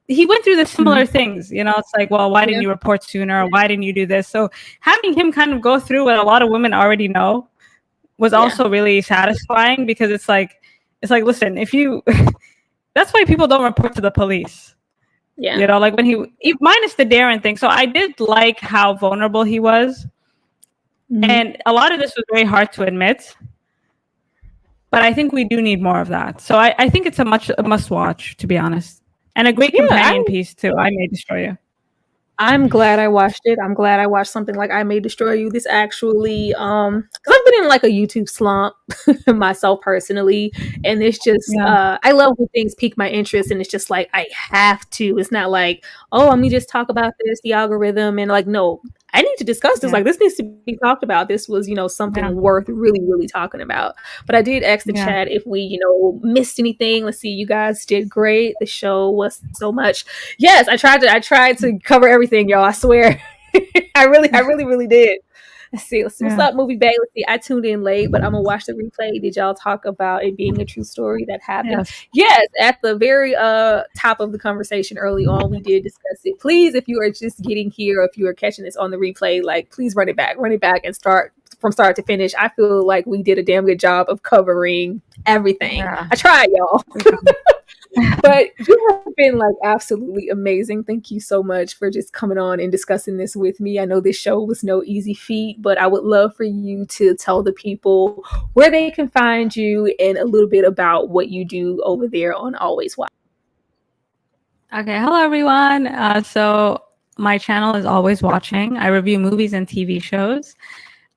he went through the similar things, it's like, well, why didn't you report sooner? Why didn't you do this? So having him kind of go through what a lot of women already know was also really satisfying because it's like, listen, if you, that's why people don't report to the police. Yeah. Like when he minus the Darren thing. So I did like how vulnerable he was. And a lot of this was very hard to admit. But I think we do need more of that. So I think it's a must watch, to be honest. And a great companion piece too. I May Destroy You. I'm glad I watched it. I'm glad I watched something like I May Destroy You. This actually, because I've been in like a YouTube slump myself personally, and it's just, I love when things pique my interest, and it's just like I have to. It's not like, oh, let me just talk about this, the algorithm, and like, no, I need to discuss this. Like, this needs to be talked about. This was, something worth really, really talking about. But I did ask the chat if we, missed anything. Let's see, you guys did great. The show was so much. Yes, I tried to cover everything, y'all. I swear. I really did. Let's see. What's up, Movie Bay? Let's see. I tuned in late, but I'm gonna watch the replay. Did y'all talk about it being a true story that happened? Yes, at the very top of the conversation early on, we did discuss it. Please, if you are just getting here, or if you are catching this on the replay, like please run it back and start from start to finish. I feel like we did a damn good job of covering everything. I tried, y'all. But you have been like absolutely amazing. Thank you so much for just coming on and discussing this with me. I know this show was no easy feat, but I would love for you to tell the people where they can find you and a little bit about what you do over there on Always Watch. Okay, hello everyone. So my channel is Always Watching. I review movies and TV shows.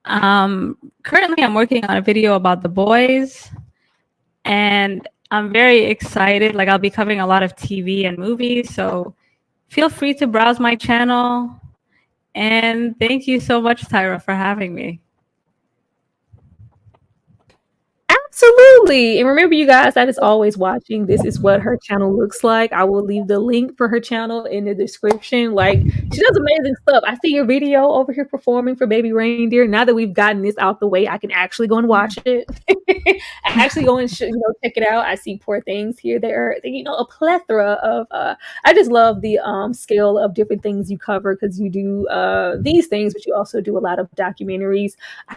Currently I'm working on a video about The Boys, and I'm very excited. Like I'll be covering a lot of TV and movies, so feel free to browse my channel. And thank you so much, Tyra, for having me. Absolutely. And remember, you guys, that is always watching. This is what her channel looks like. I will leave the link for her channel in the description. Like, she does amazing stuff. I see your video over here performing for Baby Reindeer. Now that we've gotten this out the way, I can actually go and watch it. I actually go and check it out. I see Poor Things here. There are, a plethora of I just love the scale of different things you cover, because you do these things, but you also do a lot of documentaries.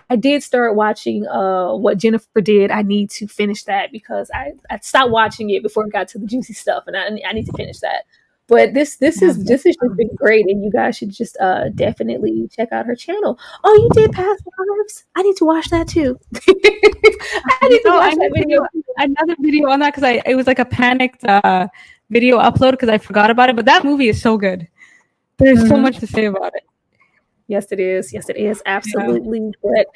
I did start watching what Jennifer did. I need to finish that because I stopped watching it before it got to the juicy stuff, and I need to finish that. But this has just been great, and you guys should just definitely check out her channel. Oh, you did Past Lives? I need to watch that too. I need to watch that video. Another video on that, because it was like a panicked video upload because I forgot about it. But that movie is so good. There's so much to say about it. Yes, it is. Yes, it is. Absolutely. Yeah. But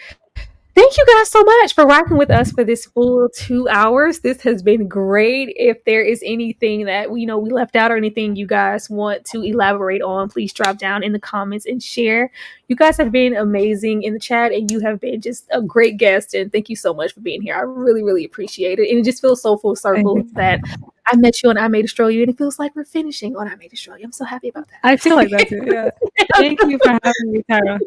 thank you guys so much for rocking with us for this full 2 hours. This has been great. If there is anything that we left out or anything you guys want to elaborate on, please drop down in the comments and share. You guys have been amazing in the chat, and you have been just a great guest. And thank you so much for being here. I really, really appreciate it. And it just feels so full circle that I met you on I May Destroy You, and it feels like we're finishing on I May Destroy You. I'm so happy about that. I feel like that too. Yeah. Thank you for having me, Tara.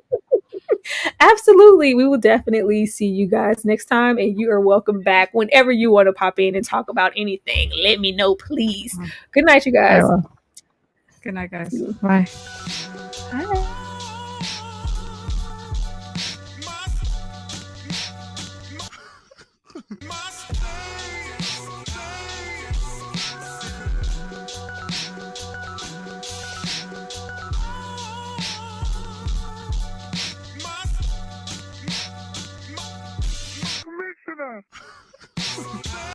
Absolutely. We will definitely see you guys next time, and you are welcome back whenever you want to pop in and talk about anything. Let me know, please. Good night, you guys. Good night, guys. Bye. Bye.